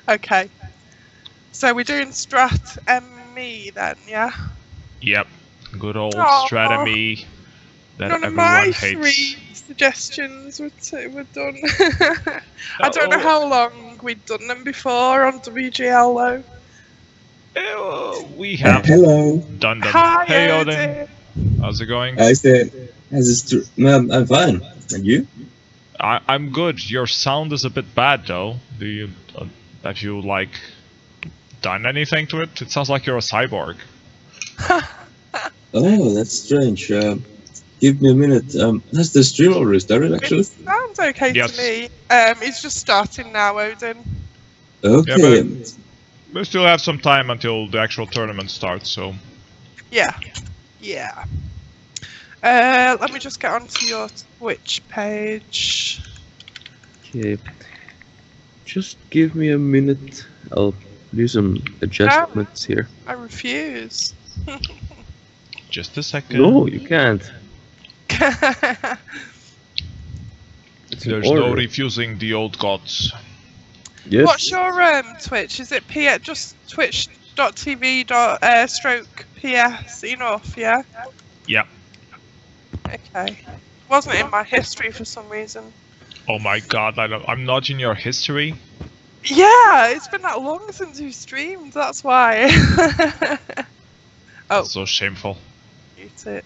Okay. So we're doing Strat ME then, yeah? Yep. Good old Aww. Strat ME that None of everyone my hates. 3 suggestions were done. I don't know how long we'd done them before on WGL though. We have hello. done them. Hi, Hey Odin. Odin. How's it going? I'm fine. And you? I'm good. Your sound is a bit bad though. Do you have you like done anything to it? It sounds like you're a cyborg. Oh, that's strange. Give me a minute. Has the stream already started actually? It sounds okay Yes. to me. It's just starting now, Odin. Okay. Yeah, we still have some time until the actual tournament starts, so... Yeah. Yeah. Let me just get onto your Twitch page. Okay. Just give me a minute. I'll do some adjustments here. I refuse. Just a second. No, you can't. It's an There's no order. refusing the old gods. Yes. What's your Twitch? Is it just twitch.tv stroke PS enough, yeah? Yeah. Okay. Wasn't in my history for some reason. Oh my god, I'm not in your history. Yeah, it's been that long since you streamed, that's why. Oh, So shameful. mute it.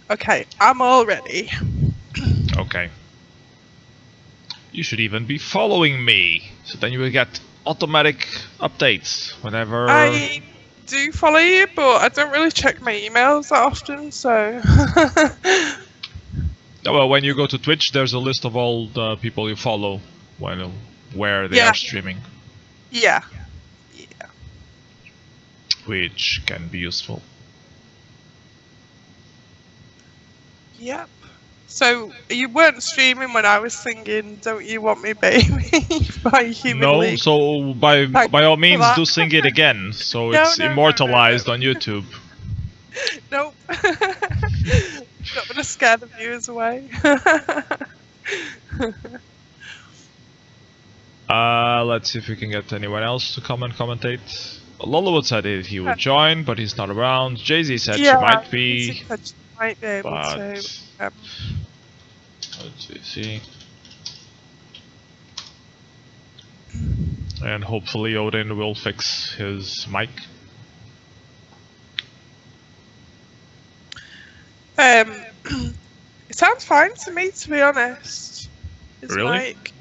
Okay, I'm all ready. Okay. You should even be following me, so then you will get automatic updates whenever... I do follow you, but I don't really check my emails that often, so... Well, when you go to Twitch, there's a list of all the people you follow, where they Yeah. are streaming, Yeah. Yeah. which can be useful. Yep. So, you weren't streaming when I was singing Don't You Want Me Baby by Human No, League. so by all means that. do sing it again, so No, it's no, no, immortalized no. on YouTube. Nope. Not gonna scare the viewers away. Let's see if we can get anyone else to come and commentate. Lolowut said he would join, but he's not around. Jay-Z said she might be, she might be able but... to. Let's see. And hopefully Odin will fix his mic. It sounds fine to me, to be honest. His Really? mic.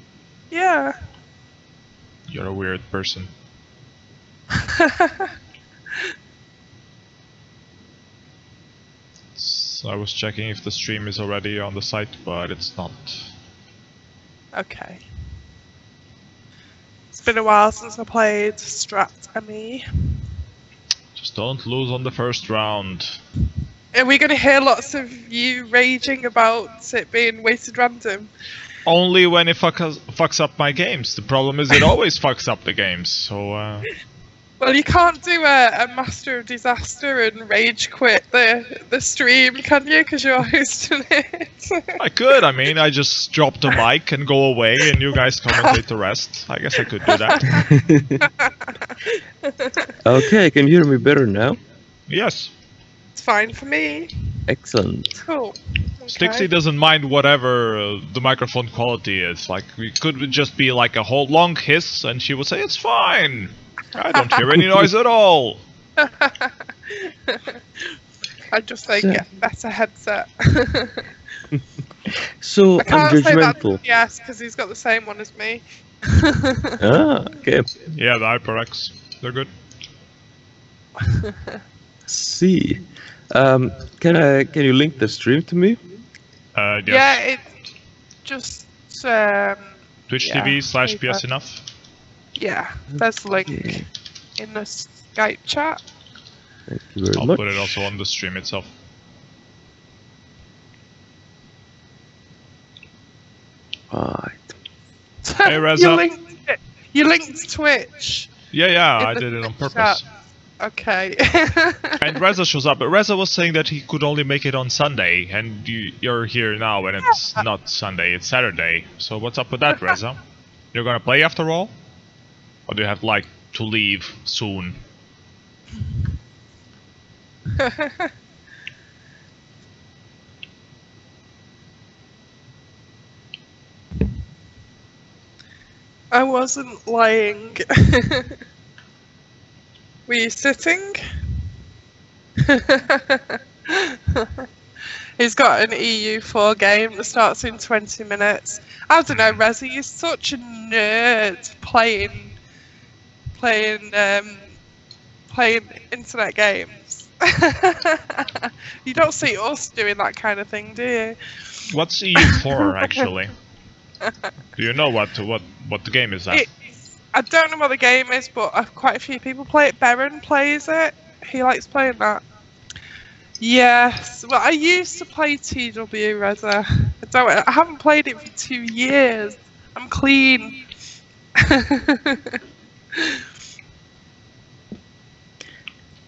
Yeah. You're a weird person. So I was checking if the stream is already on the site, but it's not. Okay. It's been a while since I played Strat ME. Just don't lose on the first round. Are we going to hear lots of you raging about it being weighted random? Only when it fucks up my games. The problem is it always fucks up the games, so... Well, you can't do a Master of Disaster and rage quit the stream, can you? Because you're hosting it. I could, I mean, I just drop the mic and go away and you guys commentate the rest. I guess I could do that. Okay, can you hear me better now? Yes. It's fine for me. Excellent. Cool. Stixy doesn't mind whatever the microphone quality is. Like, we could just be like a whole long hiss and she would say, it's fine. I don't hear any noise at all. I just say get a better headset. So, I can't I'm say that judgmental. yes, because he's got the same one as me. Ah, okay. Yeah, the HyperX. They're good. See. Can you link the stream to me? Yes. Yeah, it just Twitch yeah, TV/PS Enough. yeah, there's the link Okay. in the Skype chat. Thank you very I'll much. put it also on the stream itself. Right. Hey, Reza. You linked Twitch. Yeah, in I the did it on Twitch purpose. chat. Okay. And Reza shows up, but Reza was saying that he could only make it on Sunday, and you're here now and it's not Sunday, it's Saturday. So what's up with that, Reza? You're gonna play after all? Or do you have like to leave soon? I wasn't lying. Were you sitting? He's got an EU4 game that starts in 20 minutes. I don't know, Rezi, you're such a nerd playing internet games. You don't see us doing that kind of thing, do you? What's EU4 actually? Do you know what the game is at? I don't know what the game is, but quite a few people play it. Baron plays it. He likes playing that. Yes. Well, I used to play TW, Reza. I haven't played it for 2 years. I'm clean.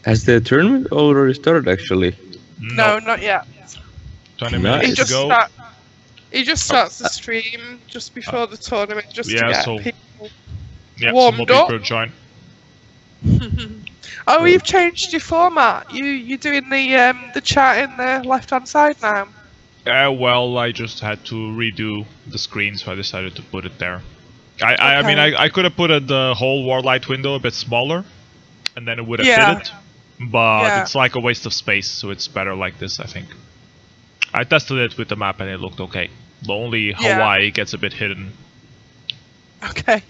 Has the tournament already started, actually? No, not yet. 20 minutes to go. He just starts the stream just before the tournament, just to get people warmed some more up. people join. Oh, you've changed your format. You're doing the chat in the left-hand side now. Well, I just had to redo the screen, so I decided to put it there. I mean, I could have put the whole WarLight window a bit smaller, and then it would have fit it. But it's like a waste of space, so it's better like this, I think. I tested it with the map and it looked okay. The only Hawaii gets a bit hidden. Okay.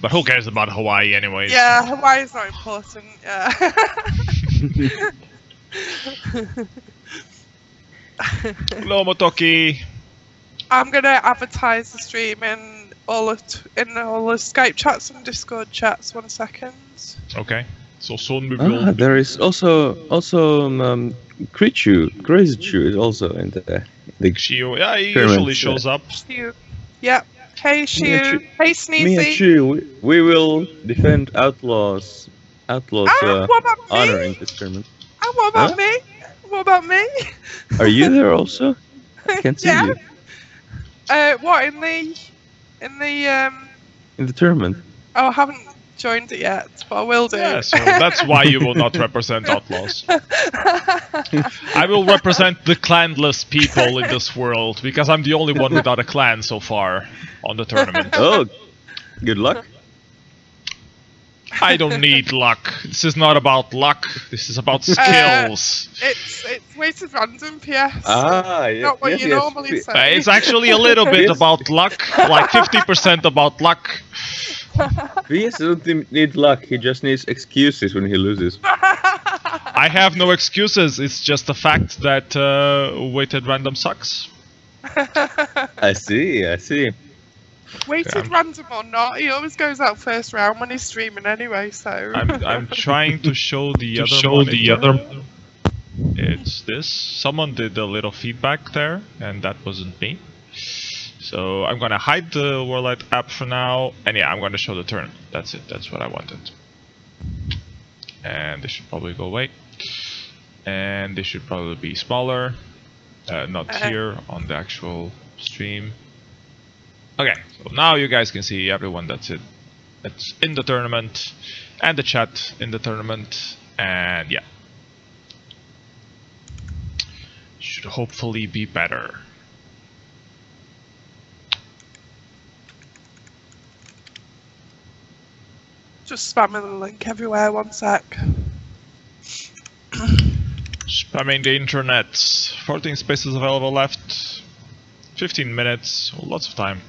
But who cares about Hawaii anyways? Yeah, Hawaii's not important, yeah. Hello, Motoki. I'm gonna advertise the stream in all the Skype chats and Discord chats. 1 second. Okay. So soon we will. There is also Crazy Chew is also in the Shio, yeah, he usually shows up. Shio. Yep. Hey Shio. Hey Sneezy. Me and Chew, we will defend Outlaws' honor in this tournament. What about me? What about me? Are you there also? I can't see you. What in the tournament? Oh, I haven't joined it yet, but I will do. Yeah, so that's why you will not represent Outlaws. I will represent the clanless people in this world, because I'm the only one without a clan so far on the tournament. Oh, good luck. I don't need luck. This is not about luck. This is about skills. It's weighted random, PS. Yes. Not what you normally say. It's actually a little bit about luck, like 50% about luck. PS doesn't need luck, he just needs excuses when he loses. I have no excuses, it's just the fact that weighted random sucks. I see. Weighted random or not, he always goes out first round when he's streaming anyway, so... I'm trying to show the other. It's this. Someone did a little feedback there, and that wasn't me. So I'm gonna hide the WarLight app for now, and yeah, I'm gonna show the turn. That's it. That's what I wanted. And this should probably go away. And this should probably be smaller, not here on the actual stream. Okay, so now you guys can see everyone that's in the tournament, and the chat in the tournament, and yeah, should hopefully be better. Just spamming the link everywhere, 1 sec. Spamming the internet. 14 spaces available left. 15 minutes. Lots of time.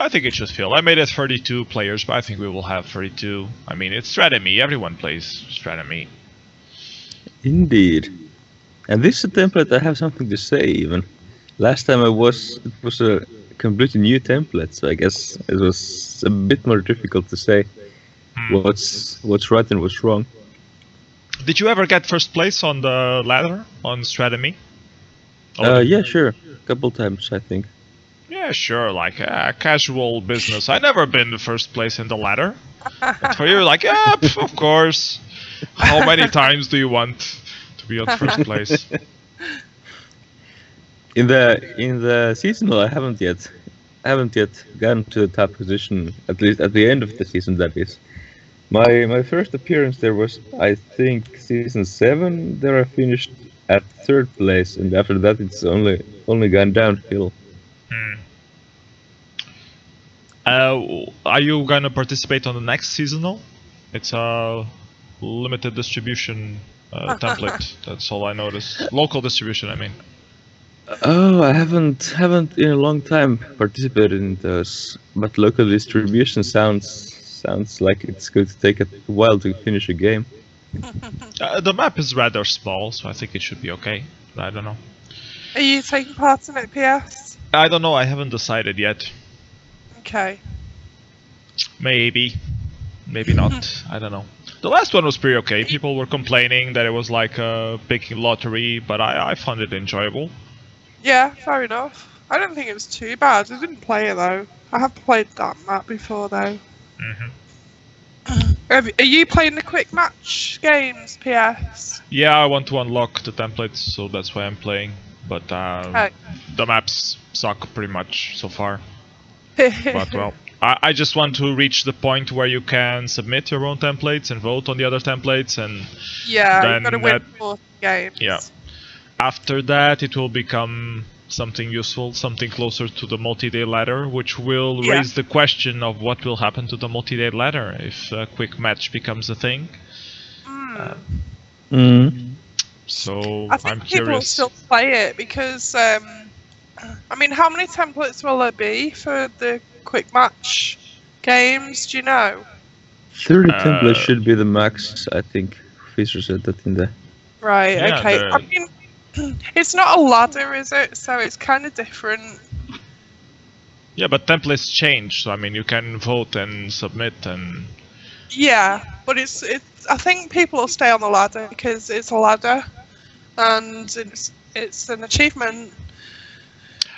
I think it should fill. I made it 32 players, but I think we will have 32. I mean, it's Strat ME. Everyone plays Strat ME. Indeed. And this is a template I have something to say even. Last time it was a completely new template, so I guess it was a bit more difficult to say what's right and what's wrong. Did you ever get first place on the ladder on Strat ME? Yeah, sure. A couple times, I think. Yeah, sure, like casual business. I never been the first place in the ladder. But for you, like, yeah, of course. How many times do you want to be on first place? In the seasonal, I haven't yet. haven't yet gotten to the top position. At least at the end of the season, that is. My first appearance there was, I think, season 7. There I finished at 3rd place, and after that it's only gone downhill. Are you gonna participate on the next seasonal? It's a limited distribution template. That's all I noticed. Local distribution, I mean. Oh, I haven't in a long time participated in those, but local distribution sounds like it's going to take a while to finish a game. The map is rather small, so I think it should be okay. I don't know. Are you taking part in it, PS? I don't know. I haven't decided yet. Okay. Maybe not. I don't know. The last one was pretty okay. People were complaining that it was like a big lottery, but I found it enjoyable. Yeah, fair enough. I don't think it was too bad. I didn't play it though. I have played that map before though. Are you playing the quick match games, PS? Yeah, I want to unlock the templates, so that's why I'm playing. But the maps suck pretty much so far. But well, I just want to reach the point where you can submit your own templates and vote on the other templates, and yeah, you've got to win 4 games. Yeah. After that, it will become something useful, something closer to the multi-day ladder, which will raise the question of what will happen to the multi-day ladder if a quick match becomes a thing. So I think I'm people will curious. still play it because, I mean, how many templates will there be for the quick match games? Do you know? 30 templates should be the max, I think. Fisher said that in there. Right. Yeah, okay. I mean, it's not a ladder, is it? So it's kind of different. Yeah, but templates change, so I mean, you can vote and submit and... Yeah, but it's. I think people will stay on the ladder because it's a ladder, and it's an achievement.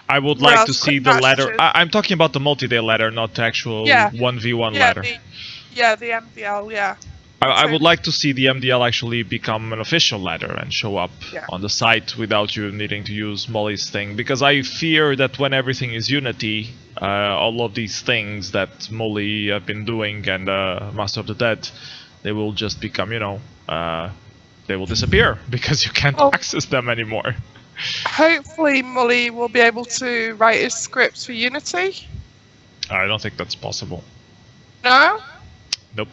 I would like to see the ladder. I'm talking about the multi-day ladder, not the actual 1v1 ladder. The MDL, yeah. I would like to see the MDL actually become an official ladder and show up on the site without you needing to use Molly's thing, because I fear that when everything is Unity, all of these things that Molly have been doing and Master of the Dead, they will just become, you know, they will disappear because you can't access them anymore. Hopefully Molly will be able to write his scripts for Unity. I don't think that's possible. No? Nope.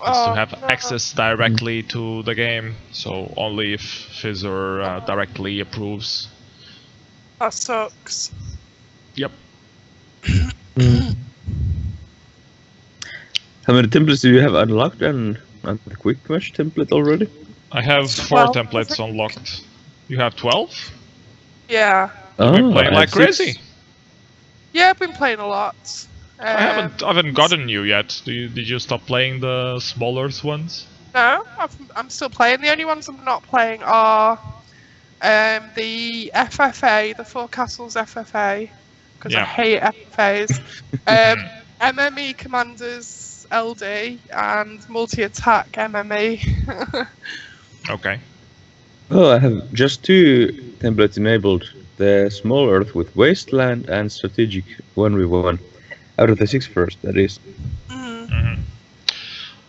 It's to have access directly to the game, so only if Fizzer directly approves. That sucks. Yep. How many templates do you have unlocked on the quick match template already? I have 4 templates unlocked. You have 12? Yeah. You've been playing like crazy. Yeah, I've been playing a lot. I haven't gotten you yet. Did you stop playing the smaller ones? No, I'm still playing. The only ones I'm not playing are the FFA, the Four Castles FFA, because I hate FFAs. MME Commanders LD and Multi-Attack MME. Okay. Oh, I have just 2 templates enabled. The Small Earth with Wasteland and Strategic 1v1. Out of the 6 first, that is.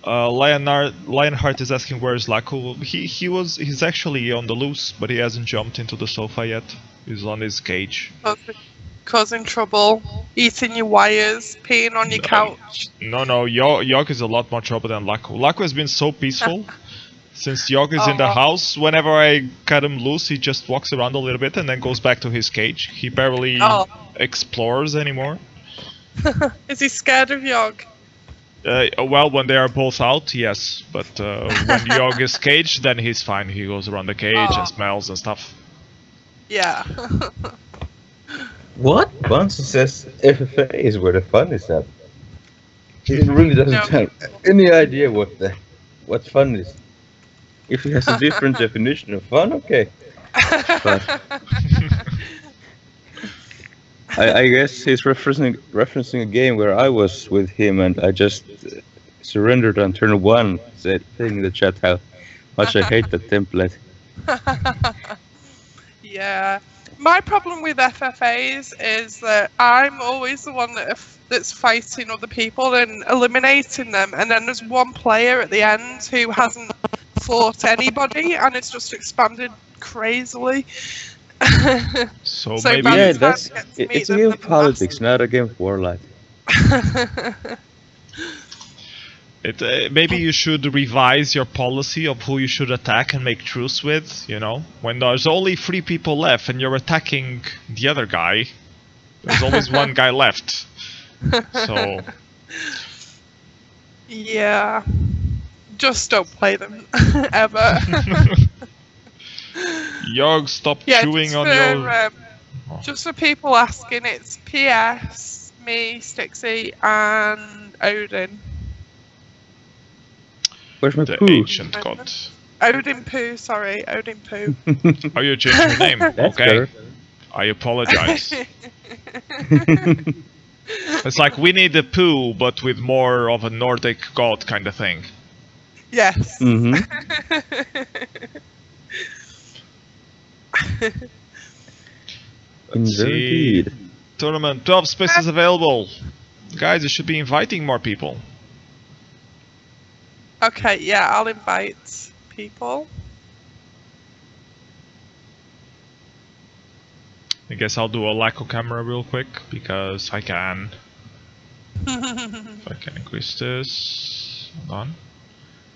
Lionheart is asking where is Laku. He's actually on the loose, but he hasn't jumped into the sofa yet. He's on his cage. Causing trouble, eating your wires, peeing on your couch. No, Yog is a lot more trouble than Laku. Laku has been so peaceful. Since Yog is in the house, whenever I cut him loose, he just walks around a little bit and then goes back to his cage. He barely explores anymore. Is he scared of Yog? Well, when they are both out, yes. But when Yog is caged, then he's fine. He goes around the cage and smells and stuff. Yeah. What? Bunsen says FFA is where the fun is at. He really doesn't have any idea what fun is. If he has a different definition of fun, okay. But I guess he's referencing a game where I was with him and I just surrendered on turn 1, saying in the chat how much I hate that template. Yeah. My problem with FFAs is that I'm always the one that's fighting other people and eliminating them, and then there's one player at the end who hasn't fought anybody, and it's just expanded crazily. So So maybe by Yeah, the time that's you get to meet it's a them, game they've of politics, lasted. not a game of WarLight. maybe you should revise your policy of who you should attack and make truce with. You know, when there's only 3 people left and you're attacking the other guy, there's always one guy left. So Yeah. Just don't play them ever. Yog, stop Yeah, chewing just on for, your. just for people asking, it's PS, me, Stixy, and Odin. Where's my The poo? ancient god. Odin Poo, sorry, Odin Poo. Oh, you changed your name. That's Okay. better. I apologize. It's like we need a poo, but with more of a Nordic god kind of thing. Yes. Mm-hmm. Let's see. Indeed. Tournament, 12 spaces available. Guys, you should be inviting more people. Okay, yeah, I'll invite people. I guess I'll do a Laco camera real quick because I can. If I can increase this. Hold on.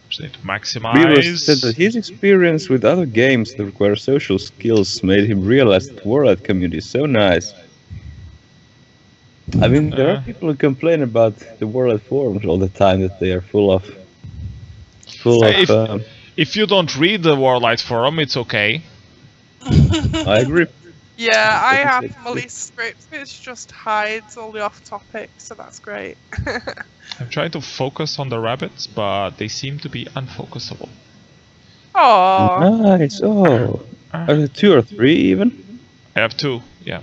Just need to Beavers said that maximize. his experience with other games that require social skills made him realize that WarLight community is so nice. I mean, there are people who complain about the WarLight forums all the time that they are full of. If you don't read the WarLight forum, it's okay. I agree. Yeah, I have Definitely. Molly's script, which just hides all the off topic, so that's great. I'm trying to focus on the rabbits, but they seem to be unfocusable. Oh, Nice. Oh, are there 2 or 3 even? I have 2, yeah.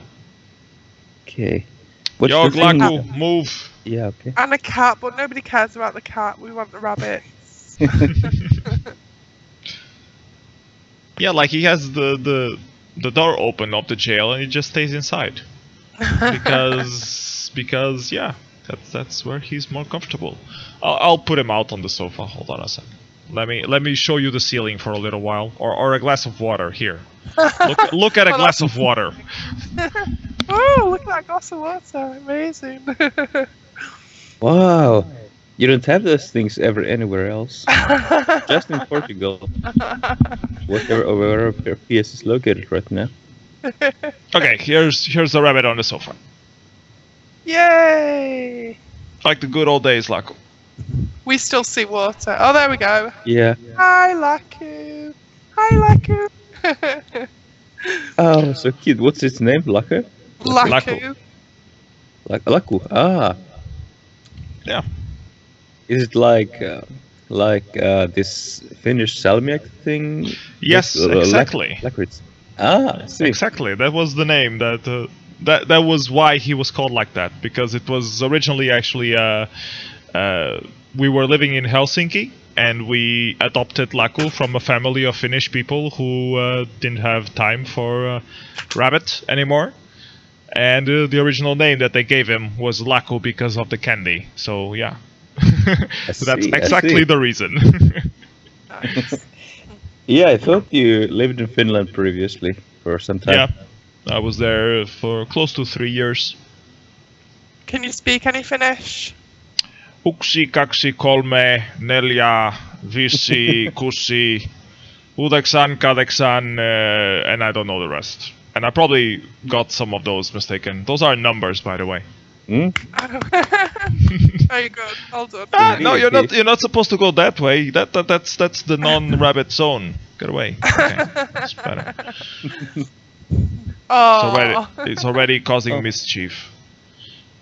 Okay. What's Yo, the thing? Glaku, move! Yeah. Okay. and a cat, but nobody cares about the cat. We want the rabbits. Yeah, like he has the door open of the jail and he just stays inside. Because yeah, that's where he's more comfortable. I'll put him out on the sofa. Hold on a second. Let me show you the ceiling for a little while, or a glass of water here. Look at a glass of water. Oh, look at that glass of water! Amazing. Wow. You don't have those things ever anywhere else. Just in Portugal. Wherever your PS is located right now. Okay, here's the rabbit on the sofa, Yay! like the good old days, Laco. We still see water. Oh, there we go. Yeah. Hi, Laku. Hi, Laku. Oh, so cute. What's its name? Laku? Laku. Laku. Ah. Yeah. Is it like this Finnish salmiak thing? Yes, exactly. Lakritz. Ah, I see. Exactly. That was the name that was why he was called like that, because it was originally actually we were living in Helsinki and we adopted Laku from a family of Finnish people who didn't have time for rabbit anymore, and the original name that they gave him was Laku because of the candy. So yeah. So that's exactly the reason. Nice. Yeah, I thought you lived in Finland previously for some time. Yeah, I was there for close to 3 years. Can you speak any Finnish? 1, 2, 3, 4, 5, 6, 7, 8, and I don't know the rest. And I probably got some of those mistaken. Those are numbers, by the way. Hmm? Very good. Well done. No, you're not supposed to go that way. That's the non-rabbit zone. Get away. Okay, that's better. Oh. It's already causing mischief.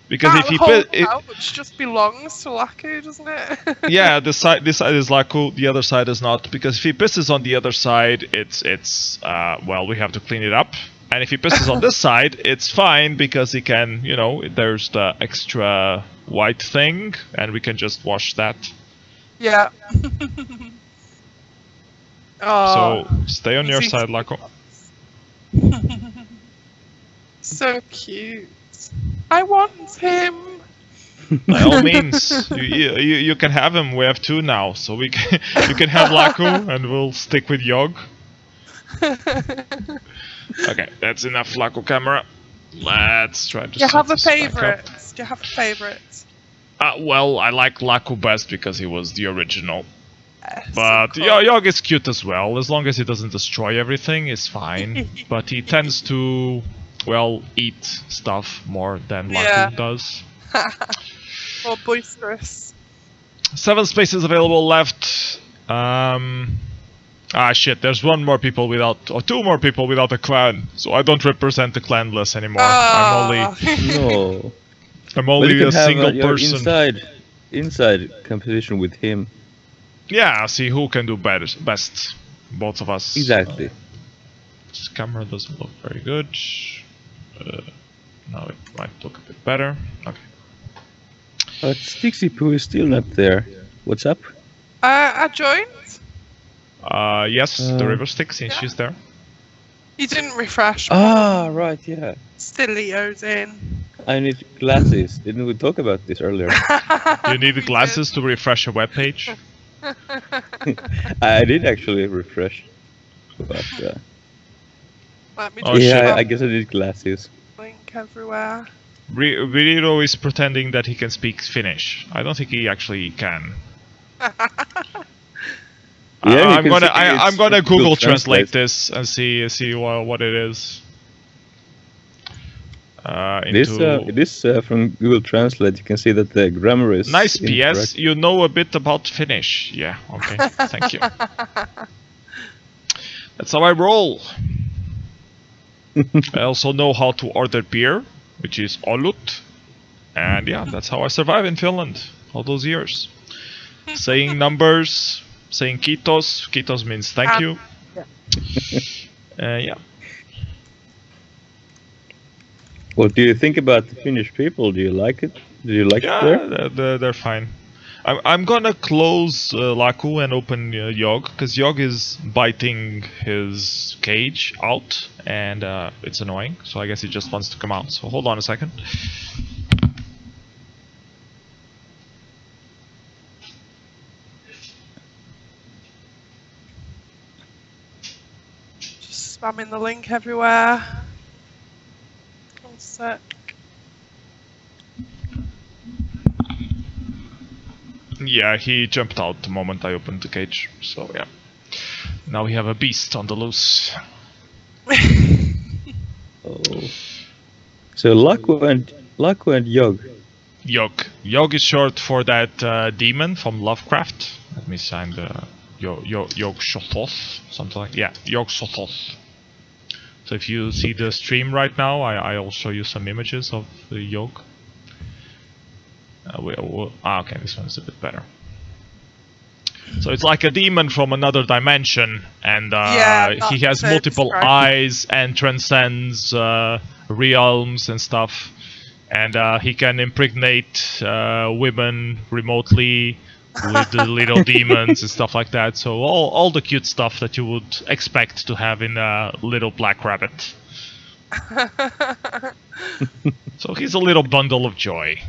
Because That if he whole couch just belongs to Laku, doesn't it? yeah, this side is Laku, the other side is not. Because if he pisses on the other side, it's well, we have to clean it up. And if he pisses on this side, it's fine because he can, you know, there's the extra white thing, and we can just wash that. Yeah. Oh. So stay on your Easy side, to- Laco. So cute. I want him. By all means, you can have him. We have 2 now, so we can you can have Laku, and we'll stick with Yog. Okay, that's enough Laku camera. Let's try to. Do you have a favourite? Do you have a favourite? Well, I like Laku best because he was the original. But Yog is cute as well, as long as he doesn't destroy everything, it's fine. But he tends to, well, eat stuff more than Laku does. More boisterous. 7 spaces available left. Shit, there's 2 more people without a clan, so I don't represent the clanless anymore. I'm only a single person. Inside competition with him. Yeah, see who can do best. Both of us. Exactly. This camera doesn't look very good. Now it might look a bit better. Okay. But Stixy Poo is still not there. What's up? I joined. Yes, the river Styx, she's there. You didn't refresh. Right, yeah. Still Odin. I need glasses. Didn't we talk about this earlier? You need the glasses to refresh a web page? I did actually refresh. But, Let me I guess I need glasses. Link everywhere. Viriro is pretending that he can speak Finnish. I don't think he actually can. I'm gonna Google translate this and see what it is. This from Google Translate, you can see that the grammar is nice. incorrect. PS, you know a bit about Finnish. Yeah, okay, thank you. That's how I roll. I also know how to order beer, which is olut. And yeah, that's how I survive in Finland all those years. Saying numbers, saying kiitos. Kiitos means thank you. Yeah. What do you think about the Finnish people? Do you like it? Do you like it there? Yeah, they're fine. I'm gonna close Laku and open Yog, because Yog is biting his cage out, and it's annoying, so I guess he just wants to come out. So hold on a second. Just spamming the link everywhere. One sec. Yeah, he jumped out the moment I opened the cage, so yeah. Now we have a beast on the loose. Oh. So Laku and Yog. Yog is short for that demon from Lovecraft. Let me sign the Yog Sothoth, something like Yog Sothoth. So if you see the stream right now, I'll show you some images of the Yog. Okay, this one's a bit better. So it's like a demon from another dimension, and he has multiple eyes and transcends realms and stuff. And he can impregnate women remotely with the little demons and stuff like that. So all the cute stuff that you would expect to have in a little black rabbit. So he's a little bundle of joy.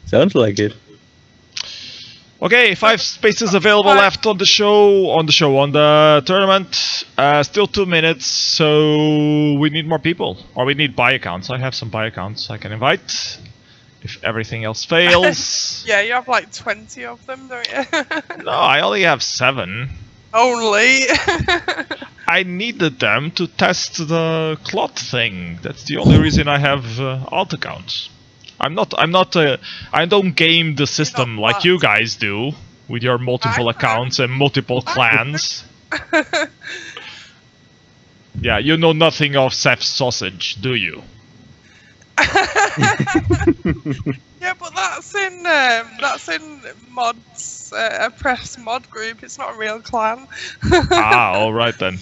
Sounds like it. Okay, 5 spaces available left on the tournament. Still 2 minutes, so we need more people. Or we need buy accounts. I have some buy accounts I can invite. If everything else fails. Yeah, you have like 20 of them, don't you? No, I only have 7. Only? I needed them to test the cloth thing. That's the only reason I have alt accounts. I don't game the system like you guys do, with your multiple accounts and multiple clans. Yeah, you know nothing of Seth's sausage, do you? Yeah, but that's in mods, a press mod group. It's not a real clan. All right then.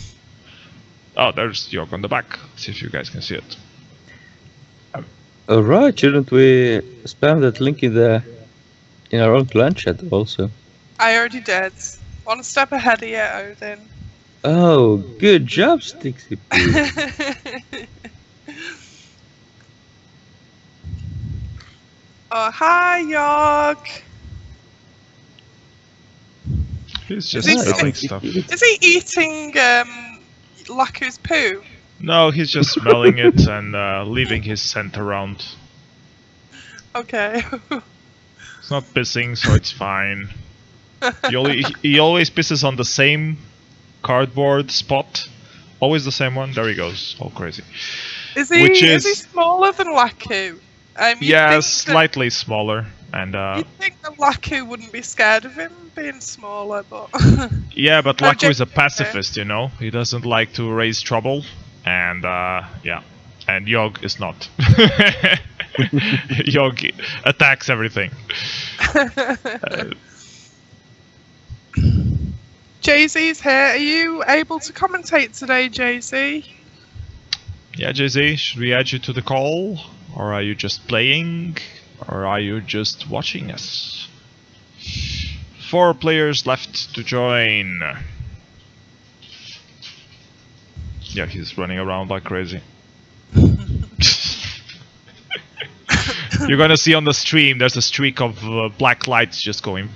Oh, there's York on the back. Let's see if you guys can see it. Alright, shouldn't we spam that link in our own clan chat also? I already did. One step ahead of you, Odin. Oh, good job, Stixy. Oh, hi, York. He's just he smelling sick? stuff. Is he eating Laku's poo? No, he's just smelling it and leaving his scent around. Okay. It's not pissing, so it's fine. He always pisses on the same cardboard spot. Always the same one. There he goes. All crazy. Is he smaller than Laku? Yeah, slightly smaller. And you'd think that Laku wouldn't be scared of him being smaller, but yeah, but Laku is a pacifist, you know. He doesn't like to raise trouble, and yeah, and Yog is not. Yog attacks everything. Jay-Z's here. Are you able to commentate today, Jay-Z? Yeah, Jay-Z, should we add you to the call? Or are you just playing? Or are you just watching us? 4 players left to join. Yeah, he's running around like crazy. You're gonna see on the stream, there's a streak of black lights just going.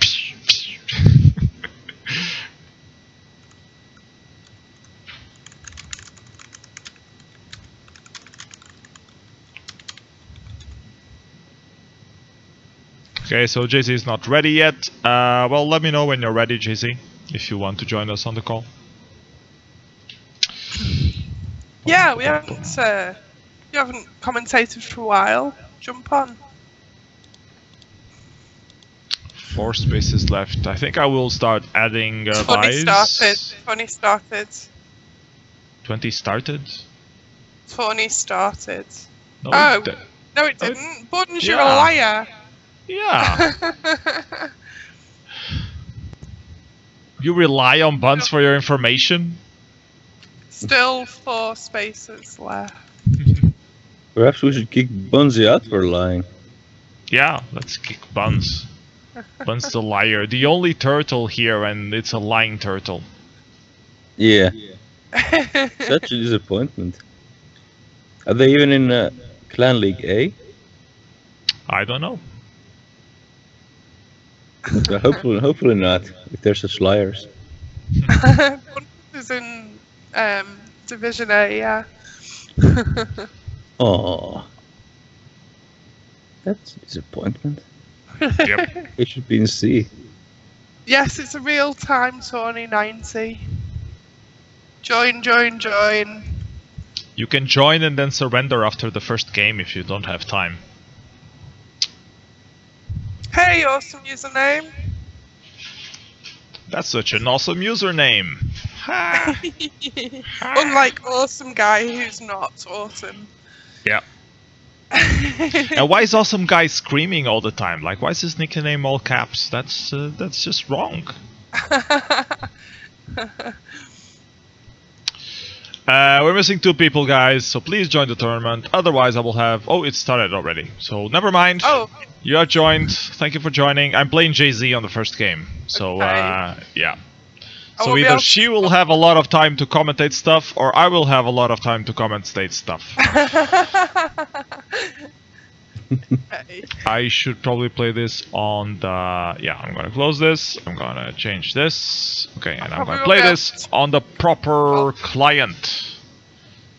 Okay, so JC is not ready yet. Well, let me know when you're ready, JC, if you want to join us on the call. Yeah, we haven't commentated for a while. Jump on. 4 spaces left. I think I will start adding buys. 20 started. 20 started? 20 started. No, oh, no it didn't. Buttons, you're a liar. Yeah. You rely on Buns for your information? Still 4 spaces left. Perhaps we should kick Bunzi out for lying. Yeah, let's kick Buns. Buns the liar. The only turtle here, and it's a lying turtle. Yeah. Such a disappointment. Are they even in Clan League A? I don't know. Hopefully not, if they're such liars. Buns is in Division A, yeah. Oh, that's a disappointment. Yep. It should be in C. Yes, it's a real-time tourney 90. Join. You can join and then surrender after the first game if you don't have time. Hey, awesome username. That's such an awesome username. Ha. Unlike awesome guy who's not awesome. Yeah. And why is awesome guy screaming all the time? Like, why is his nickname all caps? That's just wrong. We're missing 2 people, guys, so please join the tournament. Otherwise, I will have... Oh, it started already. So, never mind. Oh. You are joined. Thank you for joining. I'm playing Jay-Z on the first game. So, yeah. So either she will have a lot of time to commentate stuff, or I will have a lot of time to commentate stuff. I should probably play this on the... Yeah, I'm gonna close this. I'm gonna change this. Okay, and I'm gonna play this on the proper client.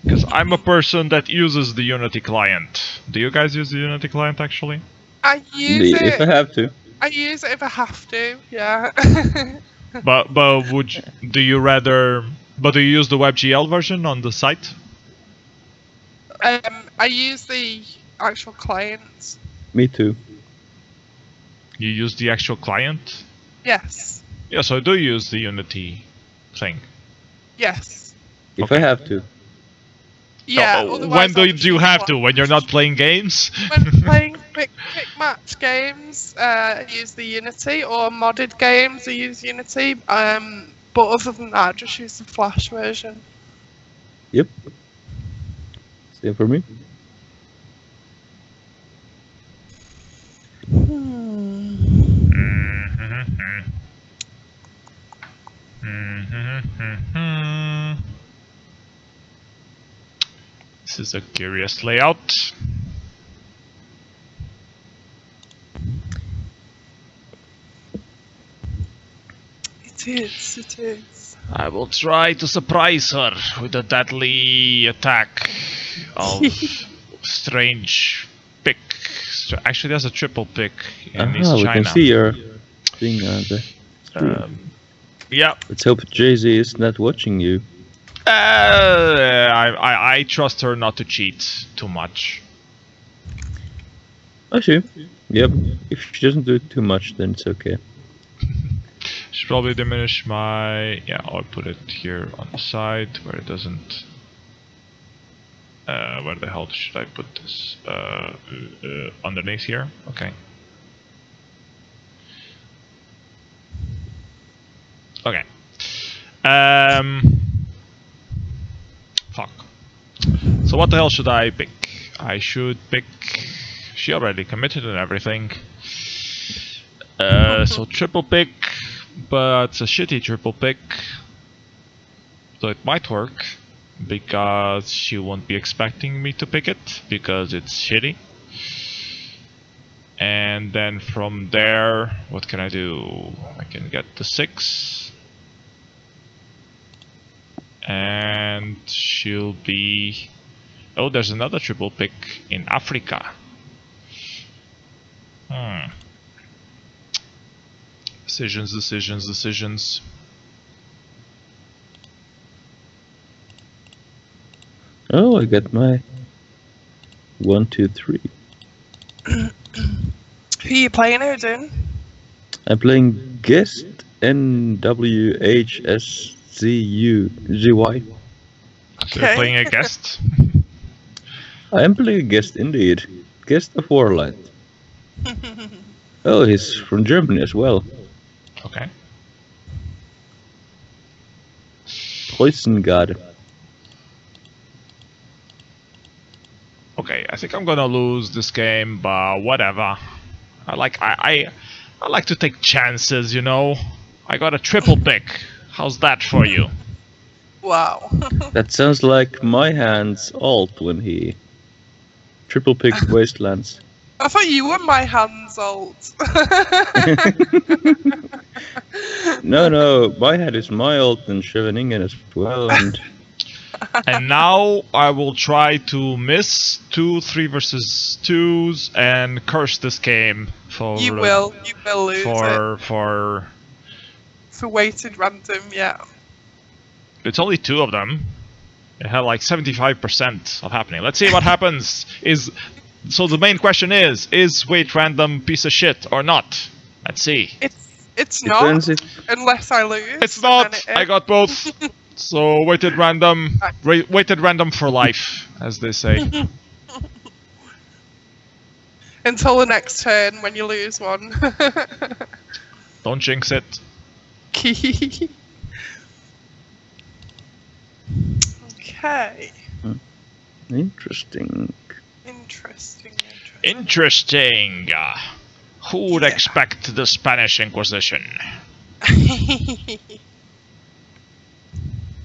Because I'm a person that uses the Unity client. Do you guys use the Unity client, actually? I use it if I have to. I use it if I have to, yeah. But do you use the WebGL version on the site? I use the actual client. Me too. You use the actual client? Yes. Yeah, so I do use the Unity thing. Yes. If I have to. Yeah. When do you have to? When you're not playing games? When playing quick match games, I use the Unity, or modded games, I use Unity. But other than that, I just use the Flash version. Yep. Same for me. This is a curious layout. It is, it is. I will try to surprise her with a deadly attack of strange pick. Actually, there's a triple pick in East we China. can see your thing on the stream. Yeah. Let's hope Jay-Z is not watching you. I trust her not to cheat too much. I see. Yep. If she doesn't do it too much, then it's okay. Should probably diminish my... Yeah, I'll put it here on the side where it doesn't... where the hell should I put this? Underneath here? Okay. Okay. Fuck. So what the hell should I pick? I should pick... She already committed and everything. So triple pick, but it's a shitty triple pick. So it might work, because she won't be expecting me to pick it, because it's shitty. And then from there, what can I do? I can get the 6. And she'll be... Oh, there's another triple pick in Africa. Decisions, decisions, decisions. Oh, I got my 1, 2, 3. Who are you playing, Odin? I'm playing guest NWHSZUZY. So you're playing a guest? I am playing a guest indeed. Guest of WarLight. Oh, he's from Germany as well. Okay. Poison God. Okay, I think I'm gonna lose this game, but whatever. I like to take chances, you know. I got a triple pick. How's that for you? Wow. That sounds like my hand's alt when he triple picked Wastelands. I thought you were my hands alt. No, my hand is my alt and Scheveningen as well. And now I will try to miss 2 3 versus 2s and curse this game for... You will lose for weighted random, yeah. It's only 2 of them. It had like 75% of happening. Let's see what happens. So the main question is weight random piece of shit or not? Let's see. It's not, unless I lose. It's not. I got both. So weighted random for life, as they say. Until the next turn when you lose one. Don't jinx it. Okay. Interesting. Interesting. Who would expect the Spanish Inquisition?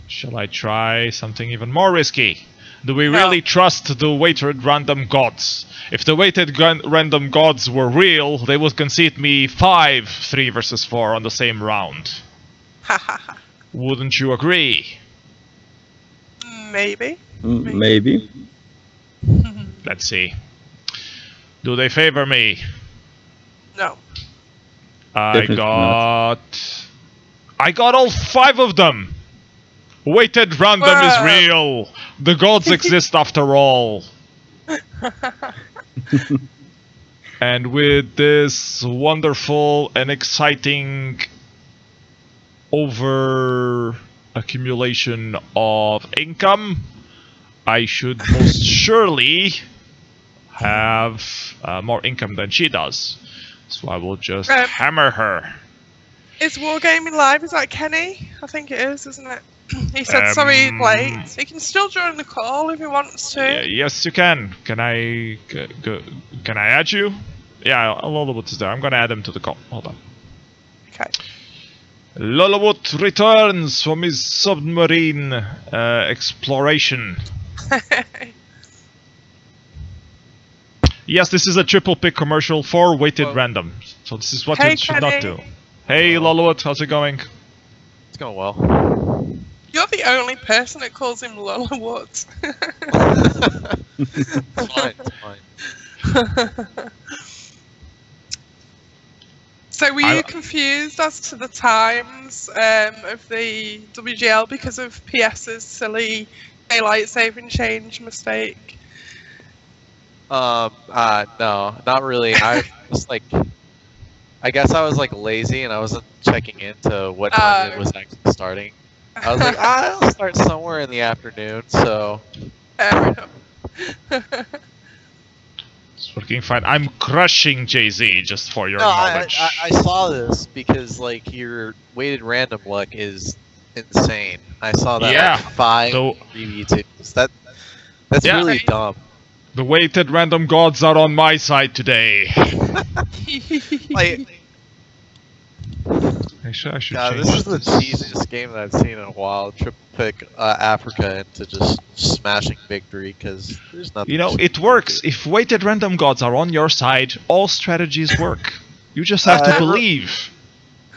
Shall I try something even more risky? Do we really trust the weighted random gods? If the weighted random gods were real, they would concede me 5 3 versus 4 on the same round. Wouldn't you agree? Maybe. Maybe. Let's see. Do they favor me? No. I got all 5 of them. Weighted random is real. The gods exist after all. And with this wonderful and exciting over accumulation of income, I should most surely have more income than she does. So I will just hammer her. Is Wargaming live? Is that Kenny? I think it is, isn't it? He said sorry late. He can still join the call if he wants to. Yes, you can. Can I add you? Yeah, Lolowut is there. I'm gonna add him to the call. Hold on. Okay. Lolowut returns from his submarine exploration. Yes, this is a triple pick commercial for weighted Whoa. random. So this is what Hey, you should not Kenny. do. Hey, Lolowut, how's it going? It's going well. You're the only person that calls him Lolowut. It's fine. It's fine. So were you confused as to the times of the WGL because of PS's silly daylight saving change mistake? No, not really. I was like, I guess I was like lazy and I wasn't checking into what time it was actually starting. I was like, I'll start somewhere in the afternoon, so. Fair enough. It's working fine. I'm crushing Jay-Z, just for your No, knowledge. I saw this because like your weighted random luck is insane. I saw that like 5 3v2s. That's Yeah. really dumb. The weighted random gods are on my side today. Like, I should God, change this is the cheesiest game that I've seen in a while. Triple pick Africa into just smashing victory because there's nothing. You know, it works. If weighted random gods are on your side, all strategies work. You just have to believe.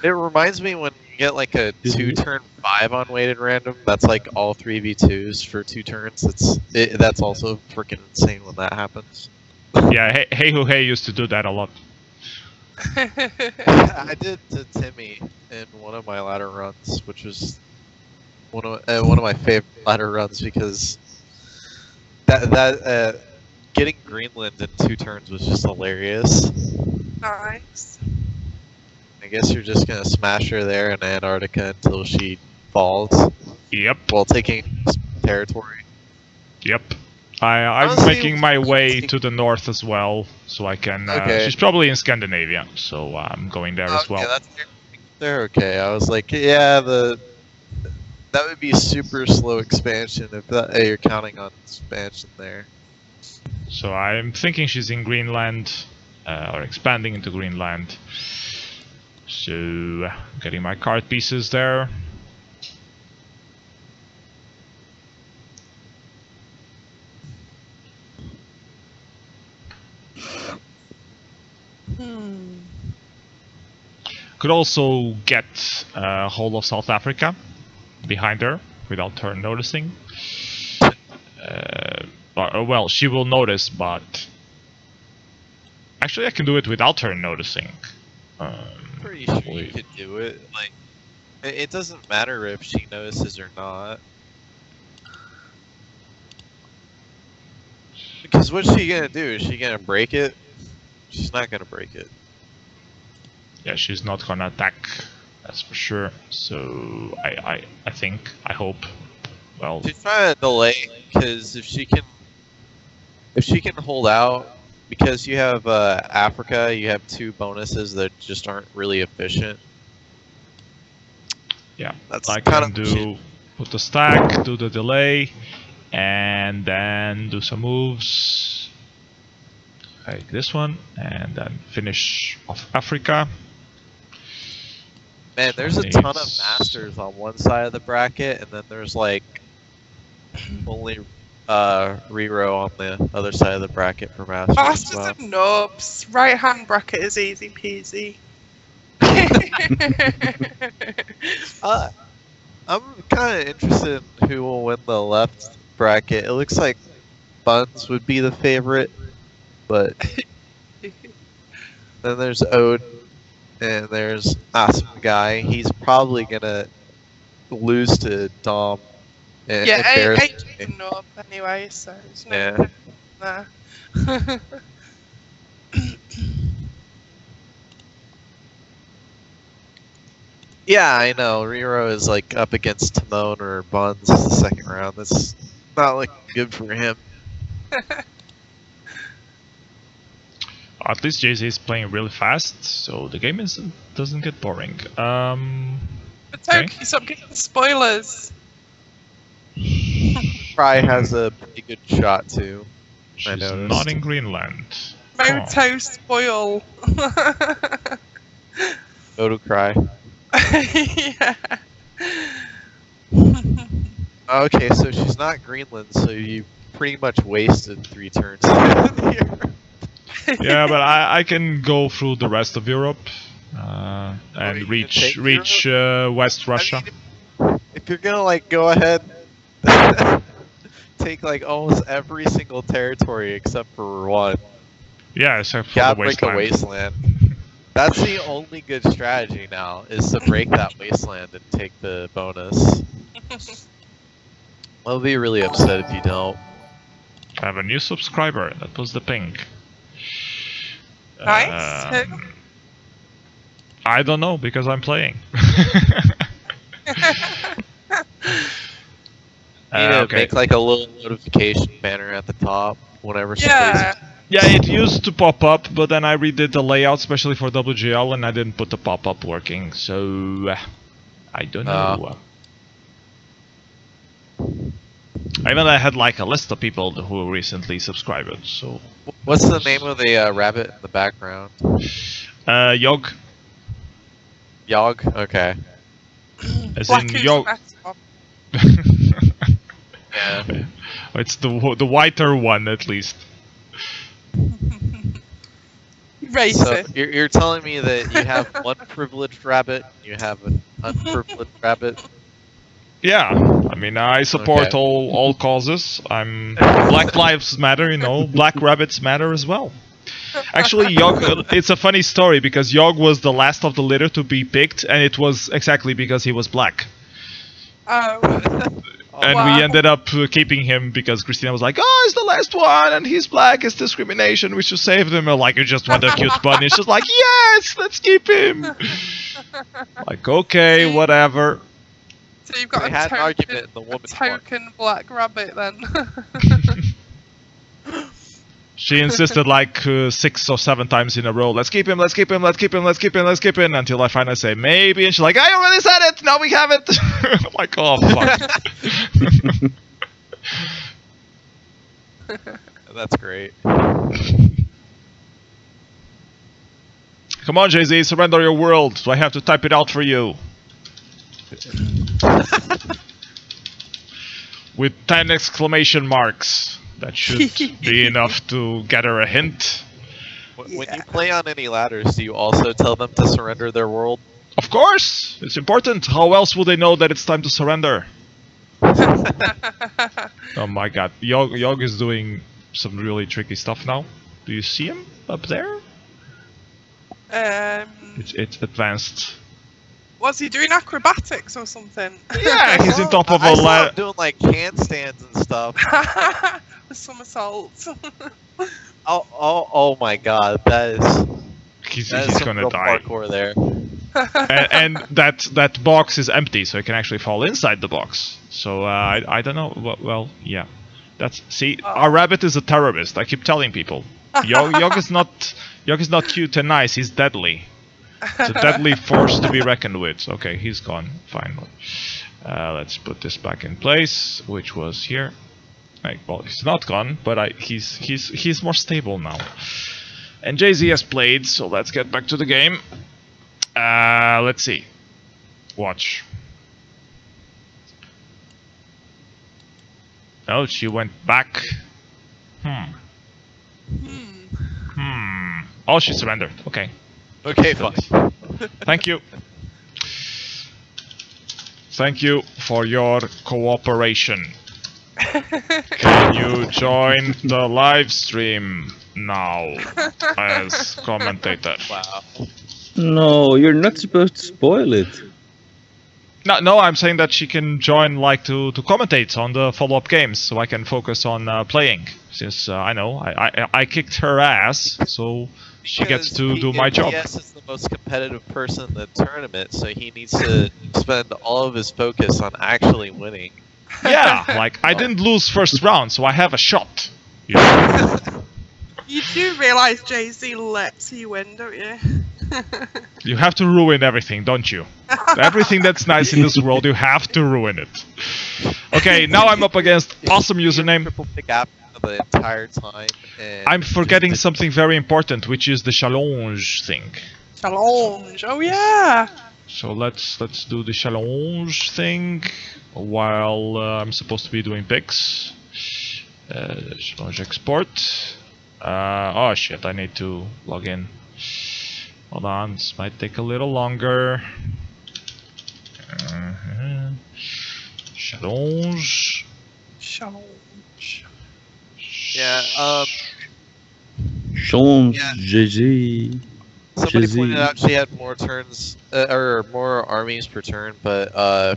It reminds me when you get like a 2-turn 5 on weighted random. That's like all 3v2s for 2 turns. That's also freaking insane when that happens. Yeah, Hey Who Hey used to do that a lot. I did to Timmy in one of my ladder runs, which was one of my favorite ladder runs because that getting Greenland in 2 turns was just hilarious. Nice. I guess you're just gonna smash her there in Antarctica until she falls Yep. while taking territory. Yep. I'm Honestly, making my way to the north as well, so I can. Okay. She's probably in Scandinavia, so I'm going there as well. Yeah, they're okay. I was like, yeah, that would be super slow expansion if you're counting on expansion there. So I'm thinking she's in Greenland, or expanding into Greenland. So getting my card pieces there. Could also get whole of South Africa behind her without her noticing. Well, she will notice, but actually I can do it without her noticing. Pretty sure you could do it. Like, it doesn't matter if she notices or not. Because what's she gonna do? Is she gonna break it? She's not gonna break it. Yeah, she's not gonna attack, that's for sure. So I think, I hope. Well, She's trying to delay because if she can hold out, because you have Africa, you have 2 bonuses that just aren't really efficient. yeah, That's I kind can of do put the stack, do the delay, and then do some moves like this one, and then finish off Africa. Man, there's a ton of masters on one side of the bracket, and then there's like only Rero on the other side of the bracket for masters. Bastards Wow. and nobs. Right hand bracket is easy peasy. I'm kind of interested in who will win the left bracket. It looks like Buns would be the favorite, but then there's Odin, and there's Awesome Guy. He's probably gonna lose to Dom. And Yeah, embarrass I know up anyway, so it's no Yeah. there. Yeah, I know. Rero is like up against Timon or Buns the second round. That's not looking good for him. At least Jay-Z is playing really fast, so the game doesn't get boring. It's okay, stop getting spoilers. Fry has a pretty good shot too. She's noticed. not in Greenland. Moto spoil. Go to Cry. Yeah. Okay, so she's not Greenland, so you pretty much wasted 3 turns here. Yeah, but I can go through the rest of Europe and reach West Russia. I mean, if you're gonna like go ahead, take like almost every single territory except for one. Yeah, except for Yeah, the break the wasteland. wasteland. That's the only good strategy now, is to break that wasteland and take the bonus. I'll be really upset if you don't. I have a new subscriber. That was the ping. Nice. Who? I don't know because I'm playing. Okay. Make like a little notification banner at the top whenever Yeah. Yeah, it used to pop up, but then I redid the layout, especially for WGL, and I didn't put the pop-up working, so I don't know. I had like a list of people who recently subscribed, so... What's the name of the rabbit in the background? Yog. Yog? Okay. As Black in is Yog. the best one. Yeah. It's the whiter one, at least. Racist. So you're telling me that you have one privileged rabbit, you have an unprivileged rabbit? Yeah, I mean, I support Okay. all causes. Black Lives Matter, you know. Black rabbits matter as well. Actually, Yog, it's a funny story because Yog was the last of the litter to be picked, and it was exactly because he was black. Oh. And Wow. we ended up keeping him because Christina was like, "Oh, he's the last one, and he's black. It's discrimination. We should save him." Or like, "You just want a cute bunny." It's just like, "Yes, let's keep him." Like, okay, whatever. So you've got They had an argument and the woman won. token black rabbit then. She insisted like 6 or 7 times in a row, "Let's keep him, let's keep him, let's keep him, let's keep him, let's keep him," until I finally say maybe, and she's like, "I already said it, now we have it." I'm like, oh fuck. That's great. Come on, Jay-Z, surrender your world. Do I have to type it out for you? With 10 exclamation marks. That should be enough to gather a hint. When you play on any ladders, do you also tell them to surrender their world? Of course! It's important. How else would they know that it's time to surrender? Oh my god. Yog is doing some really tricky stuff now. Do you see him up there? It's advanced. Was he doing acrobatics or something? Yeah, he's on top of a I saw ladder. him doing like handstands and stuff. Somersaults. Oh my god, that is He's some gonna real die. parkour there. and that box is empty, so it can actually fall inside the box. So I don't know. Well, yeah. Our rabbit is a terrorist. I keep telling people. Yog is not cute and nice. He's deadly. It's a deadly force to be reckoned with. Okay, he's gone. Finally. Let's put this back in place, which was here. Well, he's not gone, but he's more stable now. And Jay-Z has played, so let's get back to the game. Let's see. Watch. Oh, she went back. Oh, she surrendered. Okay. Okay, fine. Thank you. Thank you for your cooperation. Can you join the live stream now as commentator? Wow. No, you're not supposed to spoil it. No, I'm saying that she can join, like, to commentate on the follow-up games, so I can focus on playing. Since I know I kicked her ass, so she gets to do my job. PS is the most competitive person in the tournament, so he needs to spend all of his focus on actually winning. Yeah, like I didn't lose first round, so I have a shot. You know? You do realise Jay-Z lets you win, don't you? You have to ruin everything, don't you? Everything that's nice in this world, you have to ruin it. Okay, now I'm up against awesome username. Triple pick app the entire time. And I'm forgetting something very important, which is the challenge thing. Challenge, oh yeah! So let's do the challenge thing while I'm supposed to be doing picks. Challenge export. Oh shit, I need to log in. Hold on, this might take a little longer. Challenge. Challenge. Yeah. Challenge, Yeah. GG. Somebody GG. pointed out she had more turns or more armies per turn, but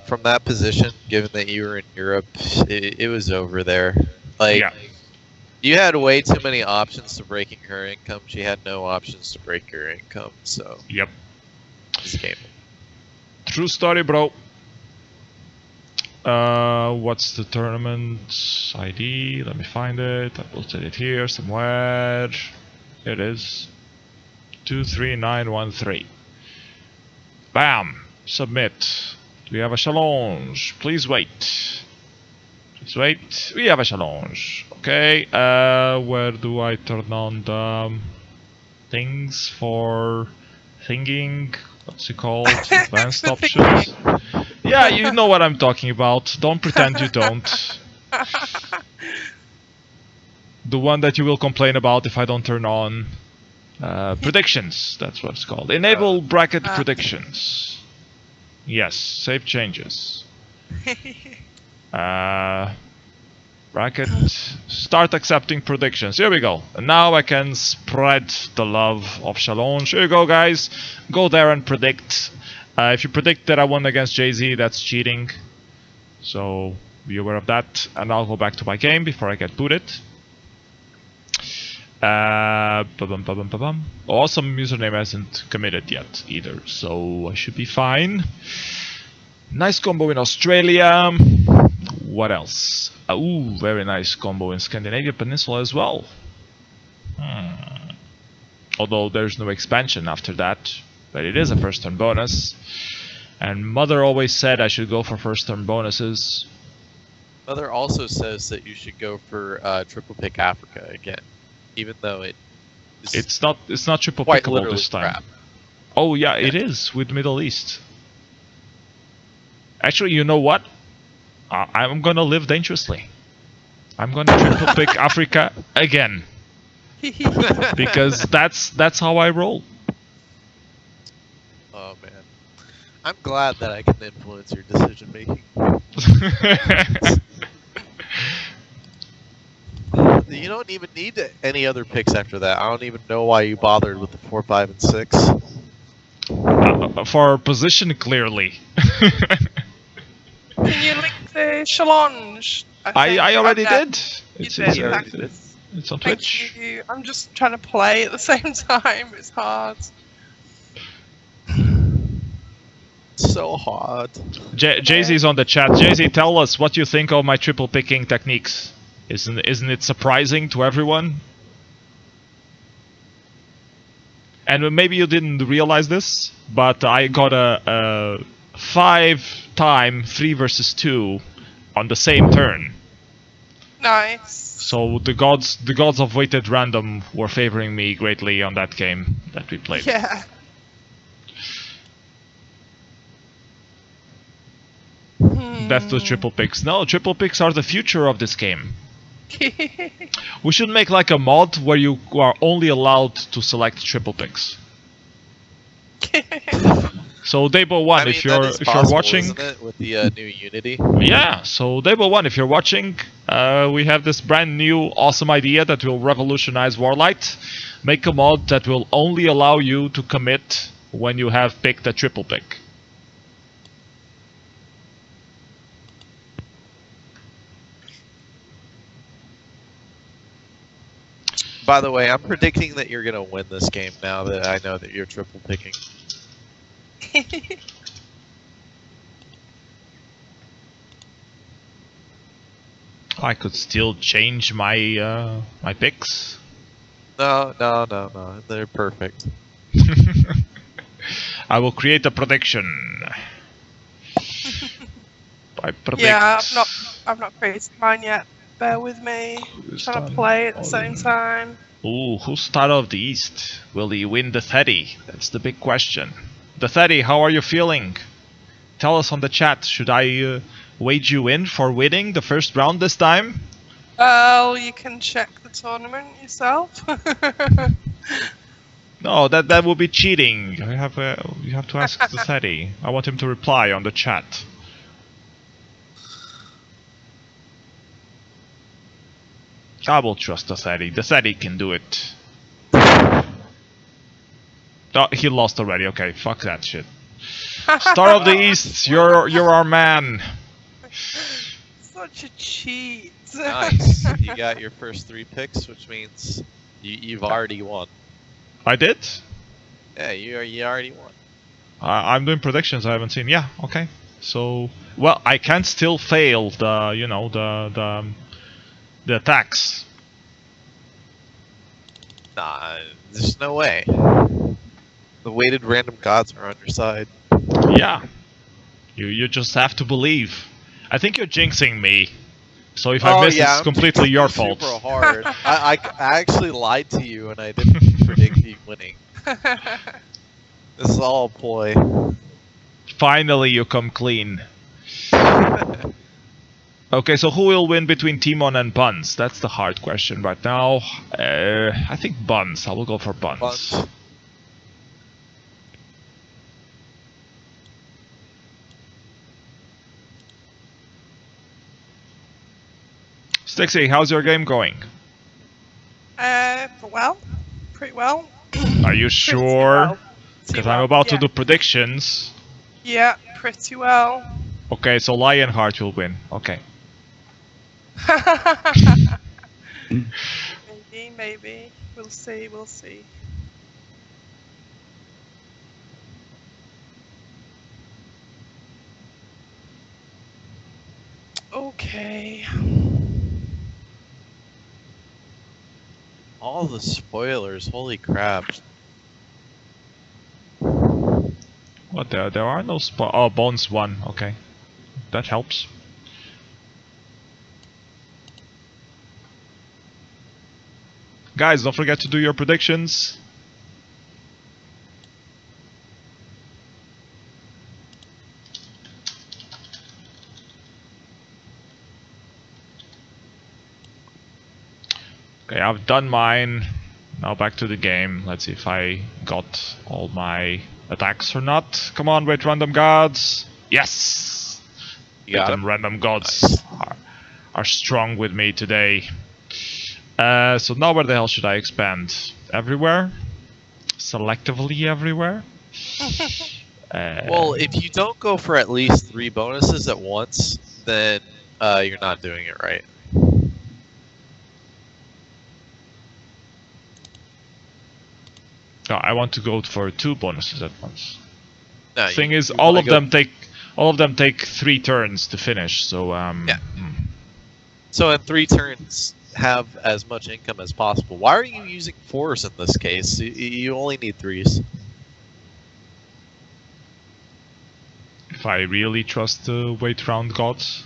from that position, given that you were in Europe, it was over there. Like, Yeah. you had way too many options to breaking her income. She had no options to break her income, so Yep. this game. True story, bro. What's the tournament ID? Let me find it. I posted it here somewhere. Here it is. 23913. Bam! Submit. We have a challenge. Please wait. Please wait. We have a challenge. Okay. Where do I turn on the things for thinking? What's it called? Advanced options. Yeah, you know what I'm talking about. Don't pretend you don't. The one that you will complain about if I don't turn on predictions. That's what it's called. Enable bracket predictions. Yes, save changes. Bracket start accepting predictions. Here we go. And now I can spread the love of challenge. Here you go, guys. Go there and predict. If you predict that I won against Jay-Z, that's cheating. So be aware of that. And I'll go back to my game before I get booted. Awesome username hasn't committed yet either, so I should be fine. Nice combo in Australia. What else? Ooh, very nice combo in Scandinavia Peninsula as well. Although there's no expansion after that, but it is a first turn bonus. And Mother always said I should go for first turn bonuses. Mother also says that you should go for triple pick Africa again, even though it's not triple quite pickable this time. crap. Oh yeah, it is with Middle East. Actually, you know what? I'm gonna live dangerously. I'm gonna triple pick Africa again. Because that's how I roll. Oh man, I'm glad that I can influence your decision making. You don't even need any other picks after that. I don't even know why you bothered with the 4, 5, and 6. For position, clearly. Can you link the challenge? I already did. It's on Twitch. You. I'm just trying to play at the same time. It's hard. So hard. Jay-Z's on the chat. Jay-Z, tell us what you think of my triple picking techniques. Isn't it surprising to everyone? And maybe you didn't realize this, but I got a 5-time 3 versus 2 on the same turn. Nice. So the gods of weighted random were favoring me greatly on that game that we played. Yeah. Death to triple picks. No, triple picks are the future of this game. We should make like a mod where you are only allowed to select triple picks. So Dabo 1, I mean, if you're watching, isn't it, with the new Unity. yeah. So Dabo 1, if you're watching, we have this brand new awesome idea that will revolutionize WarLight. Make a mod that will only allow you to commit when you have picked a triple pick. By the way, I'm predicting that you're gonna win this game now that I know that you're triple picking. I could still change my my picks. No, they're perfect. I will create a prediction. I predict. Yeah, I've not created mine yet. Bear with me. Trying to play at the same time. Ooh, who's Star of the East? Will he win the Teddy? That's the big question. The Teddy, how are you feeling? Tell us on the chat. Should I wage you in for winning the first round this time? Well, you can check the tournament yourself. No, that would be cheating. You have to ask Zasedi. I want him to reply on the chat. I will trust Zasedi. Zasedi can do it. Oh, he lost already. Okay, fuck that shit. Star of the East, you're our man. Such a cheat. Nice. You got your first 3 picks, which means you've already won. I did? Yeah, you already won. I'm doing predictions. I haven't seen. Yeah, okay. So, well, I can still fail the, you know, the attacks. Nah, there's no way. The weighted random gods are on your side. Yeah. You just have to believe. I think you're jinxing me. So if I miss, it's completely your fault. Super hard. I actually lied to you and I didn't predict you winning. This is all a ploy. Finally, you come clean. Okay, so who will win between Timon and Buns? That's the hard question right now. I think Buns. I will go for Buns. Buns. Stixy, how's your game going? Well, pretty well. Are you sure? Because I'm about to do predictions. Yeah, pretty well. Okay, so Lionheart will win. Okay. Maybe. We'll see, we'll see. Okay. All the spoilers, holy crap. What, there are no oh, Bones won. Okay. That helps. Guys, don't forget to do your predictions. Okay, I've done mine. Now back to the game. Let's see if I got all my attacks or not. Come on, wait, random gods. Yes! You got them. him? Random gods are strong with me today. So now where the hell should I expand? Everywhere? Selectively everywhere? Well, if you don't go for at least 3 bonuses at once, then you're not doing it right. No, I want to go for 2 bonuses at once. No, Thing is, all of them take 3 turns to finish. So yeah. So in 3 turns, have as much income as possible. Why are you using 4s in this case? You only need 3s. If I really trust the wait round gods.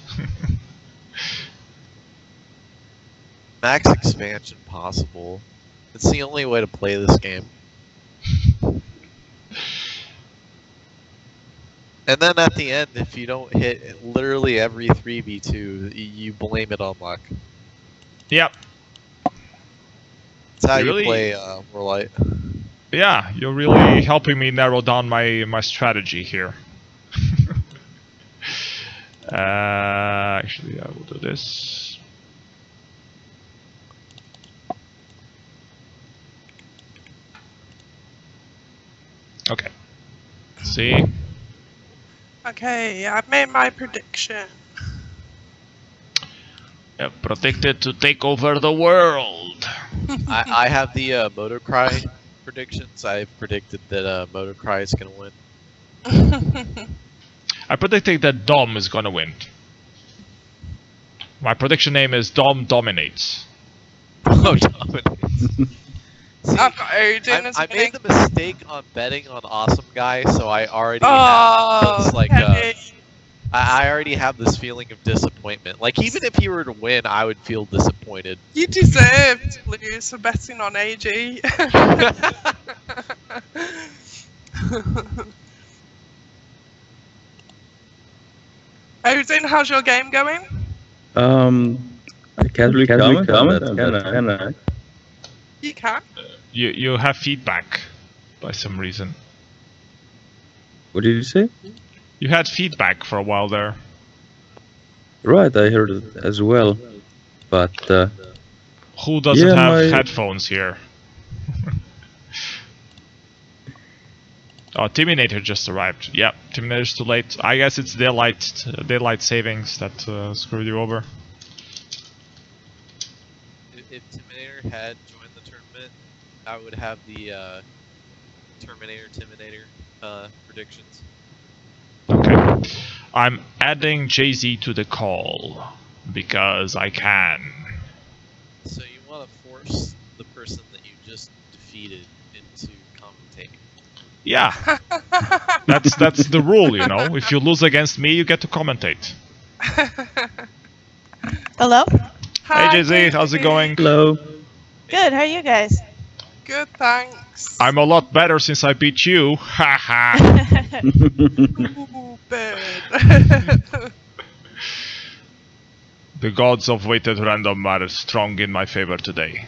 Max expansion possible. It's the only way to play this game. And then at the end, if you don't hit literally every 3v2, you blame it on luck. Yep. That's how you play WarLight. Yeah, you're really helping me narrow down my strategy here. Actually, I will do this. Okay. Let's see. Okay, I've made my prediction. Predicted to take over the world. I have the Motocry predictions. I predicted that Motocry is going to win. I predicted that Dom is going to win. My prediction name is Dom Dominates. Oh, dominates. See, I've got Odin as I made the mistake on betting on Awesome Guy, so I already have this, like, I already have this feeling of disappointment. Like, even if he were to win, I would feel disappointed. You deserve to lose for betting on AG. Odin, how's your game going? I can't really comment on that, can I? You can. You have feedback by some reason. What did you say? You had feedback for a while there. Right, I heard it as well. But Who doesn't yeah, have headphones here? Oh, Terminator just arrived. Yeah, Terminator's too late. I guess it's daylight savings that screwed you over. If Terminator had joined the tournament, I would have the Terminator predictions. Okay. I'm adding Jay-Z to the call because I can. So you want to force the person that you just defeated into commentating? Yeah. That's the rule, you know. If you lose against me, you get to commentate. Hello? Hi, Hey Jay-Z, how's it going? hello. Good, how are you guys? Good, thanks. I'm a lot better since I beat you. Haha. Ooh, bird. The gods of weighted random are strong in my favor today.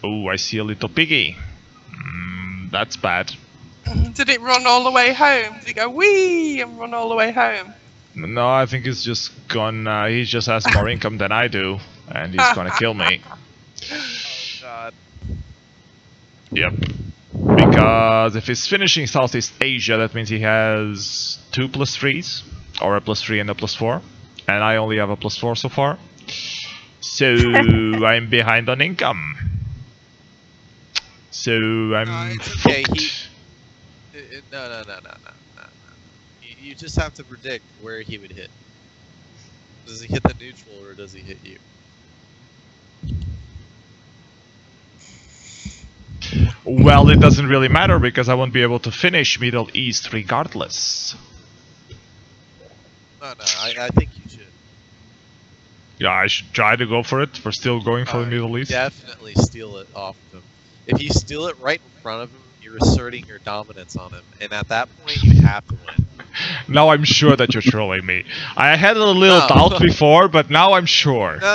Oh, I see a little piggy. That's bad. Did it run all the way home? Did it go wee and run all the way home? No, I think he's just gone. He just has more income than I do, and he's gonna kill me. Oh God! Yep. Because if he's finishing Southeast Asia, that means he has 2 +3s, or a +3 and a +4, and I only have a +4 so far. So I'm behind on income. So I'm No, it's okay. fucked. No. You just have to predict where he would hit. Does he hit the neutral or does he hit you? Well, it doesn't really matter because I won't be able to finish Middle East regardless. No, I think you should. Yeah, I should try to go for it. We're still going for the Middle East. Definitely steal it off of him. If you steal it right in front of him, you're asserting your dominance on him, and at that point, you have to win. Now I'm sure that you're trolling me. I had a little No. doubt before, but now I'm sure. No.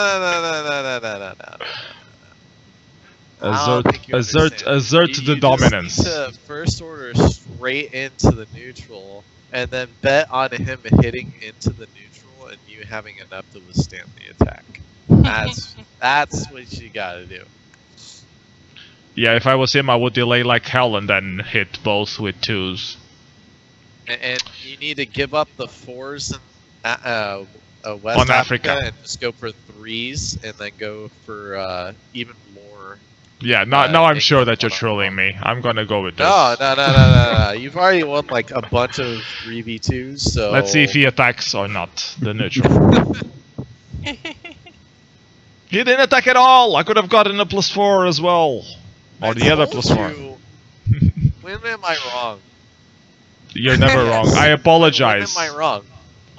Assert the dominance. You just need to first order straight into the neutral, and then bet on him hitting into the neutral, and you having enough to withstand the attack. That's what you gotta do. Yeah, if I was him, I would delay like hell and then hit both with 2s. And you need to give up the 4s in West On Africa Africa. and just go for 3s, and then go for even more. Yeah, now I'm sure that you're trolling me. I'm gonna go with this. No. You've already won like a bunch of 3v2s, so... Let's see if he attacks or not, the neutral. He didn't attack at all! I could have gotten a +4 as well. Or the other +4. When am I wrong? You're never wrong. I apologize. When am I wrong?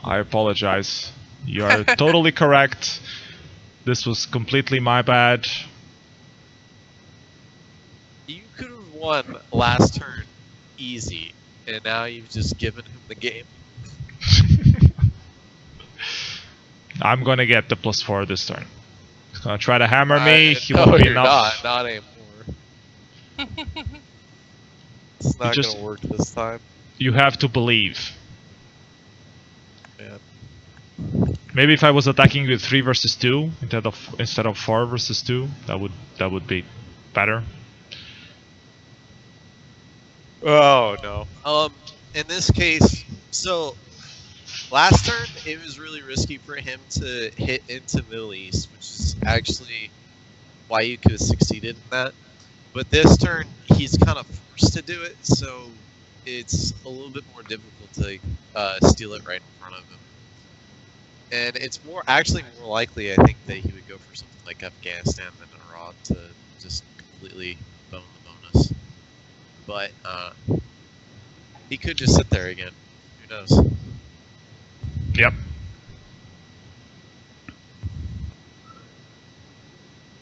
I apologize. You are totally correct. This was completely my bad. You could have won last turn easy, and now you've just given him the game. I'm gonna get the +4 this turn. He's gonna try to hammer me. He won't no, be you're enough. not anymore. It's not just- gonna work this time. You have to believe. Man. Maybe if I was attacking with 3 versus 2 instead of 4 versus 2, that would be better. Oh no. In this case, so last turn it was really risky for him to hit into Middle East, which is actually why you could have succeeded in that. But this turn he's kind of forced to do it, so it's a little bit more difficult to steal it right in front of him. And it's actually more likely, I think, that he would go for something like Afghanistan than Iraq to just completely bone the bonus. But he could just sit there again. Who knows? Yep.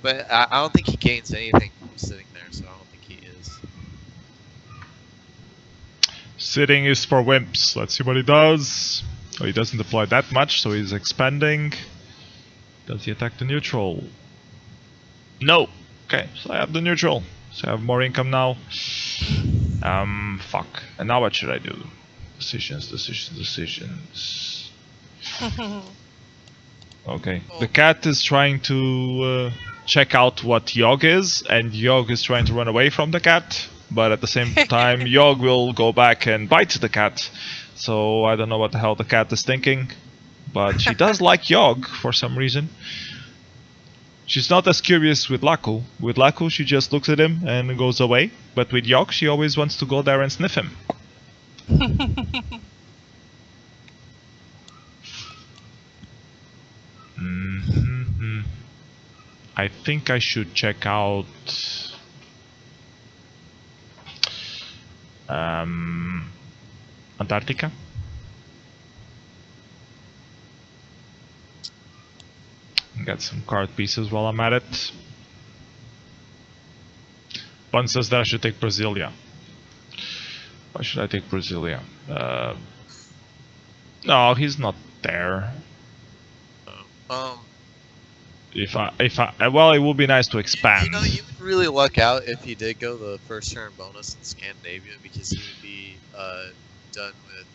But I don't think he gains anything from sitting there, so I don't think he is. Sitting is for wimps. Let's see what he does. So he doesn't deploy that much, so he's expanding. Does he attack the neutral? No! Okay, so I have the neutral. So I have more income now. Fuck. And now what should I do? Decisions. Okay. The cat is trying to check out what Yogg is, and Yogg is trying to run away from the cat. But at the same time, Yogg will go back and bite the cat. So I don't know what the hell the cat is thinking. But she does like Yogg for some reason. She's not as curious with Laku. With Laku, she just looks at him and goes away. But with Yogg, she always wants to go there and sniff him. I think I should check out Antarctica. Get some card pieces while I'm at it. Bun says that I should take Brasilia. Why should I take Brasilia? No, he's not there. Well, it would be nice to expand. You know, you would really luck out if he did go the first turn bonus in Scandinavia, because he would be done with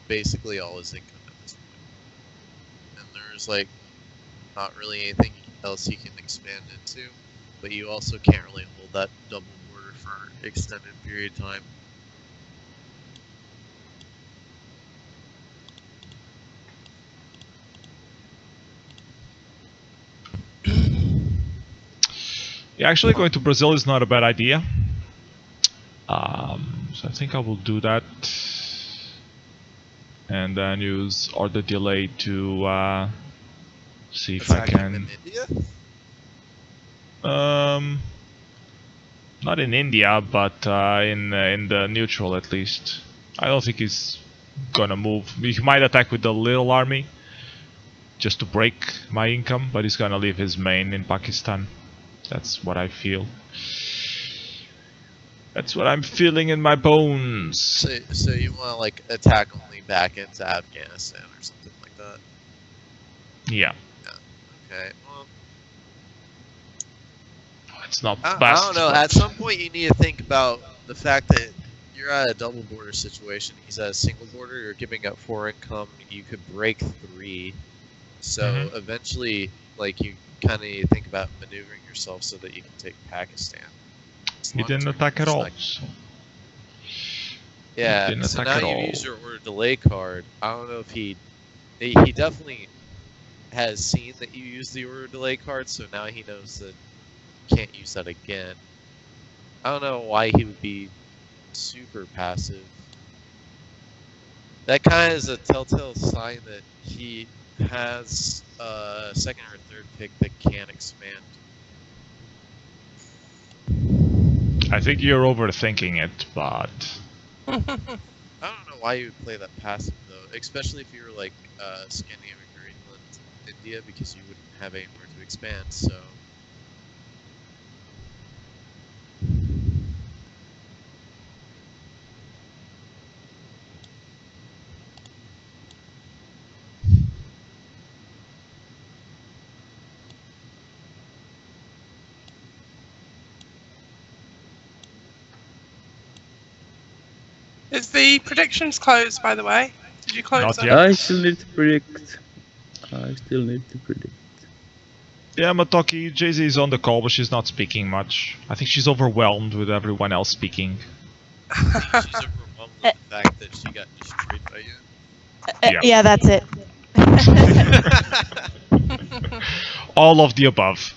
basically all his income at this point. And there's like not really anything else he can expand into, but you also can't really hold that double border for an extended period of time. Yeah, actually going to Brazil is not a bad idea. So I think I will do that. And then use order delay to see if I can... in India? Not in India, but in the neutral at least. I don't think he's gonna move. He might attack with the little army just to break my income, but he's gonna leave his main in Pakistan. That's what I feel. That's what I'm feeling in my bones. So you want to like attack only back into Afghanistan or something like that? Yeah. Okay. Well, it's not I best. don't know. At some point, you need to think about the fact that you're at a double border situation. He's at a single border. You're giving up 4 income. You could break 3. So eventually, like you kind of need to think about maneuvering yourself so that you can take Pakistan. He didn't attack at all. So. Yeah, so now you use your order delay card. I don't know if he definitely has seen that you use the order delay card, so now he knows that you can't use that again. I don't know why he would be super passive. That kind of is a telltale sign that he has a second or third pick that can expand. I think you're overthinking it, but... I don't know why you would play that passive, though, especially if you were like Scandinavia or England, India, because you wouldn't have anywhere to expand, so... Is the predictions closed, by the way? Did you close Not them? yet. I still need to predict. Yeah, Matoki, Jay-Z is on the call, but she's not speaking much. I think she's overwhelmed with everyone else speaking. She's overwhelmed with the fact that she got destroyed by you. Yeah, that's it. All of the above.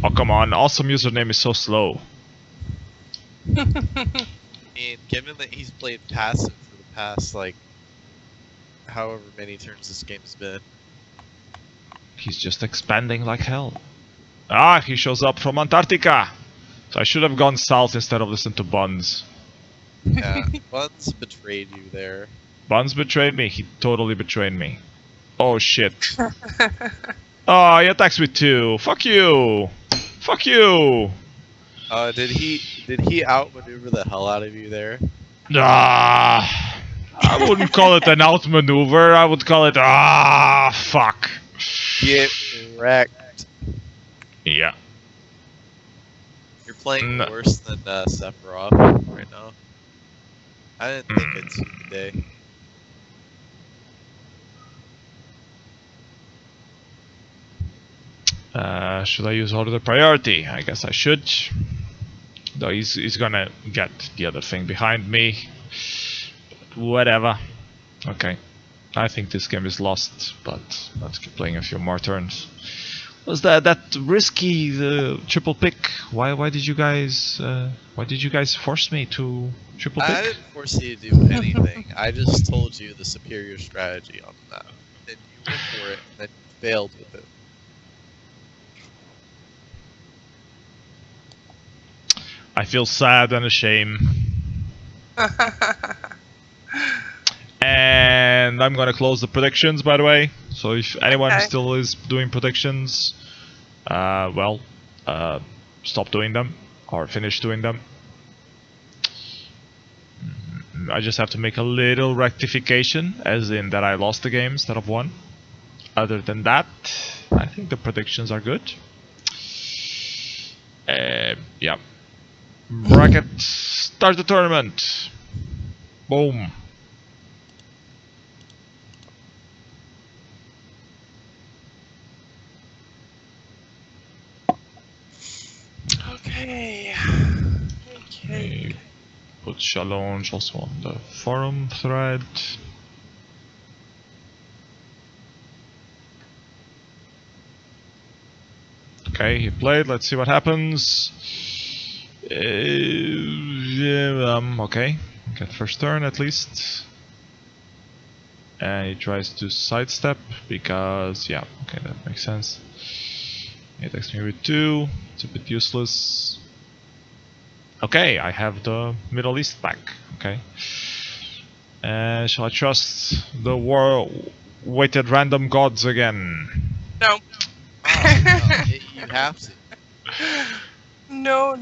Oh, come on. Awesome username is so slow. And given that he's played passive for the past, like, however many turns this game's been. He's just expanding like hell. Ah, he shows up from Antarctica! So I should have gone south instead of listened to Buns. Yeah, Buns betrayed you there. Buns betrayed me. He totally betrayed me. Oh, shit. Oh, he attacks with 2. Fuck you! Fuck you! Did Did he outmaneuver the hell out of you there? I wouldn't call it an outmaneuver. I would call it fuck. Get wrecked. Yeah. You're playing No. worse than Sephiroth right now. I didn't think it's you today. Should I use order the priority? I guess I should. Though he's gonna get the other thing behind me. But whatever. Okay. I think this game is lost, but let's keep playing a few more turns. Was that risky, the triple pick? Why did you guys force me to triple pick? I didn't force you to do anything. I just told you the superior strategy on that. And you went for it, and then you failed with it. I feel sad and ashamed. And I'm gonna close the predictions, by the way. So if anyone still is doing predictions, stop doing them or finish doing them. I just have to make a little rectification, as in that I lost the game instead of won. Other than that, I think the predictions are good. Yeah. Bracket, start the tournament. Boom. Okay. Put challenge also on the forum thread. Okay, he played. Let's see what happens. Okay, get first turn at least. And he tries to sidestep because, yeah, okay, that makes sense. He attacks me with 2. It's a bit useless. Okay, I have the Middle East back. Okay. Shall I trust the weighted random gods again? No. You have to. No.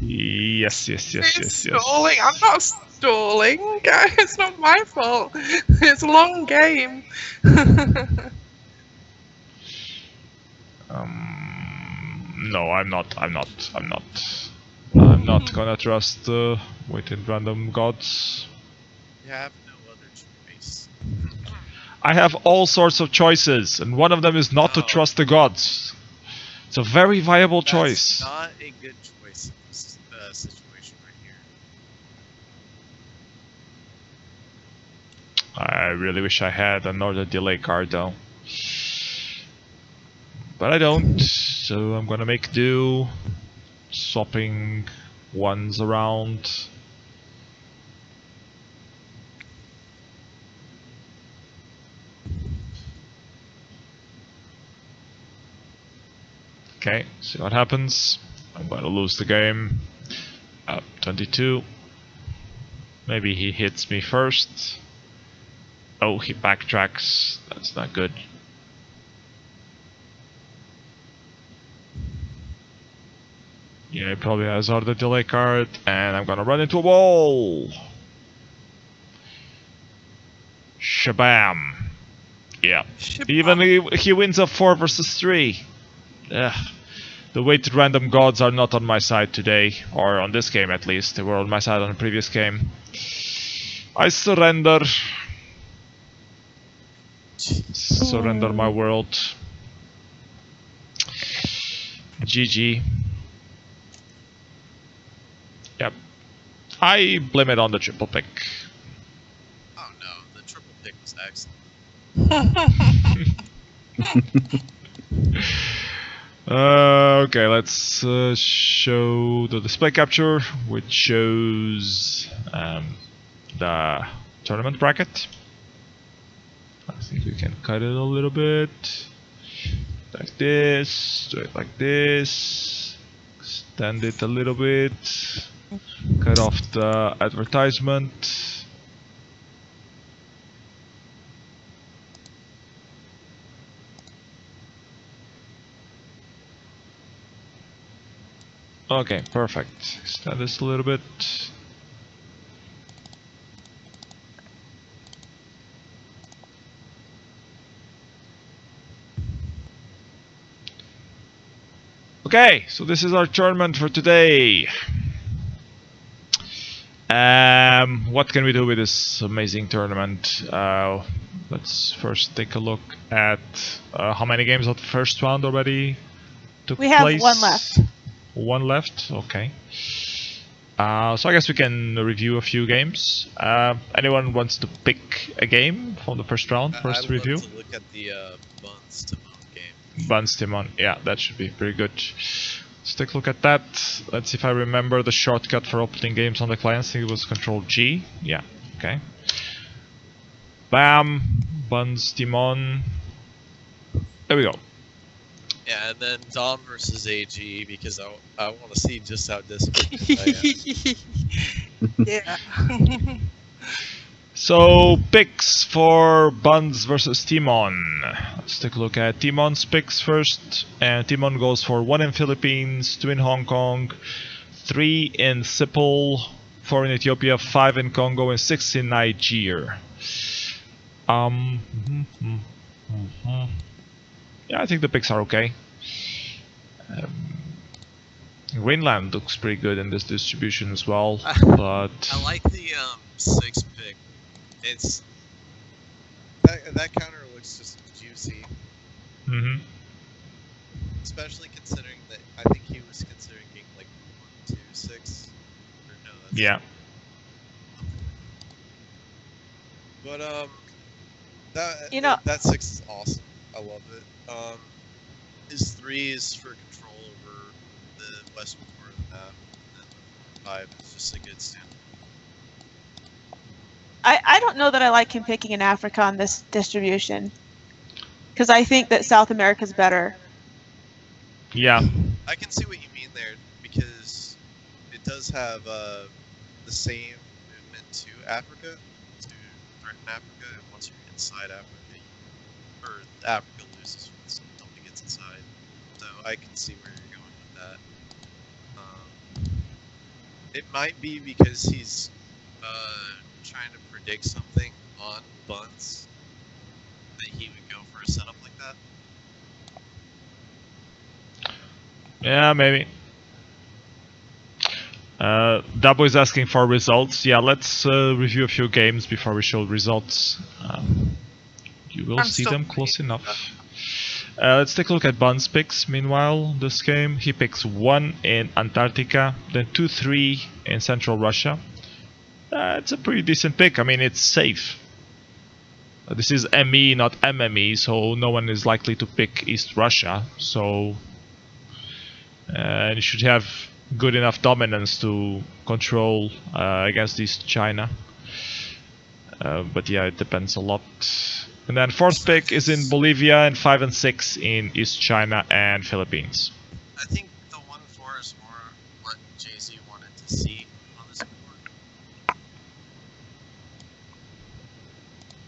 Yes. Stalling. I'm not stalling. It's not my fault. It's a long game. No, I'm not gonna trust weighted random gods. You have no other choice. I have all sorts of choices, and one of them is not to trust the gods. It's a very viable choice. That's not a good choice in this situation right here. I really wish I had another delay card though. But I don't, so I'm gonna make do. Swapping ones around. Okay, see what happens. I'm gonna lose the game. 22. Maybe he hits me first. Oh, he backtracks. That's not good. Yeah, he probably has other delay card, and I'm gonna run into a wall. Shabam. Yeah. Even he wins a 4 versus 3. Ugh. The weighted random gods are not on my side today, or on this game at least. They were on my side on the previous game. I surrender. Surrender my world. GG. Yep. I blame it on the triple pick. Oh no, the triple pick was excellent. Okay, let's show the display capture, which shows the tournament bracket. I think we can cut it a little bit, like this, do it like this, extend it a little bit, cut off the advertisement. Okay, perfect. Extend this a little bit. Okay, so this is our tournament for today. What can we do with this amazing tournament? Let's first take a look at how many games of the first round already took place. We have one left. One left, okay. So I guess we can review a few games. Anyone wants to pick a game from the first round for us to review? I'd love to look at the Buns Timon game. Buns Timon, yeah, that should be pretty good. Let's take a look at that. Let's see if I remember the shortcut for opening games on the client. I think it was Control G. Yeah, okay. Bam, Buns Timon. There we go. Yeah, and then Dom versus AG because I want to see just how disciplined I am. Yeah. So picks for Buns versus Timon. Let's take a look at Timon's picks first. And Timon goes for 1 in Philippines, 2 in Hong Kong, 3 in Sipol, 4 in Ethiopia, 5 in Congo, and 6 in Nigeria. Yeah, I think the picks are okay. Greenland looks pretty good in this distribution as well, but I like the 6 pick. It's that counter looks just juicy. Especially considering that I think he was considering being like 1, 2, 6. Or no, that's yeah. But that that 6 is awesome. I love it. His 3 is for control over the western part of the map, and then 5 is just a good stand. I don't know that I like him picking in Africa on this distribution, because I think that South America's better. Yeah. I can see what you mean there, because it does have the same movement to Africa, to threaten Africa, and once you're inside Africa, or Africa loses when somebody gets inside. So I can see where you're going with that. It might be because he's trying to predict something on Buns that he would go for a setup like that. Yeah, maybe. Dabo is asking for results. Yeah, let's review a few games before we show results. You will see them close enough. Let's take a look at Bun's picks. Meanwhile, this game, he picks 1 in Antarctica, then 2, 3 in Central Russia. It's a pretty decent pick. I mean, it's safe. This is ME, not MME, so no one is likely to pick East Russia. So, you should have good enough dominance to control against East China. But yeah, it depends a lot. And then 4th pick is in Bolivia, and 5 and 6 in East China and Philippines. I think the 1-4 is more what Jay-Z wanted to see on this board.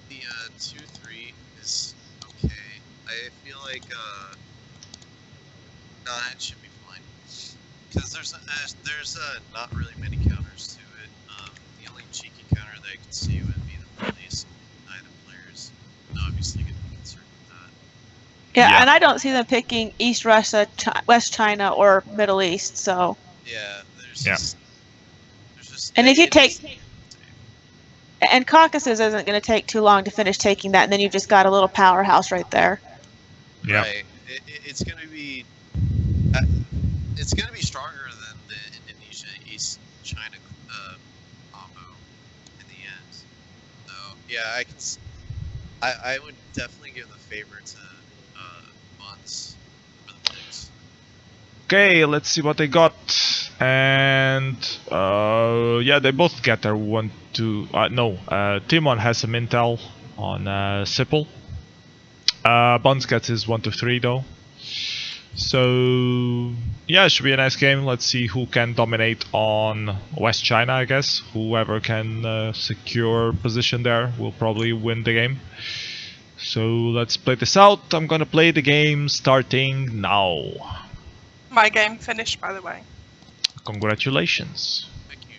The 2-3 is okay. I feel like it should be fine because there's not really many counters to it. The only cheeky counter that I could see would be the Middle East item players. Obviously, going to be concerned with that. Yeah, and I don't see them picking East Russia, West China, or Middle East. So. Yeah, there's just. And if you take. And Caucasus isn't going to take too long to finish taking that, and then you've just got a little powerhouse right there. Yeah. Right. It's going to be. It's going to be stronger than the Indonesia East China combo in the end. So yeah, I would definitely give the favor to Buns for the picks. Okay, let's see what they got. And yeah, they both get their 1, 2. No, Timon has some intel on Sipol. Buns gets his 1 to 3 though. So yeah, it should be a nice game. Let's see who can dominate on West China. I guess whoever can secure position there will probably win the game. So let's play this out. I'm gonna play the game starting now. My game finished, by the way. Congratulations. Thank you.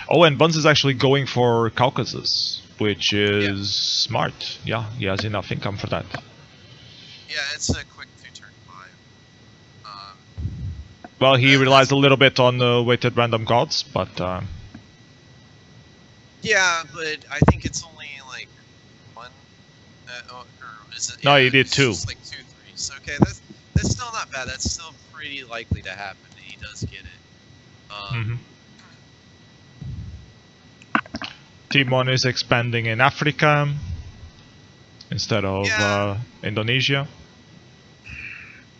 Oh, and Buns is actually going for Caucasus, which is smart. Yeah, he has enough income for that. Yeah, it's a quick 2-turn 5. Well, he relies a little bit on weighted random gods, but... Yeah, but I think it's only like 1... or is it, no, yeah, he did it's 2. just like 2 3s. Okay, that's still not bad. That's still pretty likely to happen, and he does get it. Timon is expanding in Africa instead of Indonesia.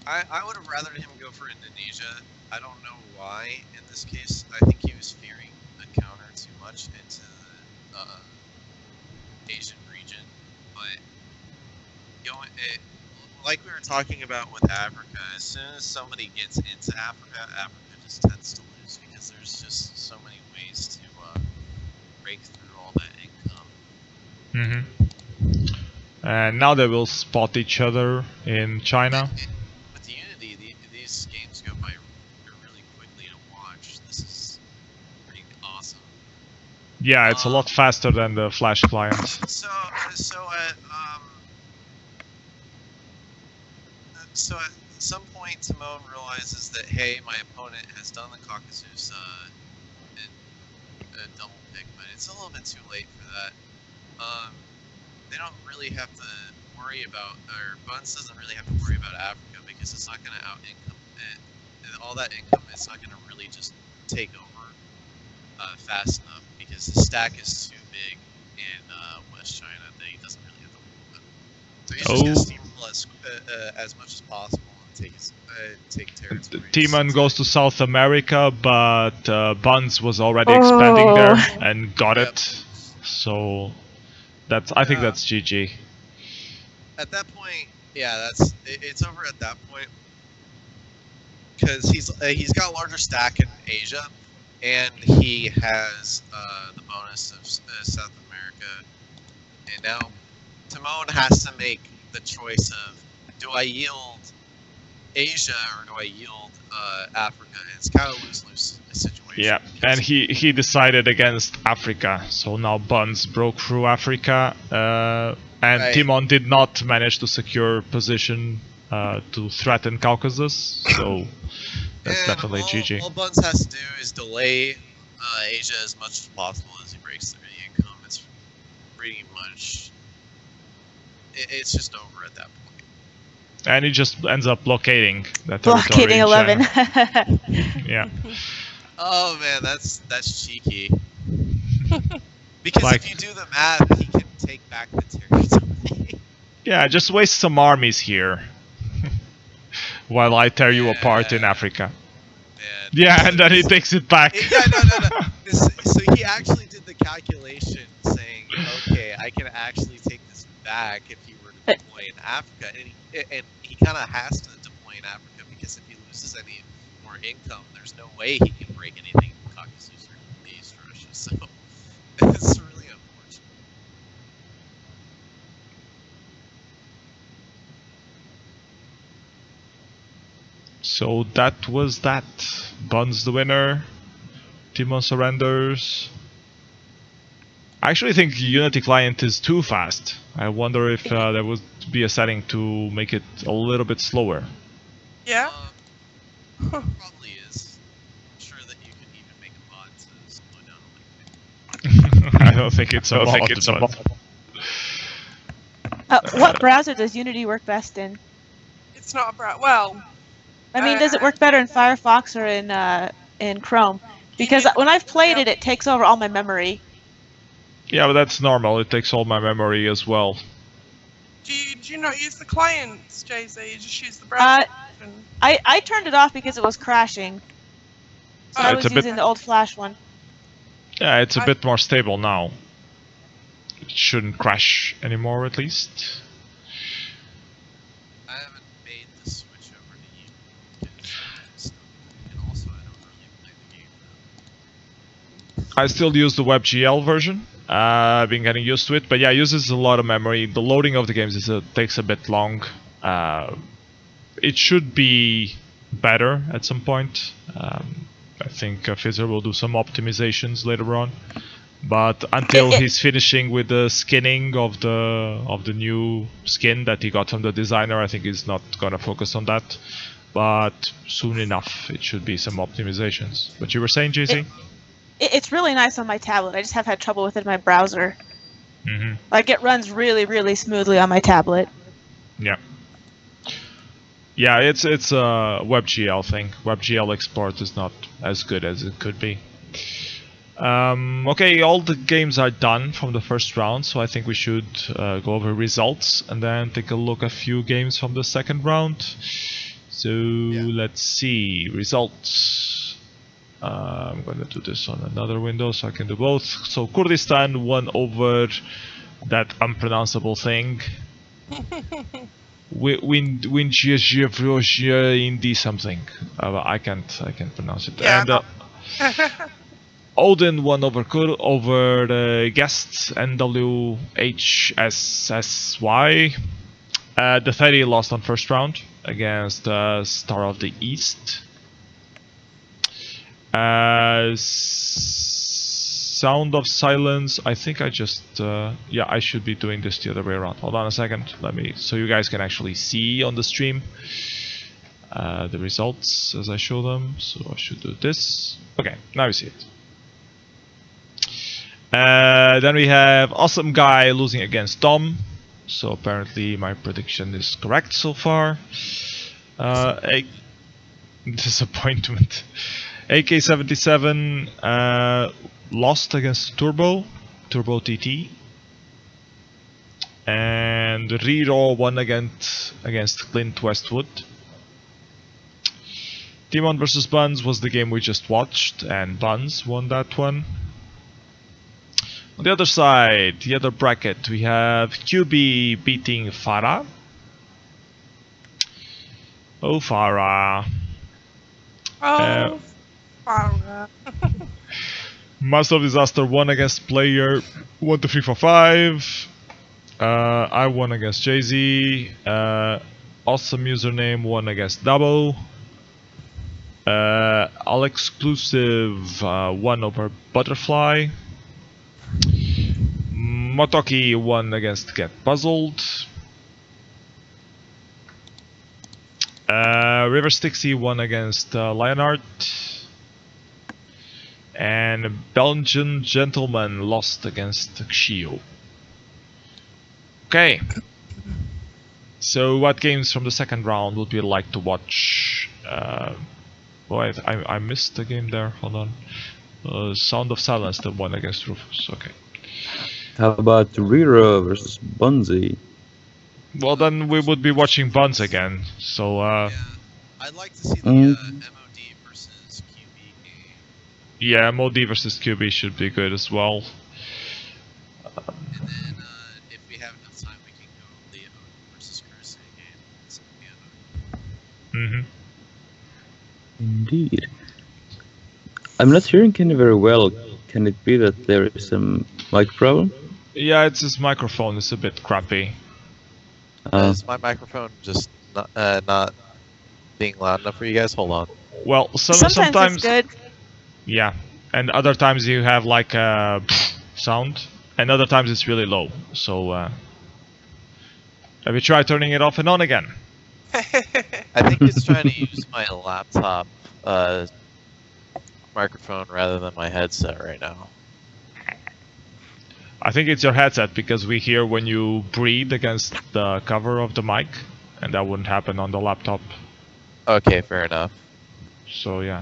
I would have rather him go for Indonesia. I don't know why in this case. I think he was fearing a counter too much into the Asian region. But like we were talking about with Africa, as soon as somebody gets into Africa, Africa just tends to lose because there's just so many ways to break through all that income. And now they will spot each other in China. With the Unity, these games go by really quickly to watch. This is pretty awesome. Yeah, it's a lot faster than the Flash clients. So at some point, Timon realizes that, hey, my opponent has done the Caucasus double pick, but it's a little bit too late for that. They don't really have to worry about, or Buns doesn't really have to worry about Africa because it's not going to out-income it. And all that income is not going to really just take over fast enough because the stack is too big in West China that he doesn't really have to worry about. So he's just going to steamroll as much as possible and take territory. Timon goes to South America, but Buns was already expanding there and got it. So I think that's GG. At that point, yeah, it's over at that point because he's got a larger stack in Asia, and he has the bonus of South America, and now Timon has to make the choice of, do I yield Asia or do I yield Africa? And it's kind of lose-lose situation. Yeah, and he decided against Africa, so now Buns broke through Africa, and Timon did not manage to secure position to threaten Caucasus, so that's definitely GG. All Buns has to do is delay Asia as much as possible as he breaks through the income. It's pretty much... It's just over at that point. And he just ends up blockading that territory. Blockading 11. Yeah. Oh man, that's cheeky. Because if you do the math, he can take back the territory. Yeah, just waste some armies here. While I tear you apart in Africa. Yeah, and then he takes it back. Yeah, no. So he actually did the calculation saying, okay, I can actually take this back if he were to deploy in Africa. And he kind of has to deploy in Africa because if he loses any more income, there's no way he can break anything in Caucasus or East Russia. So it's really unfortunate. So that was that. Buns the winner. Timon surrenders. I actually think Unity client is too fast. I wonder if there would be a setting to make it a little bit slower. Yeah? Probably is. I'm sure that you can even make a mod to slow down a little bit. I don't think it's a mod. What browser does Unity work best in? It's not a browser. Well... I mean, does it work better in Firefox or in Chrome? Because when I've played it takes over all my memory. Yeah, but that's normal. It takes all my memory as well. Do you not use the clients, JZ? You just use the browser? I turned it off because it was crashing. So I was using the old Flash one. Yeah, it's a bit more stable now. It shouldn't crash anymore, at least. I haven't made the switch over to you. And also, I don't really play the game now. I still use the WebGL version. I've been getting used to it, but yeah, it uses a lot of memory. The loading of the games takes a bit long. It should be better at some point. I think Fizzer will do some optimizations later on, but until he's finishing with the skinning of the new skin that he got from the designer, I think he's not gonna focus on that. But soon enough, it should be some optimizations. What you were saying, JC? It's really nice on my tablet. I just have had trouble with it in my browser. Mm-hmm. Like, it runs really, really smoothly on my tablet. Yeah. Yeah, it's a WebGL thing. WebGL export is not as good as it could be. Okay, all the games are done from the first round, so I think we should go over results and then take a look at a few games from the second round. So let's see results. I'm gonna do this on another window so I can do both. So Kurdistan won over that unpronounceable thing. Indi something. I can't pronounce it. Yeah, and Odin won over the guests NWHSSY. The Fairy lost on first round against Star of the East. Sound of Silence. I think I just yeah, I should be doing this the other way around. Hold on a second. Let me, so you guys can actually see on the stream the results as I show them. So I should do this. Okay, now you see it. Then we have Awesome Guy losing against Dom. So apparently my prediction is correct so far. A disappointment. AK-77 lost against Turbo TT. And Reroll won against Clint Westwood. Timon vs Buns was the game we just watched, and Buns won that one. On the other side, the other bracket, we have QB beating Farah. Oh, Farah. Oh, Farah. Master of Disaster won against player 1, 2, 3, 4, 5. I won against Jay-Z. Awesome Username won against Double. All Exclusive won over Butterfly. Motoki won against Get Puzzled. River Stixy won against Lionheart. And Belgian Gentleman lost against Xio. Okay. So what games from the second round would you like to watch? Boy, I missed the game there. Hold on. Sound of Silence, the one against Rufus. Okay. How about Rira versus Bunzi? Well, then we would be watching Buns again. So yeah, I'd like to see the MOD versus QB game. Yeah, MOD versus QB should be good as well. And then if we have enough time, we can go the Odin versus Crusade game. Mm-hmm. Indeed. I'm not hearing Kenny very well. Can it be that there is some mic problem? Yeah, it's his microphone. It's a bit crappy. Is my microphone just not being loud enough for you guys? Hold on. Well, sometimes it's good. Yeah, and other times you have like a sound, and other times it's really low. So have you tried turning it off and on again? I think it's trying to use my laptop microphone rather than my headset right now. I think it's your headset, because we hear when you breathe against the cover of the mic, and that wouldn't happen on the laptop. Okay, fair enough. So yeah.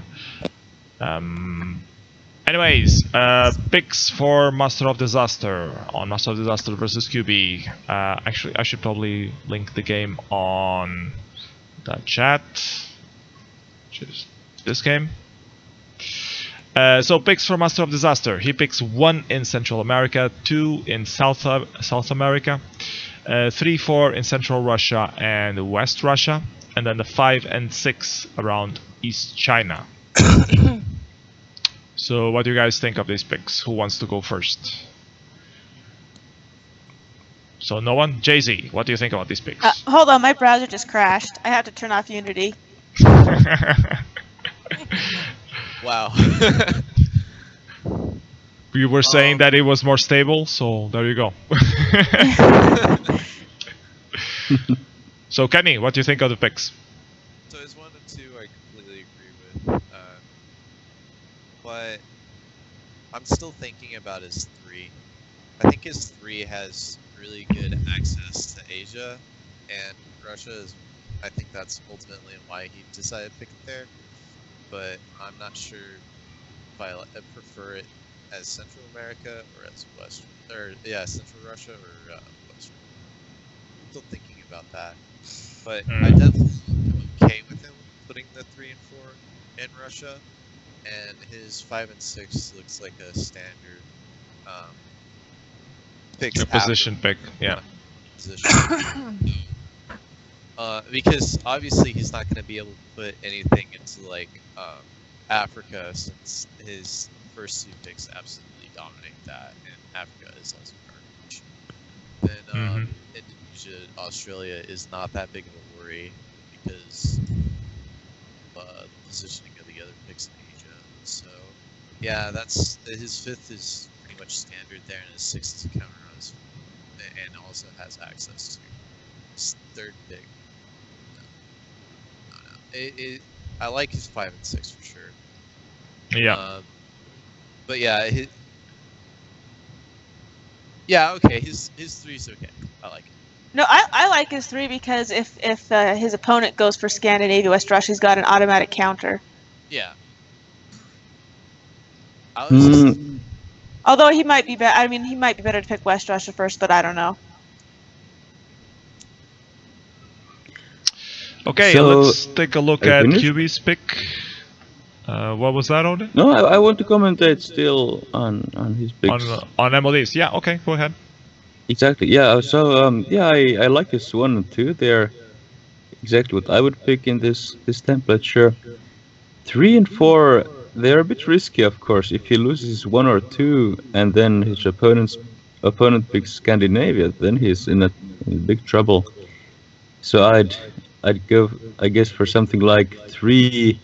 Anyways, picks for Master of Disaster on Master of Disaster versus QB. Actually, I should probably link the game on the chat. Just this game. So picks for Master of Disaster. He picks 1 in Central America, 2 in South America, 3, 4 in Central Russia and West Russia, and then the 5 and 6 around East China. So what do you guys think of these picks? Who wants to go first? So no one? Jay-Z, what do you think about these picks? Hold on, my browser just crashed. I have to turn off Unity. Wow. You were saying that it was more stable, so there you go. So Kenny, what do you think of the picks? So his 1 and 2 I completely agree with. But I'm still thinking about his 3. I think his 3 has really good access to Asia, and Russia is, I think that's ultimately why he decided to pick it there. But I'm not sure if I prefer it as Central America or as West, or yeah, Central Russia or Western. Still thinking about that, but I definitely am okay with him putting the 3 and 4 in Russia, and his 5 and 6 looks like a standard a position pick, yeah. Position. Because obviously he's not going to be able to put anything into like Africa, since his first 2 picks absolutely dominate that, and Africa is also garbage. Then Indonesia, Australia is not that big of a worry because the positioning of the other picks in Asia. So yeah, that's his 5th is pretty much standard there, and his 6th is a counter on his 5th, and also has access to his 3rd pick. I like his 5 and 6 for sure. Yeah. But yeah, okay. His 3's okay. I like it. No, I like his 3 because if his opponent goes for Scandinavia, West Russia, he's got an automatic counter. Yeah. Although he might be better. I mean, he might be better to pick West Russia first, but I don't know. Okay, So, let's take a look at QB's pick. What was that, Odin? No, I want to commentate still on his picks. On MODs, yeah, okay, go ahead. Exactly, yeah, so, yeah, I like his 1 and 2. They're exactly what I would pick in this template, sure. 3 and 4, they're a bit risky, of course. If he loses 1 or 2, and then his opponent picks Scandinavia, then he's in big trouble. So I'd go, I guess, for something like 3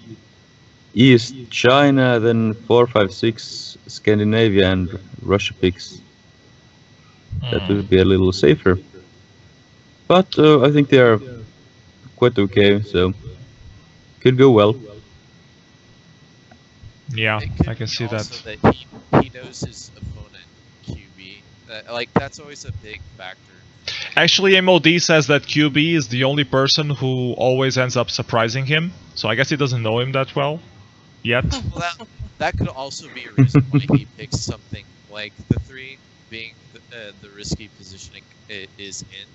East China, then 4, 5, 6 Scandinavia and Russia picks. That would be a little safer. But I think they are quite okay, so could go well. Yeah, I can see that. That he knows his opponent QB. Like that's always a big factor. Actually, MOD says that QB is the only person who always ends up surprising him. So I guess he doesn't know him that well yet. Well, that could also be a reason why he picks something like the 3, being the risky positioning it is in.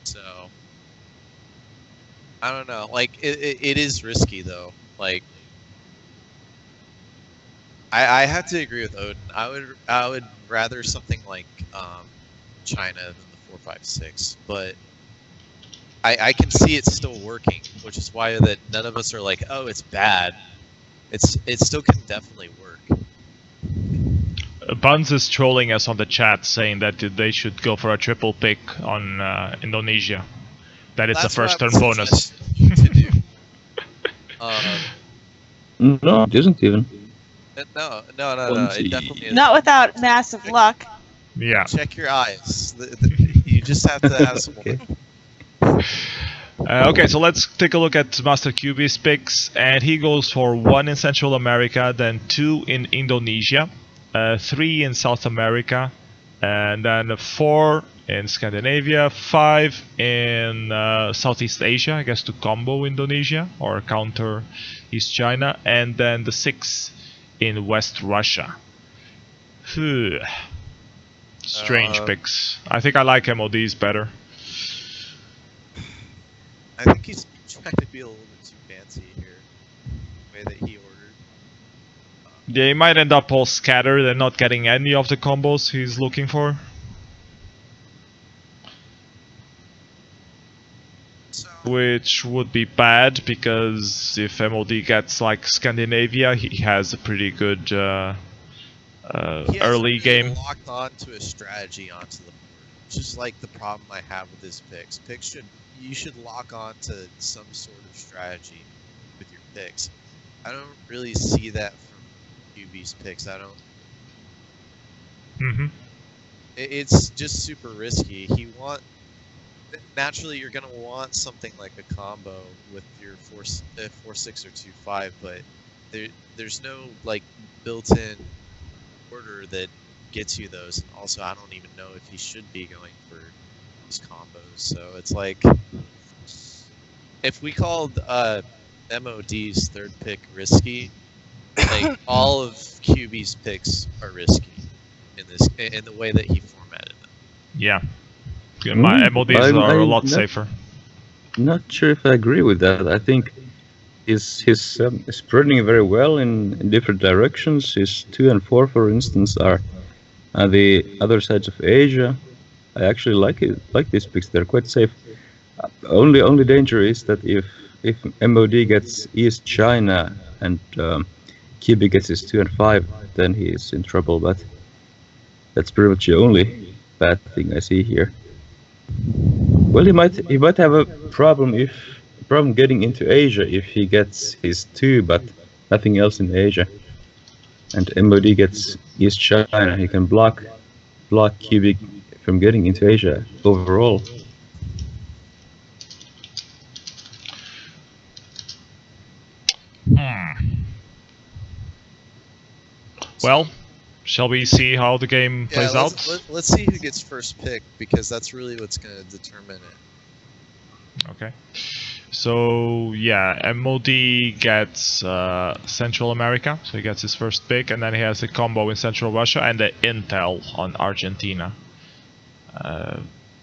So I don't know. Like it is risky though. Like I have to agree with Odin. I would rather something like China than the 4, 5, 6, but I can see it still working, which is why that none of us are like, oh, it's bad. It still can definitely work. Buns is trolling us on the chat, saying that they should go for a triple pick on Indonesia. That it's a first turn bonus. To do. No, it isn't even. No. It definitely is. Not without massive luck. Yeah. Check your eyes. You just have to have some. Okay. Okay, so let's take a look at Master QB's picks, and he goes for 1 in Central America, then 2 in Indonesia, 3 in South America, and then 4 in Scandinavia, 5 in Southeast Asia, I guess to combo Indonesia or counter East China, and then the 6 in West Russia. Phew. Strange picks. I think I like MODs better. I think he's trying to be a little bit too fancy here, the way that he ordered. Yeah, he might end up all scattered and not getting any of the combos he's looking for. Which would be bad, because if MOD gets like Scandinavia, he has a pretty good early game. Locked onto a strategy onto the board, which is like the problem I have with his picks. You should lock on to some sort of strategy picks. I don't really see that from QB's picks. I don't. It's just super risky. Naturally, you're gonna want something like a combo with your 4-6 or 2-5, but there's no like built-in order that gets you those. And also, I don't even know if he should be going for these combos. So it's like, if we called MOD's third pick risky, like all of QB's picks are risky in the way that he formatted them. Yeah. My MODs are a lot safer. Not sure if I agree with that. I think he's spreading very well in different directions. His 2 and 4, for instance, are the other sides of Asia. I actually like these picks. They're quite safe. Only danger is that if MOD gets East China and QB gets his 2 and 5, then he is in trouble. But that's pretty much the only bad thing I see here. Well, he might have a problem getting into Asia if he gets his 2, but nothing else in Asia. And MOD gets East China. He can block QB from getting into Asia overall. Well, shall we see how the game plays out? Let's see who gets first pick, because that's really what's going to determine it. Okay. So, yeah, MOD gets Central America, so he gets his first pick, and then he has a combo in Central Russia and the Intel on Argentina.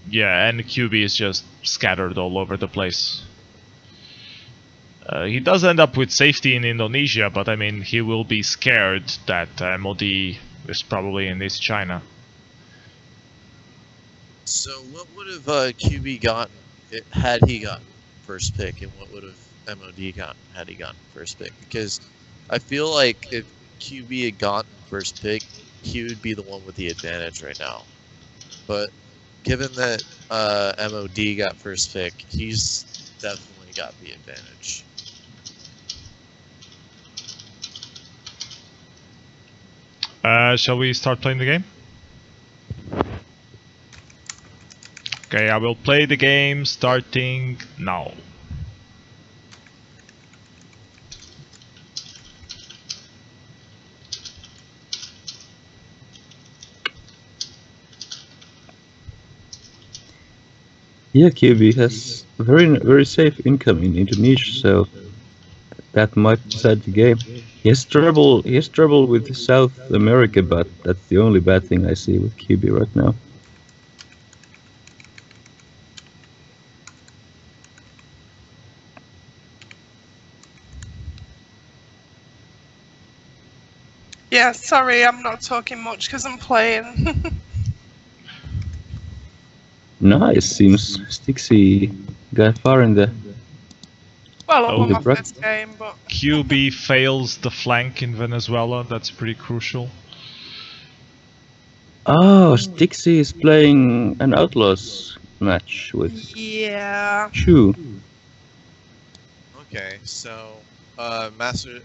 Yeah, and QB is just scattered all over the place. He does end up with safety in Indonesia, but I mean, he will be scared that MOD is probably in East China. So what would have QB gotten had he gotten first pick, and what would have MOD gotten had he gotten first pick? Because I feel like if QB had gotten first pick, he would be the one with the advantage right now. But given that MOD got first pick, he's definitely got the advantage. Shall we start playing the game? Okay, I will play the game starting now. Yeah, QB has very safe income in Indonesia, so that might decide the game. He has trouble with South America, but that's the only bad thing I see with QB right now. Yeah, sorry, I'm not talking much because I'm playing. Nice, seems Styxy got far in the... Well, I won my first game, but... QB fails the flank in Venezuela, that's pretty crucial. Oh, Styxy is playing an Outlaws match with... Yeah. Chu. Okay, so Master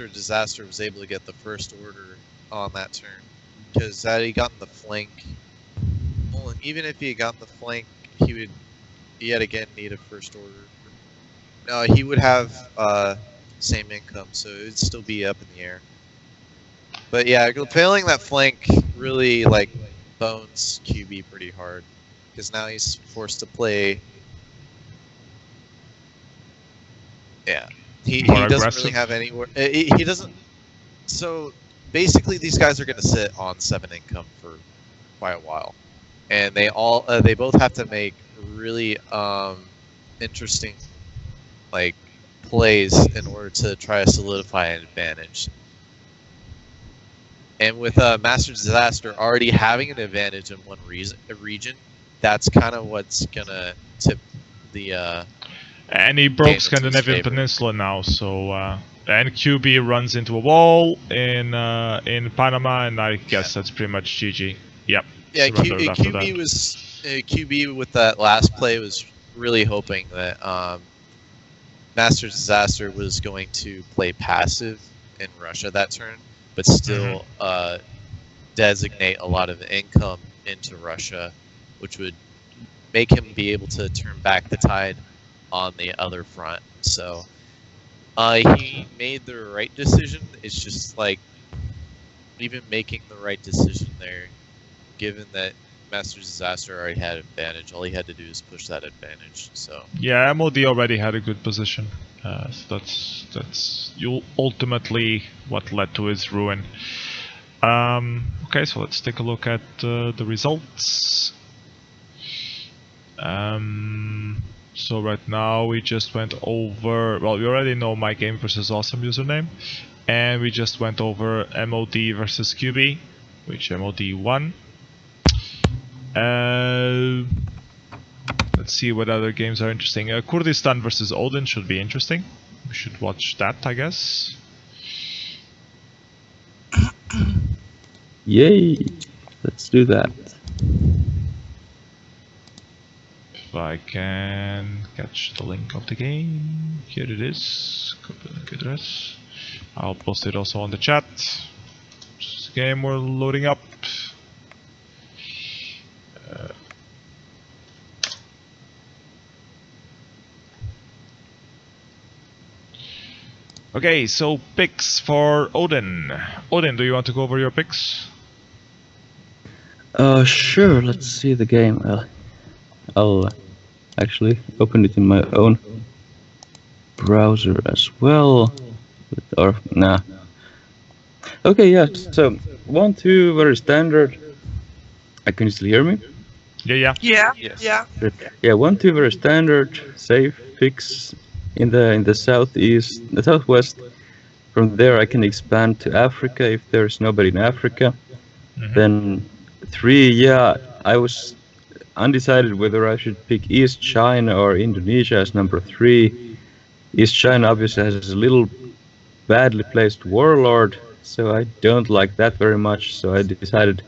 Disaster was able to get the first order on that turn, because had he gotten the flank, well, even if he had gotten the flank, he would yet again need a first order. No, he would have same income, so it would still be up in the air. But yeah, failing that flank really like bones QB pretty hard, because now he's forced to play. Yeah, he doesn't really have anywhere. He doesn't. So basically, these guys are going to sit on 7 income for quite a while, and they both have to make really interesting like plays in order to try to solidify an advantage. And with Master Disaster already having an advantage in one region, that's kind of what's gonna tip the. And he broke Scandinavian Peninsula now, so and QB runs into a wall in Panama, and I guess that's pretty much GG. Yep. Yeah, QB with that last play was really hoping that Master Disaster was going to play passive in Russia that turn, but still designate a lot of income into Russia, which would make him be able to turn back the tide on the other front. So he made the right decision. It's just like, even making the right decision there, given that Master Disaster already had advantage, all he had to do is push that advantage. So yeah, MOD already had a good position. So that's ultimately what led to his ruin. Okay, so let's take a look at the results. So right now we just went over, well, you already know my game versus awesome username, and we just went over MOD versus QB, which MOD won. Let's see what other games are interesting. Kurdistan versus Odin should be interesting. We should watch that, I guess. Yay! Let's do that. If I can catch the link of the game, here it is. Copy link address. I'll post it also on the chat. Just a game we're loading up. Okay, so picks for Odin. Odin, do you want to go over your picks? Sure. Let's see the game. I'll actually open it in my own browser as well. Or nah. Okay, yeah. So 1-2, very standard. Can you still hear me? Yeah. Yeah. Yes. Yeah. Yeah, 1-2, very standard. Safe picks in the southeast, the southwest. From there, I can expand to Africa if there's nobody in Africa. Then 3, yeah, I was undecided whether I should pick East China or Indonesia as number 3. East China obviously has a little badly placed warlord, so I don't like that very much. So I decided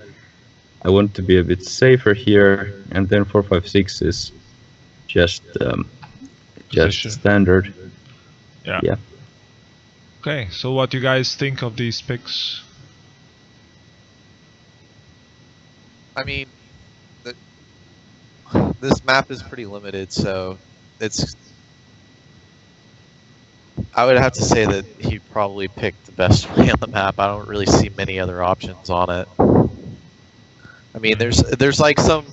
I want to be a bit safer here, and then 4-5-6 is just standard. Yeah. Okay, so what do you guys think of these picks? I mean, this map is pretty limited, so I would have to say that he probably picked the best play on the map. I don't really see many other options on it. I mean, there's like some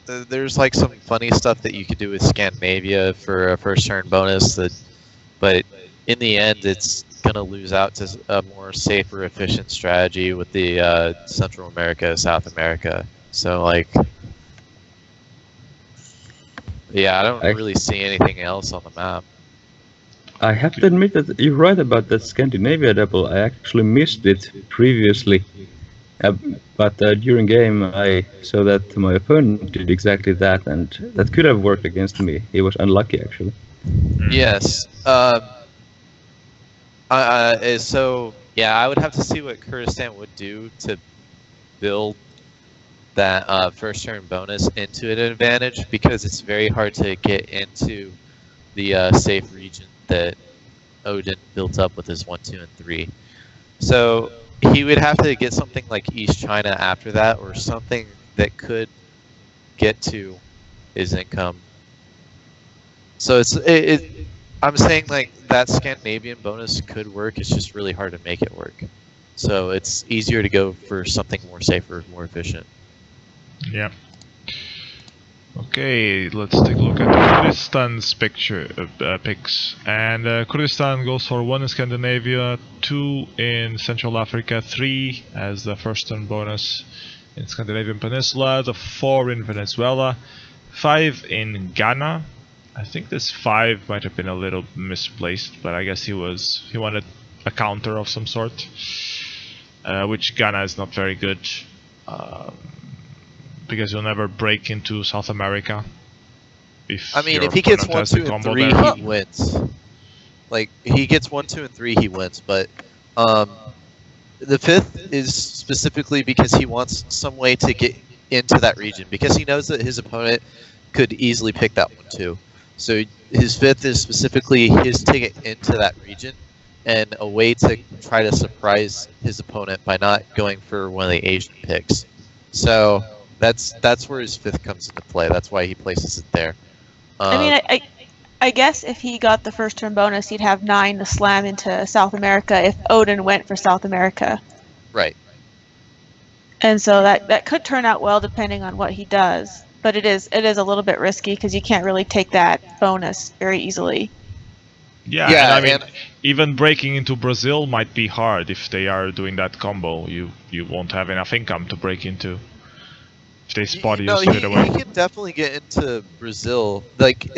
funny stuff that you could do with Scandinavia for a first turn bonus, but in the end, it's gonna lose out to a more safer, efficient strategy with the Central America, South America. So like, yeah, I don't really see anything else on the map. I have to admit that you're right about that Scandinavia double. I actually missed it previously, but during game I saw that my opponent did exactly that, and that could have worked against me. He was unlucky actually. Yes. So yeah, I would have to see what Kurdistan would do to build that first turn bonus into an advantage, because it's very hard to get into the safe region that Odin built up with his 1, 2, and 3. So he would have to get something like East China after that, or something that could get to his income. So I'm saying like that Scandinavian bonus could work. It's just really hard to make it work. So it's easier to go for something more safer, more efficient. Yeah. Okay, let's take a look at Kurdistan's picks. And Kurdistan goes for 1 in Scandinavia, 2 in Central Africa, 3 as the first turn bonus in Scandinavian Peninsula, the 4 in Venezuela, 5 in Ghana. I think this 5 might have been a little misplaced, but I guess he wanted a counter of some sort, which Ghana is not very good. Because you'll never break into South America. If he gets 1, 2, and 3, he wins. Like, he gets 1, 2, and 3, he wins. But the 5th is specifically because he wants some way to get into that region, because he knows that his opponent could easily pick that one too. So his 5th is specifically his ticket into that region, and a way to try to surprise his opponent by not going for one of the Asian picks. So that's where his 5th comes into play. That's why he places it there. I mean, I guess if he got the first turn bonus, he'd have 9 to slam into South America if Odin went for South America. Right. And so that could turn out well depending on what he does. But it is a little bit risky because you can't really take that bonus very easily. Yeah, Yeah, and I mean, even breaking into Brazil might be hard if they are doing that combo. You won't have enough income to break into if they spot you straight away. He can definitely get into Brazil. Like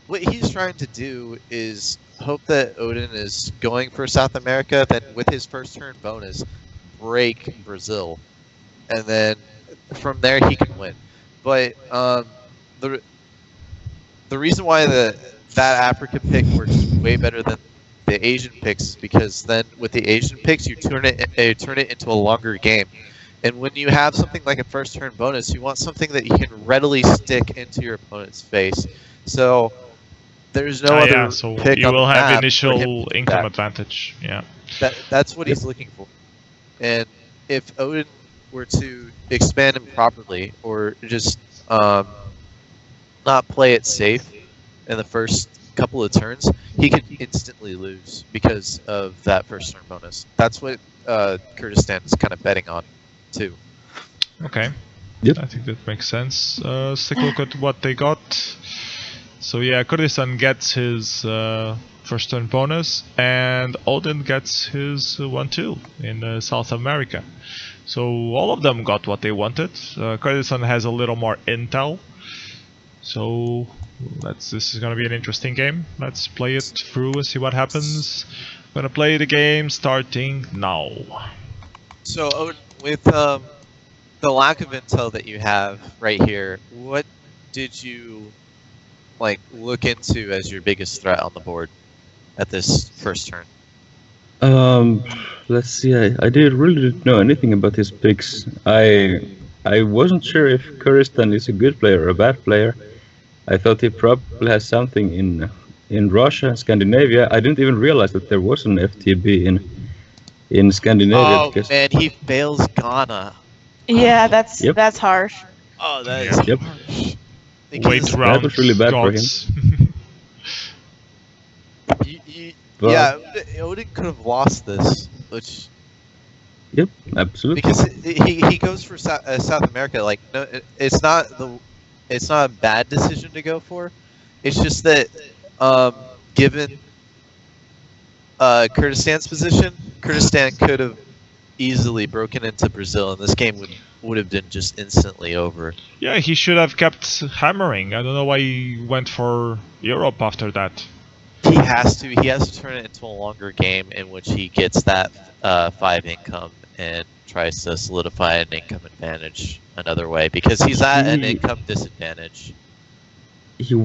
what he's trying to do is hope that Odin is going for South America. Then with his first turn bonus, break Brazil, and then from there he can win. But the reason why that Africa pick works way better than the Asian picks is because then with the Asian picks you turn it into a longer game, and when you have something like a first turn bonus, you want something that you can readily stick into your opponent's face. So there's no other so pick you on will the have map initial for him to income attack. advantage. Yeah. That's what he's looking for. And if Odin were to expand him properly, or just not play it safe in the first couple of turns, he could instantly lose because of that first turn bonus. That's what Kurdistan is kind of betting on, too. Okay. Yep. I think that makes sense. Let's take a look at what they got. So yeah, Kurdistan gets his first turn bonus, and Odin gets his 1-2 in South America. So all of them got what they wanted. Kurdistan has a little more intel. So this is gonna be an interesting game. Let's play it through and see what happens. I'm gonna play the game starting now. So Odin, with the lack of intel that you have right here, what did you look into as your biggest threat on the board at this first turn? Let's see. I didn't know anything about his picks. I wasn't sure if Kurdistan is a good player or a bad player. I thought he probably has something in Russia and Scandinavia. I didn't even realize that there was an FTB in Scandinavia. Oh man, he fails Ghana. Yeah, that's harsh. Oh, that is Yep. harsh. Wait Because round. that was really bad for him. But, yeah, Odin could have lost this, which Yep, absolutely. because he goes for South America. Like, no, it's not a bad decision to go for. It's just that given Kurdistan's position, Kurdistan could have easily broken into Brazil, and this game would have been just instantly over. Yeah, he should have kept hammering. I don't know why he went for Europe after that. He has to turn it into a longer game in which he gets that 5 income and tries to solidify an income advantage another way, because he's at an income disadvantage. He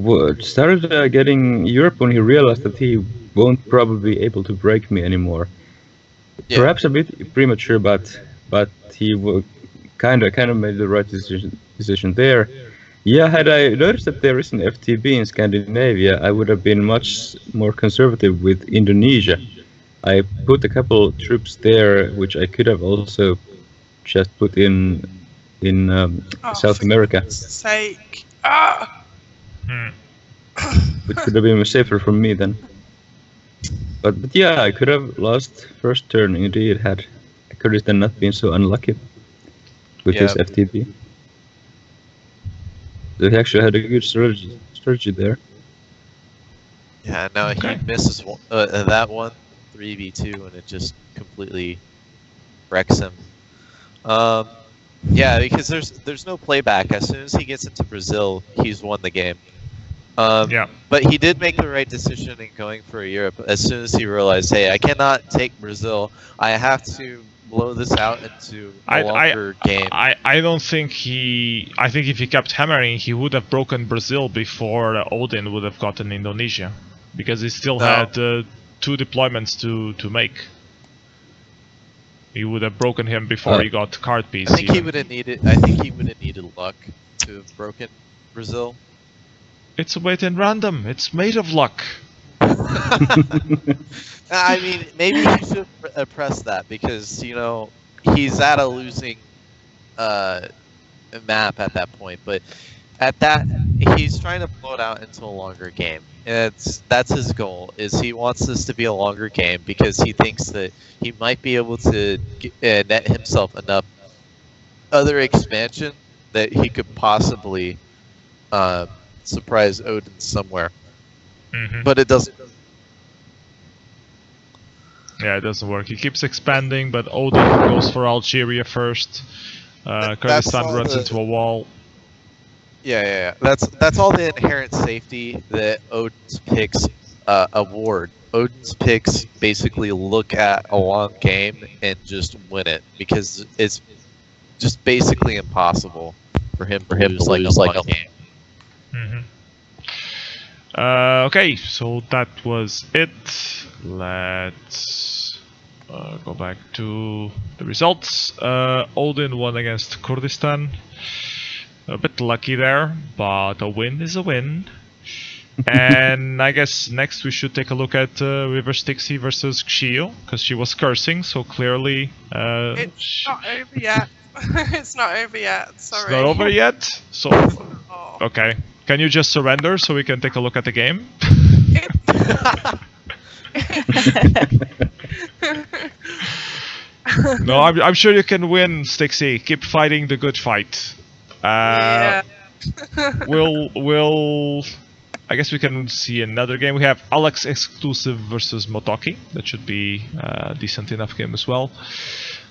started getting Europe when he realized that he won't probably be able to break me anymore. Yeah. Perhaps a bit premature, but he kind of made the right decision there. Yeah, had I noticed that there is an FTB in Scandinavia, I would have been much more conservative with Indonesia. I put a couple troops there, which I could have also just put in South America, For sake. Ah! which would have been safer for me then. But yeah, I could have lost first turn indeed had Kurdistan not been so unlucky with his FTB. So he actually had a good strategy there. Yeah, no, he misses that one 3v2, and it just completely wrecks him. Yeah, because there's no playback. As soon as he gets into Brazil, he's won the game. Yeah. But he did make the right decision in going for Europe. As soon as he realized, hey, I cannot take Brazil. I have to blow this out into a longer game. I don't think I think if he kept hammering, he would have broken Brazil before Odin would have gotten Indonesia, because he still had 2 deployments to make. He would have broken him before he got card piece. I think he would have needed luck to have broken Brazil. It's a weight in random. It's made of luck. I mean, maybe he should press that because he's at a losing map at that point. But at that, he's trying to blow it out into a longer game. And that's his goal. Is he wants this to be a longer game because he thinks that he might be able to net himself enough other expansion that he could possibly surprise Odin somewhere. But it doesn't. Yeah, it doesn't work. He keeps expanding, but Odin goes for Algeria first. Kurdistan runs into a wall. Yeah. That's all the inherent safety that Odin's picks award. Odin's picks basically look at a long game and just win it because it's just basically impossible for him to lose like a long game. Okay, so that was it. Let's go back to the results. Odin won against Kurdistan. A bit lucky there, but a win is a win. And I guess next we should take a look at River Styx versus Xio, because she was cursing, so clearly... it's not over yet. It's not over yet, sorry. It's not over yet? So, okay. Can you just surrender so we can take a look at the game? No, I'm sure you can win, Stixy. Keep fighting the good fight. Yeah. I guess we can see another game. We have Alex exclusive versus Motoki. That should be a decent enough game as well.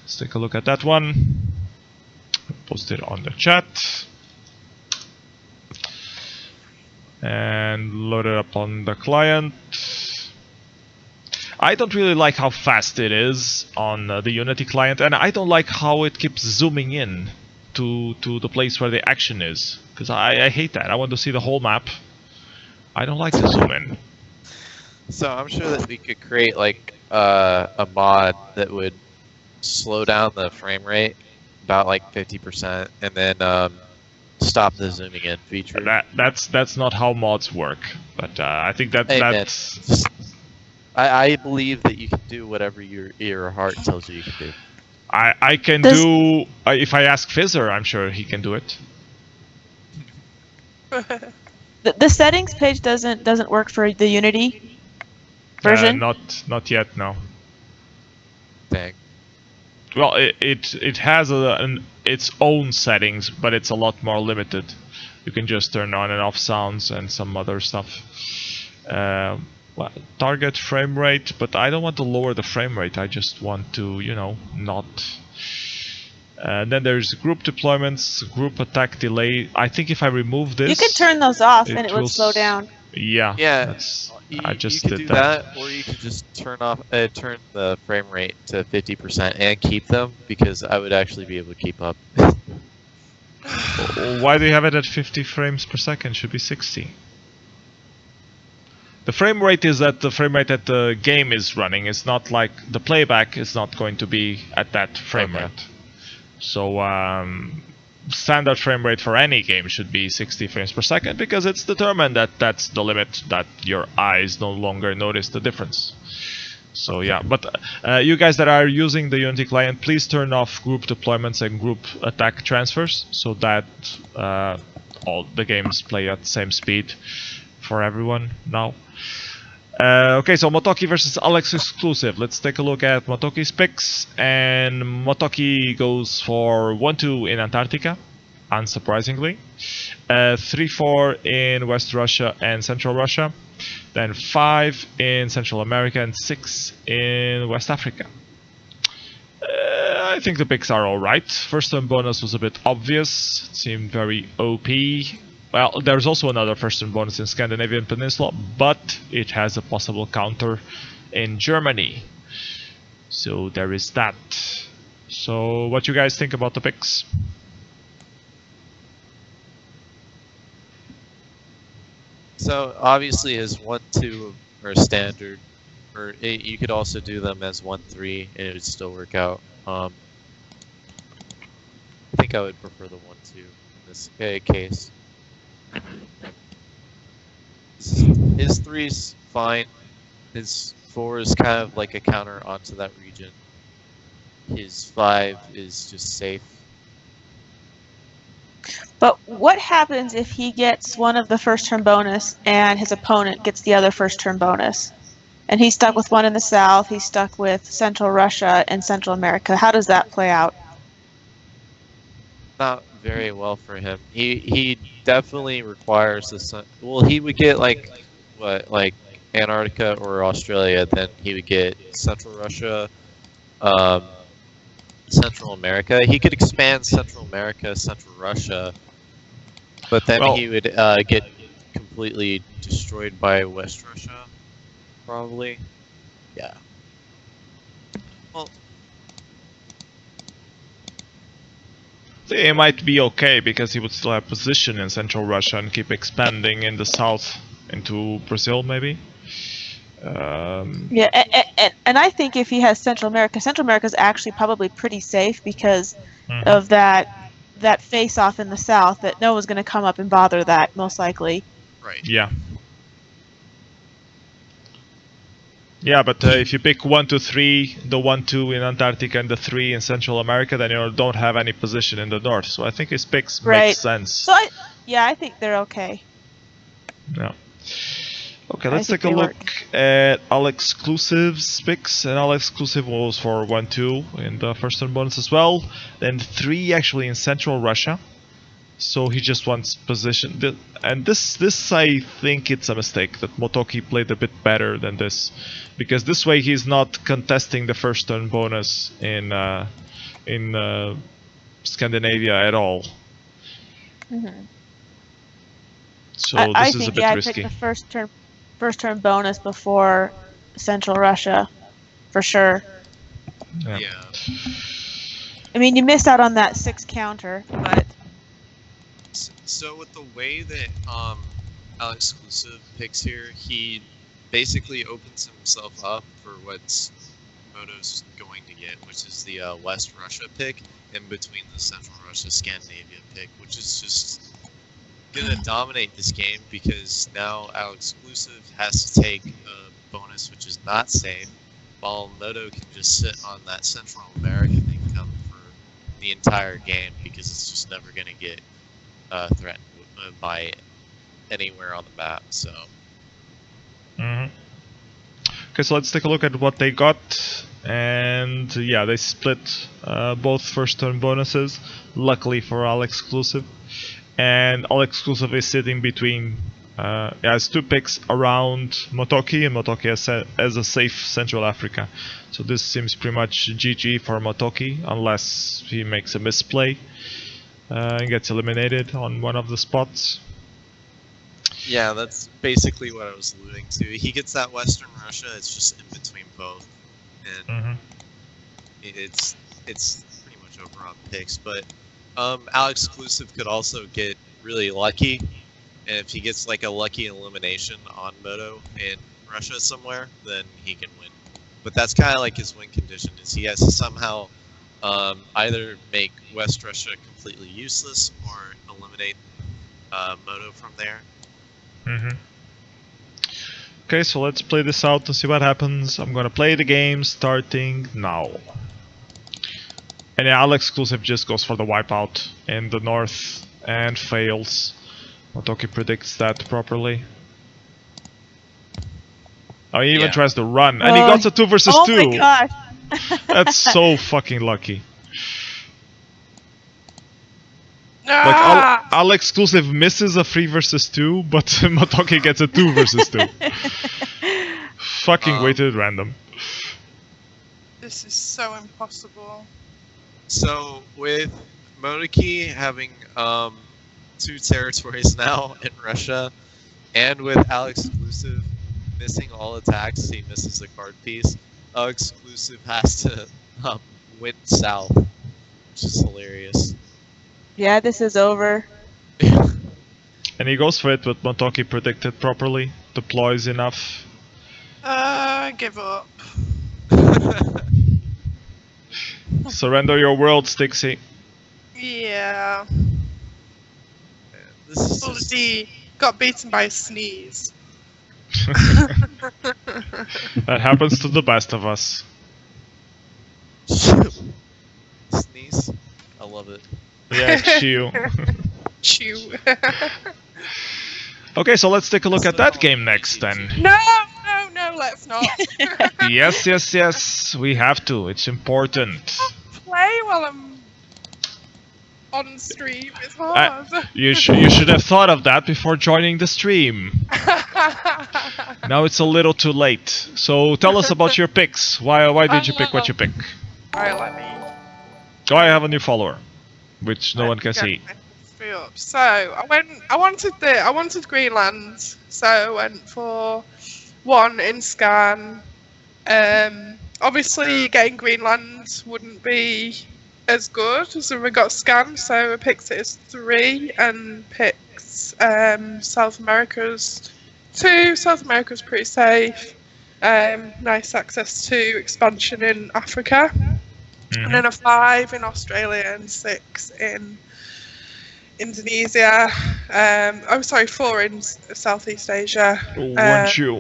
Let's take a look at that one. Post it on the chat. And load it up on the client. I don't really like how fast it is on the Unity client, and I don't like how it keeps zooming in to the place where the action is, because I hate that. I want to see the whole map. I don't like to zoom in. So I'm sure that we could create like a mod that would slow down the frame rate about like 50%, and then stop the zooming in feature. That's not how mods work, but I think that's. I believe that you can do whatever your heart tells you can do. I can do. If I ask Fizzer, I'm sure he can do it. The settings page doesn't work for the Unity version. Not yet. No. Dang. Well, it has its own settings, but it's a lot more limited. You can just turn on and off sounds and some other stuff. Well, target frame rate, but I don't want to lower the frame rate. I just want to, not. Then there's group deployments, group attack delay. I think if I remove this, you could turn those off and it would slow down. Yeah. I just you could did do that, or you could just turn the frame rate to 50% and keep them, because I would actually be able to keep up. Why do you have it at 50 frames per second? It should be 60. The frame rate is at the frame rate that the game is running. It's not like the playback is not going to be at that frame rate. So standard frame rate for any game should be 60 frames per second, because it's determined that that's the limit, that your eyes no longer notice the difference. So yeah, but you guys that are using the Unity client, please turn off group deployments and group attack transfers, so that all the games play at the same speed for everyone now. Okay, so Motoki versus Alex exclusive. Let's take a look at Motoki's picks, and Motoki goes for 1-2 in Antarctica, unsurprisingly, 3-4 in West Russia and Central Russia, then 5 in Central America and 6 in West Africa. I think the picks are alright. First turn bonus was a bit obvious, it seemed very OP. Well, there's also another first turn bonus in Scandinavian Peninsula, but it has a possible counter in Germany. So there is that. So what you guys think about the picks? So obviously his 1-2 are standard, or you could also do them as 1-3 and it would still work out. I think I would prefer the 1-2 in this case. His 3's fine. His 4 is kind of like a counter onto that region. His 5 is just safe. But what happens if he gets one of the first turn bonus and his opponent gets the other first turn bonus? And he's stuck with one in the south, he's stuck with Central Russia and Central America. How does that play out? Not very well for him. He definitely requires this. Well, he would get like what, like Antarctica or Australia. Then he would get Central Russia, Central America. He could expand Central America, Central Russia, but then he would get completely destroyed by West Russia, probably. Yeah. Well, it might be okay because he would still have position in Central Russia and keep expanding in the south into Brazil, maybe. Yeah, and I think if he has Central America is actually probably pretty safe because of that face-off in the south, that no one's going to come up and bother that, most likely. right. Yeah. Yeah, but if you pick 1, 2, 3, the 1, 2 in Antarctica and the 3 in Central America, then you don't have any position in the north. So I think his picks make sense. So I think they're okay. Yeah. Okay, let's take a look at all exclusives picks, and all exclusive was for 1, 2 in the first turn bonus as well. Then 3 actually in Central Russia. So he just wants position, and this I think it's a mistake that Motoki played a bit better than this, because this way he's not contesting the first turn bonus in Scandinavia at all. So this is a bit risky. I picked the first turn bonus before Central Russia, for sure. Yeah. I mean, you missed out on that 6 counter, but. So with the way that Alex Exclusive picks here, he basically opens himself up for what's Moto's going to get, which is the West Russia pick in between the Central Russia Scandinavia pick, which is just gonna dominate this game because now Alex Exclusive has to take a bonus which is not safe, while Moto can just sit on that Central American income for the entire game because it's just never gonna get threatened by anywhere on the map. So. Okay, so let's take a look at what they got, and yeah, they split both first turn bonuses. Luckily for All Exclusive, and All Exclusive is sitting between. Has 2 picks around Motoki, and Motoki has a safe Central Africa. So this seems pretty much GG for Motoki, unless he makes a misplay. And gets eliminated on one of the spots. Yeah, that's basically what I was alluding to. He gets that Western Russia, it's just in between both. And it's pretty much over on picks. But Alex Exclusive could also get really lucky. And if he gets like a lucky elimination on Moto in Russia somewhere, then he can win. But that's kind of like his win condition, is he has to somehow either make West Russia completely useless or eliminate Moto from there. Okay, so let's play this out to see what happens. I'm gonna play the game starting now. And yeah, Alex Exclusive just goes for the wipeout in the north and fails. Motoki predicts that properly. Oh, he even tries to run, and he got a 2 versus 2. Oh my gosh. That's so fucking lucky. Ah! Like, All Exclusive misses a 3 versus 2, but Motoki gets a 2 versus 2. Fucking weighted random. This is so impossible. So with Motoki having 2 territories now in Russia, and with Alex Exclusive missing all attacks, he misses the card piece. Exclusive has to win south, which is hilarious. Yeah, this is over. And he goes for it, but Motoki predicted properly. Deploys enough. Give up. Surrender your world, Styxy. Yeah. This is Got beaten by a sneeze. That happens to the best of us. Sneeze. I love it. Yeah, chew. Chew. Okay, so let's take a look at that game next then. No, let's not. Yes, we have to. It's important. Play while I'm on stream. It's hard. You should have thought of that before joining the stream. Now it's a little too late. So tell us about your picks. Why did you pick what you pick? Alright, let me. Oh, I have a new follower, which no one can see. So I wanted Greenland, so I went for 1 in scan. Obviously getting Greenland wouldn't be as good as if we got scan, so I picked it as 3 and picked South America's 2. South America's pretty safe. Nice access to expansion in Africa. And then a 5 in Australia and 6 in Indonesia. 4 in Southeast Asia.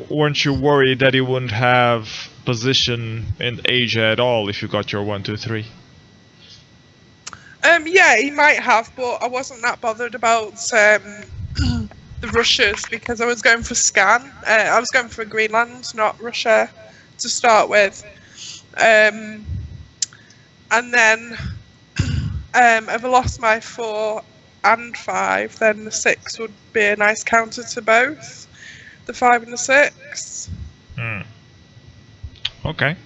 Weren't you worried that you wouldn't have position in Asia at all if you got your 1, 2, 3? Yeah, he might have, but I wasn't that bothered about the Russias because I was going for scan. I was going for Greenland, not Russia, to start with. And then if I lost my 4 and 5, then the 6 would be a nice counter to both, the 5 and the 6. Okay.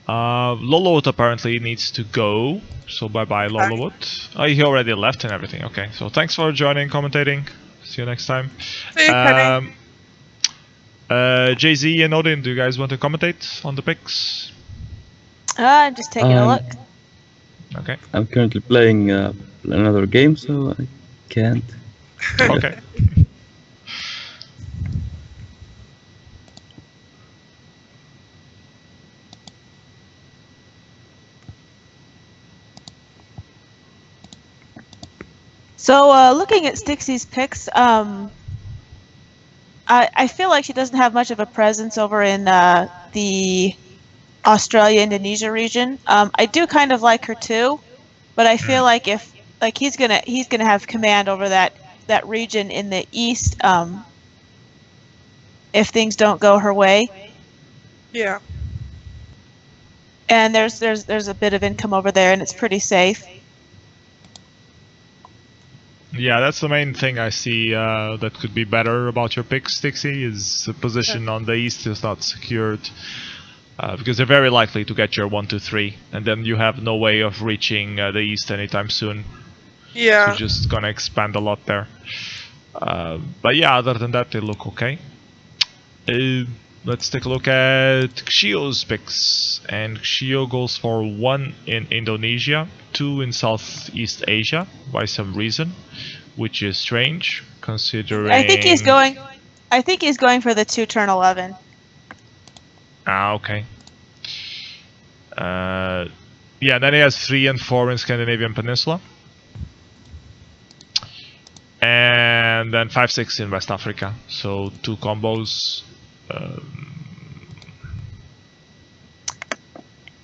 Lolowut apparently needs to go, so bye-bye Lolowut. Oh, he already left and everything. Okay, so thanks for joining, commentating. See you next time. See you, Penny. Jay-Z and Odin, do you guys want to commentate on the picks? I'm just taking a look. Okay. I'm currently playing another game, so I can't. Okay. So, looking at Styx's picks, I feel like she doesn't have much of a presence over in the Australia-Indonesia region. I do kind of like her too, but I feel like he's gonna have command over that region in the east if things don't go her way. Yeah. And there's a bit of income over there, and it's pretty safe. Yeah, that's the main thing I see that could be better about your pick, Stixie, is the position on the east is not secured. Because they're very likely to get your 1, 2, 3, and then you have no way of reaching the east anytime soon. Yeah. So you're just gonna expand a lot there. But yeah, other than that, they look okay. Let's take a look at Xio's picks. And Xio goes for 1 in Indonesia, 2 in Southeast Asia, by some reason, which is strange, considering... I think he's going for the 2 turn 11. Ah, okay. Yeah, then he has 3 and 4 in Scandinavian Peninsula. And then 5, 6 in West Africa. So 2 combos.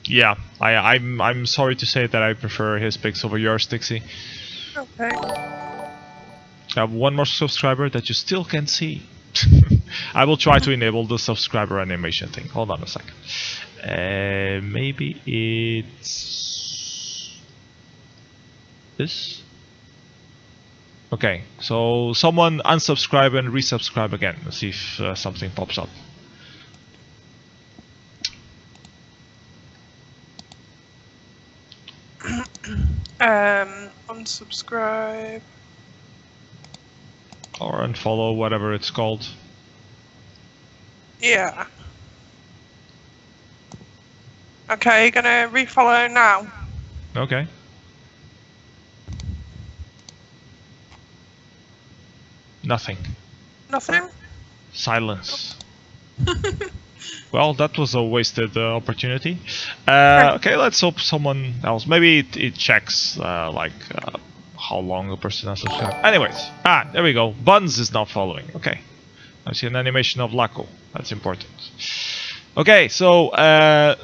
Yeah, I'm sorry to say that I prefer his picks over yours, Stixie. Okay. I have 1 more subscriber that you still can see. I will try to enable the subscriber animation thing. Hold on a second. Maybe it's this. Okay, so someone unsubscribe and resubscribe again. Let's see if something pops up. Unsubscribe. Or unfollow, whatever it's called. Yeah. Okay, gonna refollow now. Okay. Nothing. Nothing? Silence. Well, that was a wasted opportunity. Okay, let's hope someone else. Maybe it checks how long a person has subscribed. Anyways, there we go. Buns is not following. Okay, I see an animation of Laco. That's important. Okay, so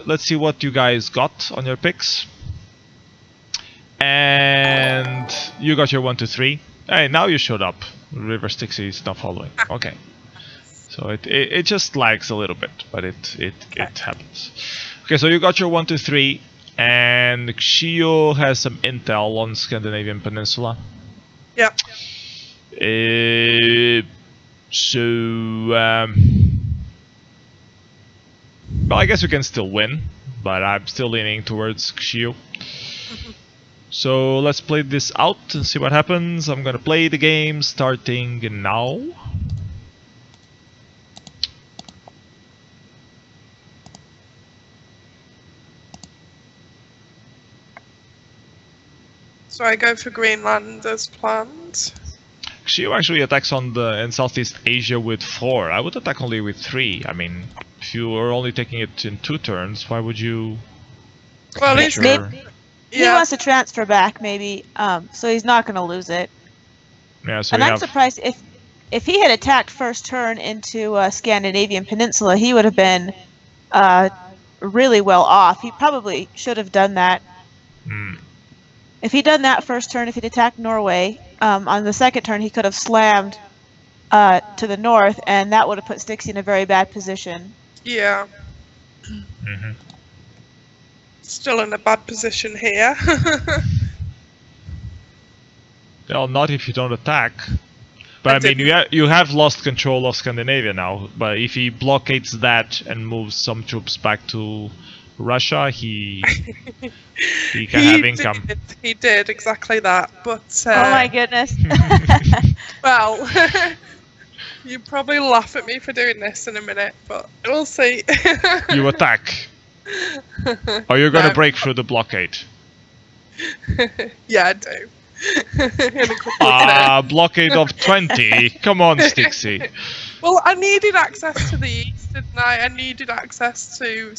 let's see what you guys got on your picks. And you got your 1, 2, 3. Hey, now you showed up. River Styxy is not following. Okay. So it just lags a little bit, but it happens. Okay, so you got your 1, 2, 3, and Xio has some intel on Scandinavian Peninsula. Yep. Well, I guess we can still win, but I'm still leaning towards Xio. So let's play this out and see what happens. I'm gonna play the game starting now. So I go for Greenland as planned. Xio actually attacks in Southeast Asia with 4. I would attack only with 3. I mean, if you are only taking it in 2 turns, why would you? Well, he wants to transfer back, maybe, so he's not going to lose it. Yeah, so and I'm surprised if he had attacked first turn into Scandinavian Peninsula, he would have been really well off. He probably should have done that. If he'd done that first turn, if he'd attacked Norway, on the second turn he could have slammed to the north, and that would have put Styx in a very bad position. Yeah. Still in a bad position here. Well, not if you don't attack. But I mean, you have lost control of Scandinavia now. But if he blockades that and moves some troops back to Russia, he can have income. He did exactly that, but oh my goodness. Well, you probably laugh at me for doing this in a minute, but we'll see. You attack. Or you're gonna break through the blockade. Yeah, I do. Blockade of 20. Come on, Styxy. Well, I needed access to the east, didn't I? I needed access to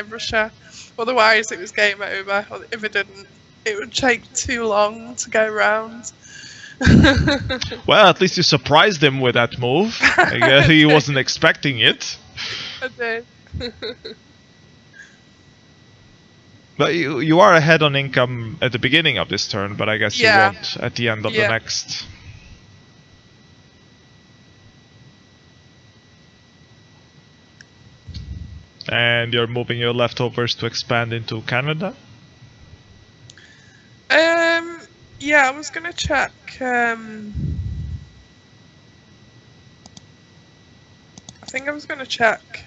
Russia. Otherwise, it was game over. If it didn't, it would take too long to go round. Well, at least you surprised him with that move. I guess he wasn't expecting it. I did. But you are ahead on income at the beginning of this turn, but I guess you won't at the end of the next. And you're moving your leftovers to expand into Canada? Yeah, I was gonna check. I think I was gonna check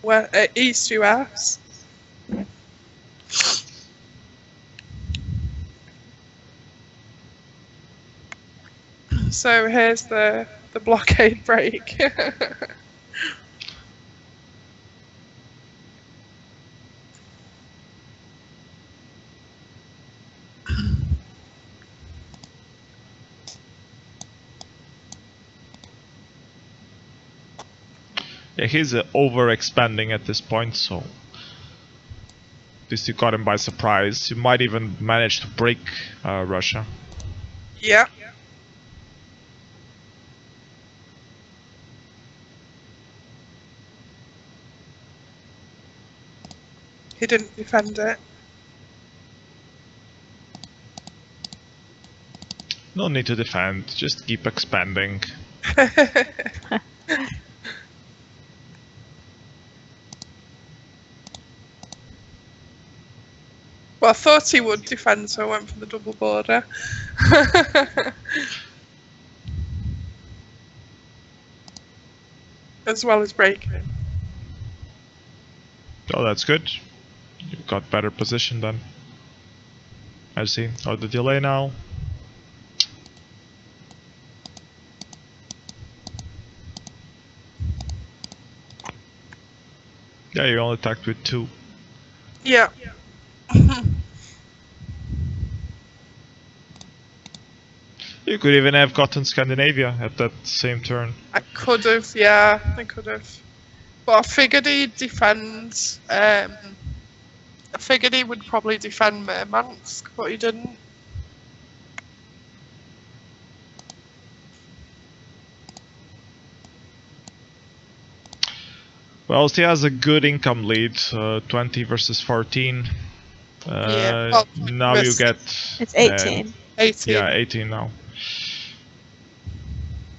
where East US. So here's the blockade break. Yeah, he's over-expanding at this point, so this you caught him by surprise. You might even manage to break Russia. Yeah. He didn't defend it. No need to defend, just keep expanding. Well, I thought he would defend, so I went for the double border. As well as breaking. Oh, that's good. You've got better position then. I see. Oh, the delay now. Yeah, you only attacked with 2. Yeah. You could even have gotten Scandinavia at that same turn. I could have, yeah, I could have. But I figured he'd defend. I figured he would probably defend Murmansk, but he didn't. Well, he has a good income lead, 20 versus 14. Yeah, well, now you get... It's 18. 18. Yeah, 18 now.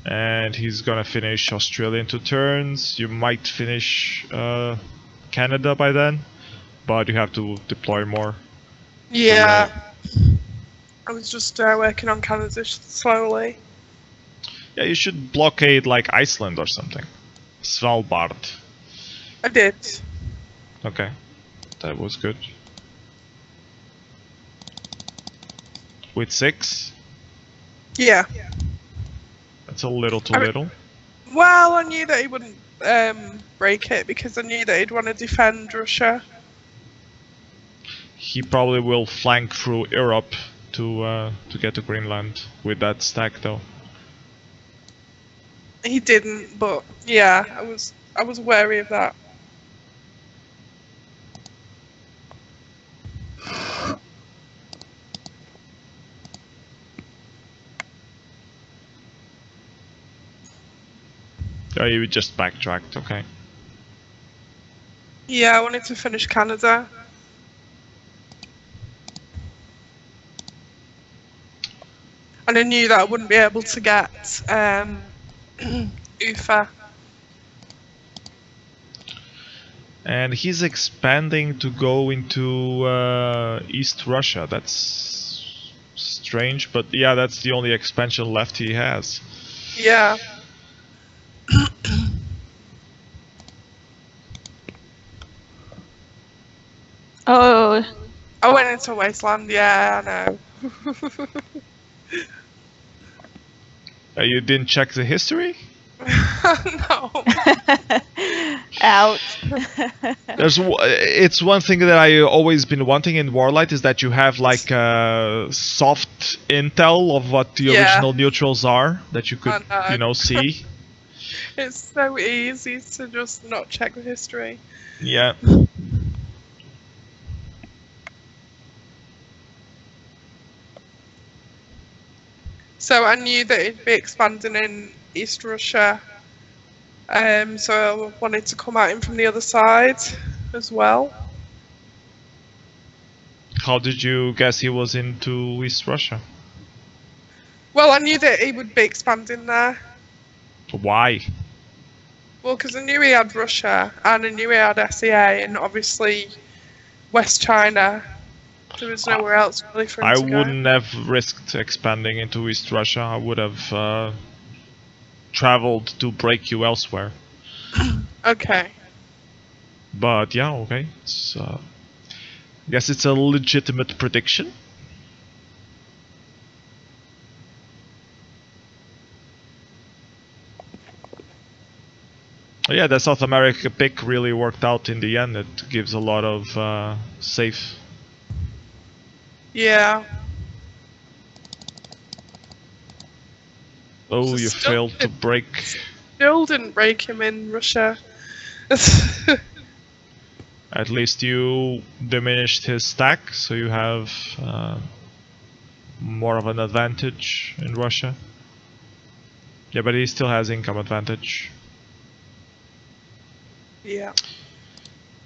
And he's gonna finish Australia in 2 turns. You might finish Canada by then, but you have to deploy more. Yeah. I was just working on Canada slowly. Yeah, you should blockade like Iceland or something. Svalbard. I did. Okay, that was good. With 6? Yeah. That's a little too little. Well, I knew that he wouldn't break it because I knew that he'd want to defend Russia. He probably will flank through Europe to get to Greenland with that stack, though. He didn't, but yeah, I was wary of that. Oh, you just backtracked, okay. Yeah, I wanted to finish Canada. And I knew that I wouldn't be able to get Ufa. And he's expanding to go into East Russia. That's strange, but yeah, that's the only expansion left he has. Yeah. Oh, I went into Wasteland, yeah, I know. You didn't check the history? No. out. It's one thing that I always been wanting in WarLight is that you have like soft intel of what the original neutrals are that you could, you know, see. It's so easy to just not check the history. Yeah. So I knew that it'd be expanding in East Russia. So I wanted to come at him from the other side as well. How did you guess he was into East Russia? Well, I knew that he would be expanding there. Why? Well, because I knew he had Russia, and I knew he had SEA, and obviously West China. There was nowhere else really for him to go. wouldn't have risked expanding into East Russia. I would have traveled to break you elsewhere. Okay. But yeah, okay. It's, I guess it's a legitimate prediction. Yeah, the South America pick really worked out in the end. It gives a lot of safe. Yeah. Oh, So you still failed to break. Still didn't break him in Russia. At least you diminished his stack, so you have more of an advantage in Russia. Yeah, but he still has income advantage. Yeah.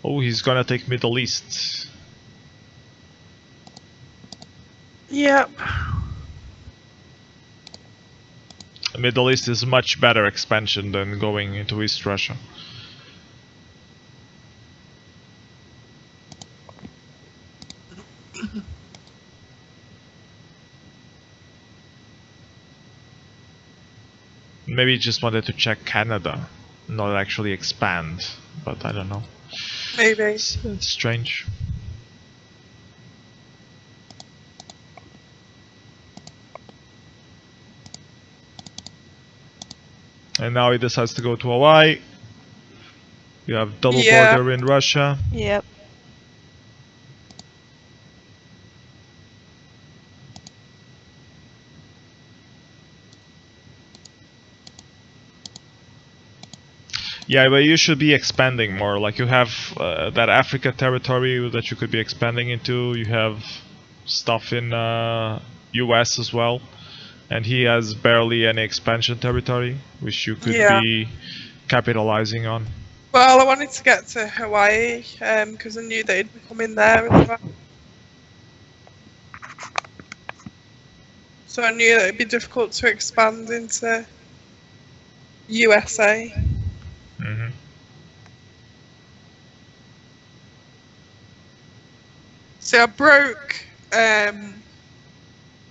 Oh, he's gonna take Middle East. Yep. Middle East is much better expansion than going into East Russia. Maybe he just wanted to check Canada, not actually expand, but I don't know. Maybe. It's strange. And now he decides to go to Hawaii. You have double border in Russia. Yep. Yeah, but you should be expanding more. Like you have that Africa territory that you could be expanding into. You have stuff in US as well. And he has barely any expansion territory, which you could be capitalizing on. Well, I wanted to get to Hawaii because I knew they'd be coming there as well. So I knew that it'd be difficult to expand into USA. Mm-hmm. So I broke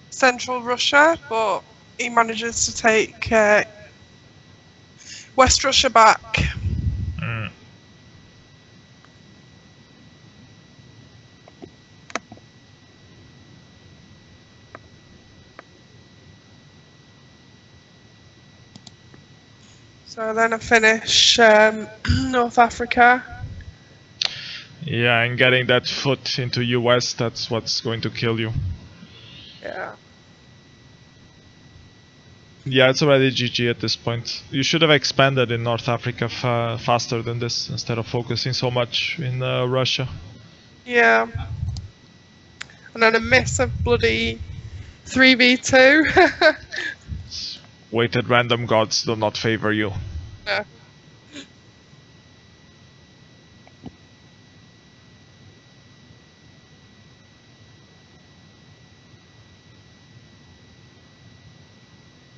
Central Russia, but he manages to take West Russia back. Mm. So then I finish North Africa. Yeah, and getting that foot into US, that's what's going to kill you. Yeah. Yeah, it's already GG at this point. You should have expanded in North Africa faster than this, instead of focusing so much in Russia. Yeah. And then a miss of bloody 3v2. Weighted random gods do not favor you. Yeah.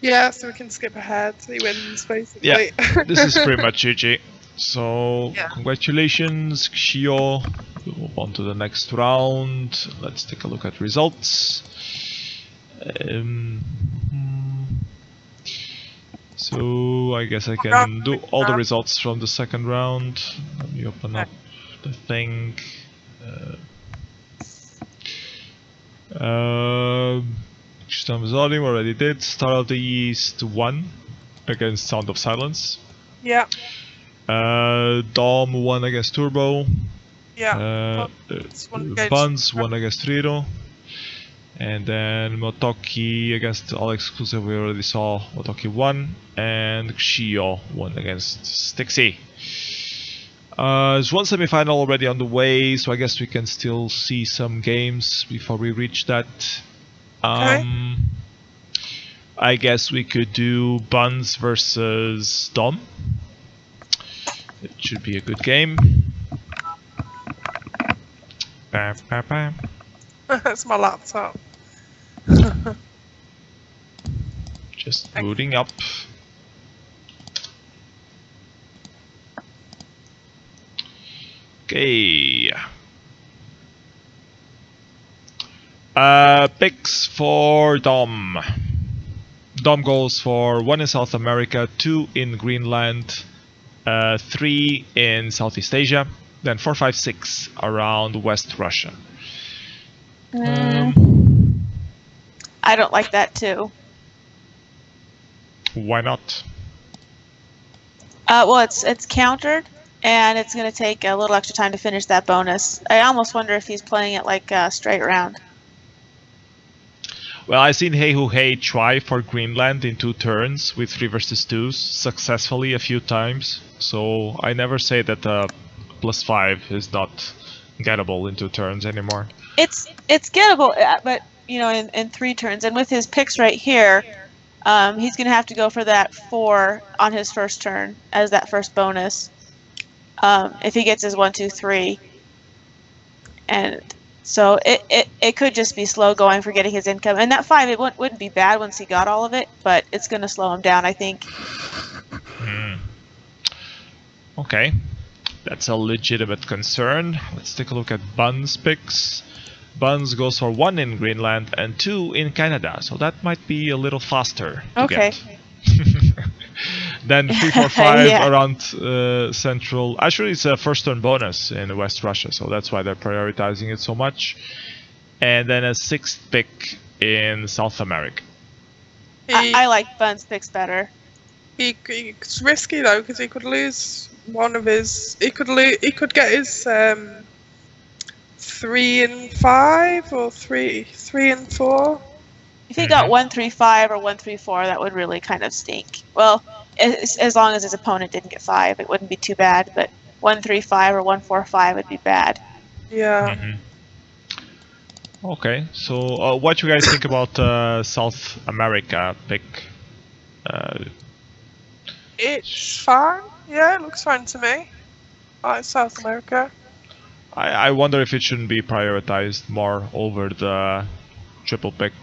Yeah, so we can skip ahead. He wins, basically. Yeah, this is pretty much GG. So, Yeah. congratulations, Xio. We'll move on to the next round. Let's take a look at results. So, I guess I can do all the results from the second round. Let me open up the thing. Odin already did. Star of the East 1 against Sound of Silence. Yeah. Dom 1 against Turbo. Yeah. Buns 1 against Riro. And then Motoki against All Exclusive, we already saw Motoki 1. And Xio 1 against Stixy. There's one semi-final already on the way, so I guess we can still see some games before we reach that. Okay. I guess we could do Buns versus Dom. It should be a good game. Bam, bam, bam. That's my laptop. Just booting up. Okay. Picks for Dom. Dom goes for 1 in South America, 2 in Greenland, 3 in Southeast Asia, then 4, 5, 6 around West Russia. I don't like that too. Why not? Well, it's countered, and it's going to take a little extra time to finish that bonus. I almost wonder if he's playing it like a straight round. Well, I've seen Hey Who Hey try for Greenland in 2 turns with 3 versus 2s successfully a few times, so I never say that +5 is not gettable in 2 turns anymore. It's gettable, but you know, in 3 turns, and with his picks right here, he's going to have to go for that 4 on his first turn as that first bonus. If he gets his 1, 2, 3, and so it could just be slow going for getting his income. And that 5, it wouldn't be bad once he got all of it, but it's going to slow him down, I think. Okay, that's a legitimate concern. Let's take a look at Bun's picks. Buns goes for 1 in Greenland and 2 in Canada, so that might be a little faster to get. Then 3, 4, 5 Yeah. around Central. Actually, it's a first turn bonus in West Russia, so that's why they're prioritizing it so much. And then a 6th pick in South America. I like Bun's picks better. It's risky though, because he could lose one of his. He could get his 3 and 5 or 3 and 4. If he got 1, 3, 5 or 1, 3, 4, that would really kind of stink. Well, as long as his opponent didn't get 5, it wouldn't be too bad. But 1, 3, 5 or 1, 4, 5 would be bad. Yeah. Okay, so what you guys think about South America pick? It's fine. Yeah, it looks fine to me. South America. I wonder if it shouldn't be prioritized more over the triple pick.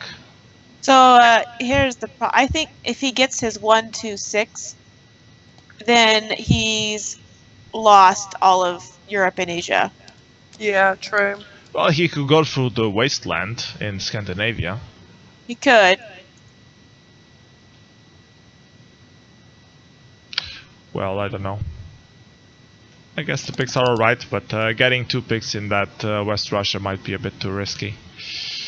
So here's the I think if he gets his 1, 2, 6, then he's lost all of Europe and Asia. Yeah, true. Well, he could go through the wasteland in Scandinavia. He could. Well, I don't know. I guess the picks are alright, but getting 2 picks in that West Russia might be a bit too risky.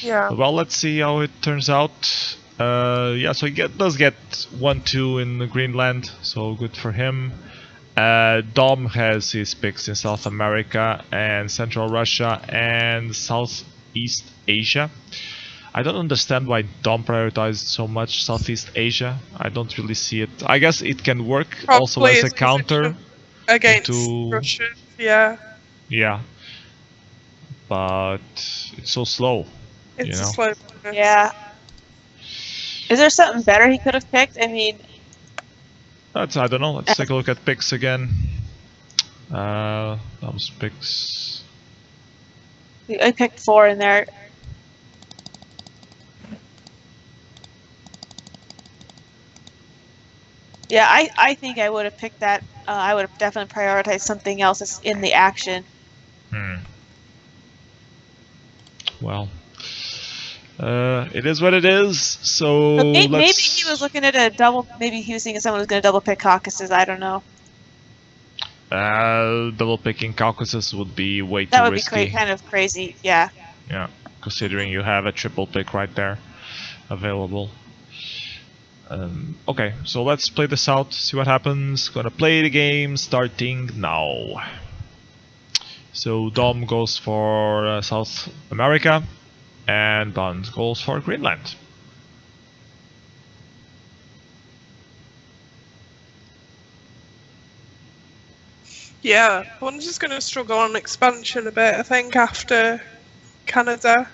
Yeah. Well, let's see how it turns out. Yeah, so he does get 1-2 in Greenland, so good for him. Dom has his picks in South America and Central Russia and Southeast Asia. I don't understand why Dom prioritized so much Southeast Asia. I don't really see it. I guess it can work also Probably as a his counter against into Russia. Yeah. Yeah, but it's so slow. It's You a know? slow bonus. Yeah. Is there something better he could have picked? I mean, I don't know. Let's take a look at picks again. Dom's picks. I picked 4 in there. Yeah, I think I would have picked that. I would have definitely prioritized something else that's in the action. Well, it is what it is. So But maybe let's. he was looking at a double. Maybe he was thinking someone was going to double pick Caucasus. I don't know. Double picking Caucasus would be way too That would risky. be kind of crazy. Yeah. Yeah, considering you have a triple pick right there available. Okay, so let's play this out, see what happens. Gonna play the game starting now. So Dom goes for South America and Bond goes for Greenland. Yeah, one's just going to struggle on expansion a bit, I think, after Canada.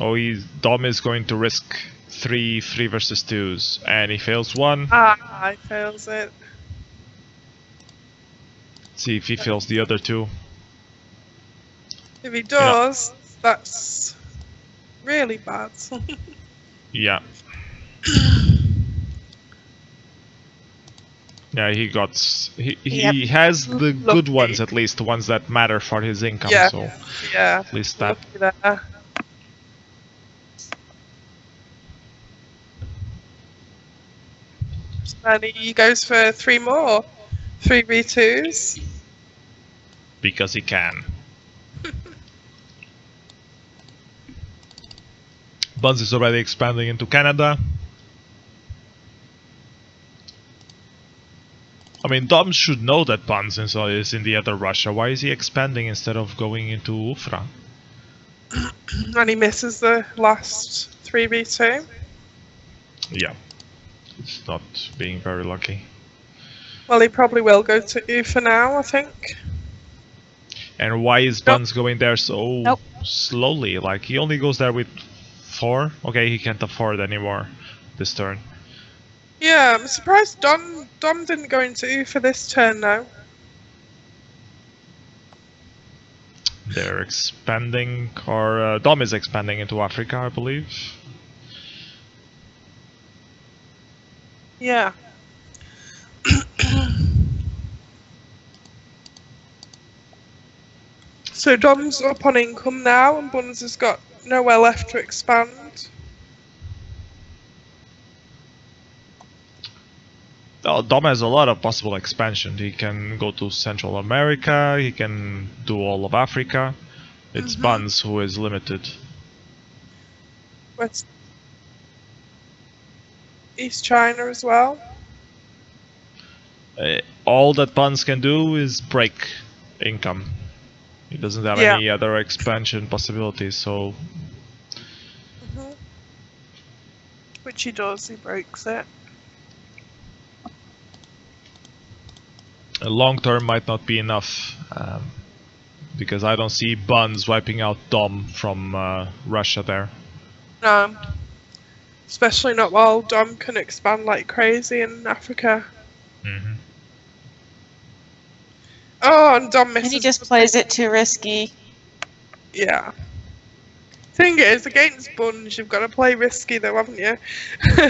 Oh, Dom is going to risk 3 versus 2s, and he fails 1. Ah, he fails it. See if he fails the other 2. If he does, that's really bad. Yeah. Yeah, he has the good ones, at least the ones that matter for his income. Yeah, So yeah. at least that. Lucky there. And he goes for 3 more. 3 V2s. Because he can. Buns is already expanding into Canada. I mean, Dom should know that Buns is in the other Russia. Why is he expanding instead of going into Ufra? And he misses the last 3 V2. Yeah. It's not being very lucky. Well, he probably will go to Ufa now, I think. And why is Buns going there so Nope. slowly? Like, he only goes there with 4? Okay, he can't afford anymore this turn. Yeah, I'm surprised Dom didn't go into Ufa this turn now. They're expanding, or Dom is expanding into Africa, I believe. Yeah. So Dom's up on income now, and Buns has got nowhere left to expand. Oh, Dom has a lot of possible expansion. He can go to Central America, he can do all of Africa. It's Buns who is limited. West East China as well. All that Buns can do is break income. He doesn't have any other expansion possibilities, so... Which he does, he breaks it. long term might not be enough, because I don't see Buns wiping out Dom from Russia there. No. Especially not while Dom can expand like crazy in Africa. Mm-hmm. Oh, and Dom misses. And he just plays it too risky. Yeah. Thing is, against Buns, you've got to play risky though, haven't you?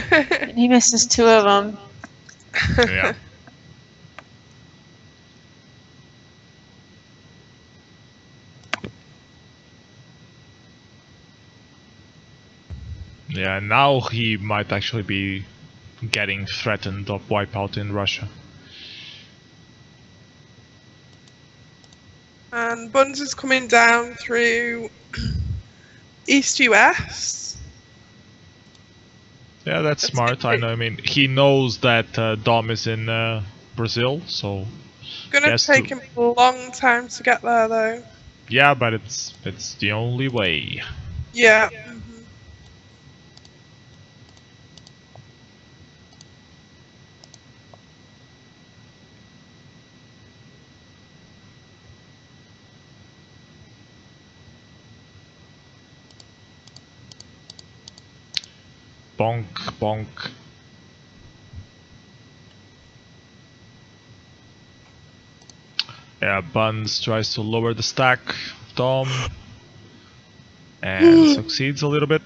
And he misses 2 of them. Yeah. Yeah, now he might actually be getting threatened of wipeout in Russia. And Buns is coming down through East US. Yeah, that's smart. I know. I mean, he knows that Dom is in Brazil, so Gonna take him a long time to get there, though. yeah, but it's the only way. Yeah. Bonk, bonk. Yeah, Buns tries to lower the stack of Dom and succeeds a little bit.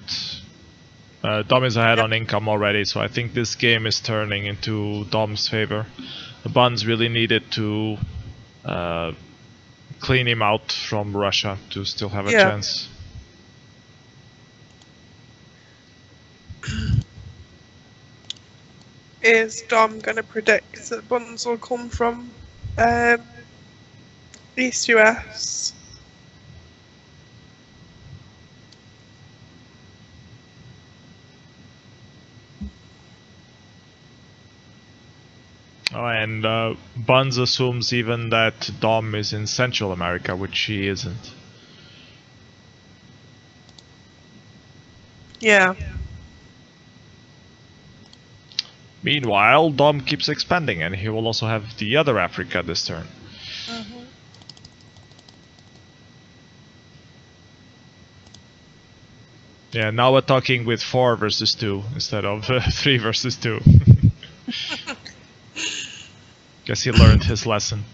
Dom is ahead on income already, so I think this game is turning into Dom's favor. The Buns really needed to clean him out from Russia to still have a chance. Is Dom going to predict that Buns will come from East US? Oh, and Buns assumes even that Dom is in Central America, which he isn't. Yeah. Meanwhile, Dom keeps expanding, and he will also have the other Africa this turn. Yeah, now we're talking with 4 versus 2 instead of 3 versus 2. Guess he learned his lesson.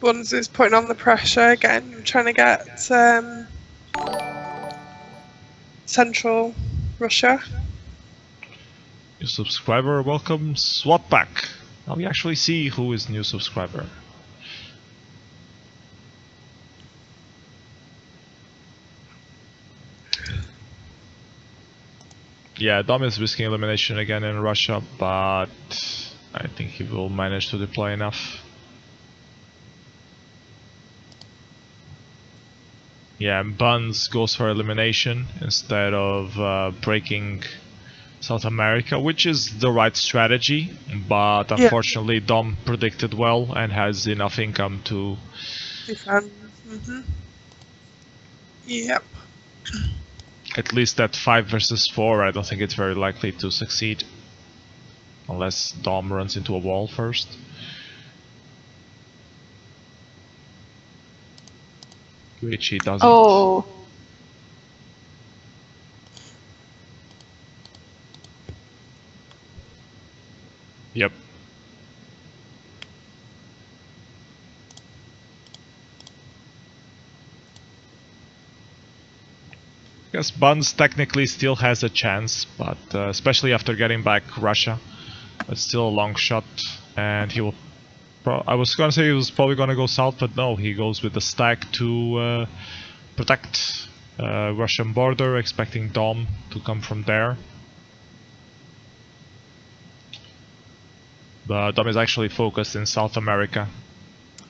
Buns is putting on the pressure again, trying to get Central Russia. New subscriber, welcome. Swap back. Now we actually see who is new subscriber. Yeah, Dom is risking elimination again in Russia, but I think he will manage to deploy enough. Yeah, Buns goes for elimination instead of breaking South America, which is the right strategy, but unfortunately Dom predicted well and has enough income to defend. Yep. At least at 5 versus 4, I don't think it's very likely to succeed. Unless Dom runs into a wall first. Which he doesn't. Oh. Yep. I guess Buns technically still has a chance, but especially after getting back Russia, it's still a long shot, and he will. I was gonna say he was probably gonna go south, but no, he goes with the stack to protect Russian border, expecting Dom to come from there. But Dom is actually focused in South America.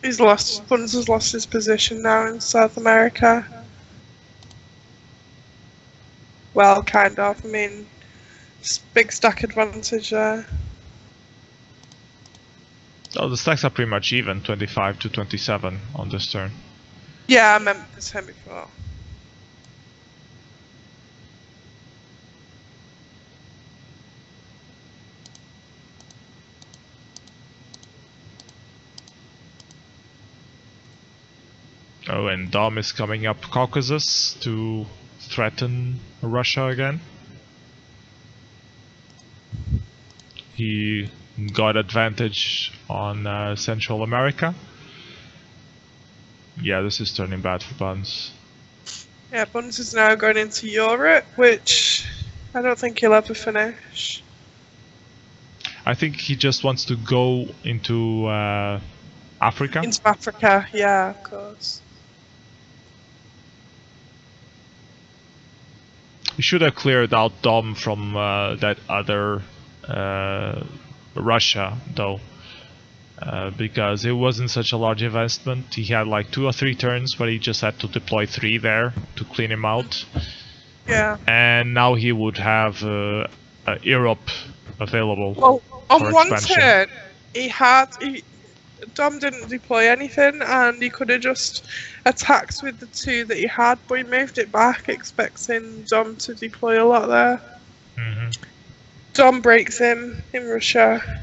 He's lost. Buns has lost his position now in South America. Well, kind of. I mean, big stack advantage there. Oh, the stacks are pretty much even, 25 to 27 on this turn. Yeah, I meant the same before. Oh, and Dom is coming up Caucasus to threaten Russia again. He got advantage on Central America. Yeah, this is turning bad for Buns. Yeah, Buns is now going into Europe, which I don't think he'll ever finish. I think he just wants to go into Africa. Into Africa, yeah, of course. We should have cleared out Dom from that other Russia, though. Because it wasn't such a large investment. He had like 2 or 3 turns, but he just had to deploy 3 there to clean him out. Yeah. And now he would have Europe available. Well, on for one expansion. turn, Dom didn't deploy anything, and he could have just attacked with the 2 that he had, but he moved it back, expecting Dom to deploy a lot there. Dom breaks him in Russia.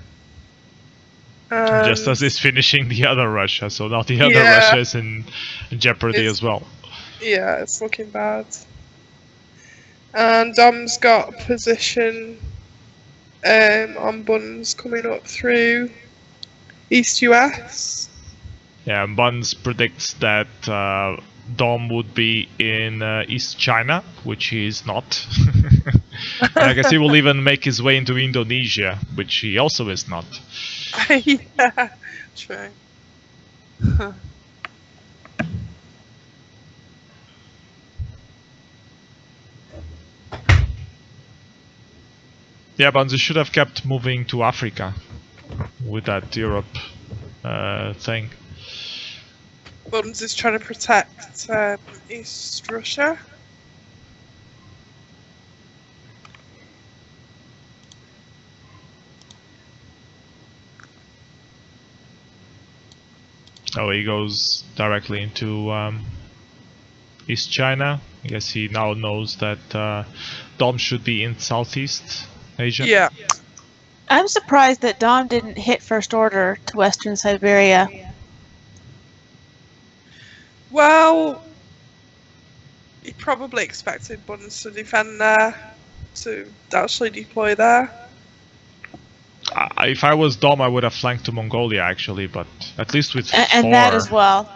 Just as he's finishing the other Russia, so now the other Russia is in jeopardy as well. Yeah, it's looking bad. And Dom's got position on Buns coming up through East US. Yeah, Buns predicts that Dom would be in East China, which he is not. And I guess he will even make his way into Indonesia, which he also is not. Yeah, true. Yeah, Buns, you should have kept moving to Africa with that Europe thing. Buns is trying to protect East Russia. Oh, he goes directly into East China. I guess he now knows that Dom should be in Southeast Asia. Yeah. I'm surprised that Dom didn't hit First Order to Western Siberia. Well, he probably expected Buns to defend there, to actually deploy there. If I was Dom, I would have flanked to Mongolia actually, but at least with And 4, that as well.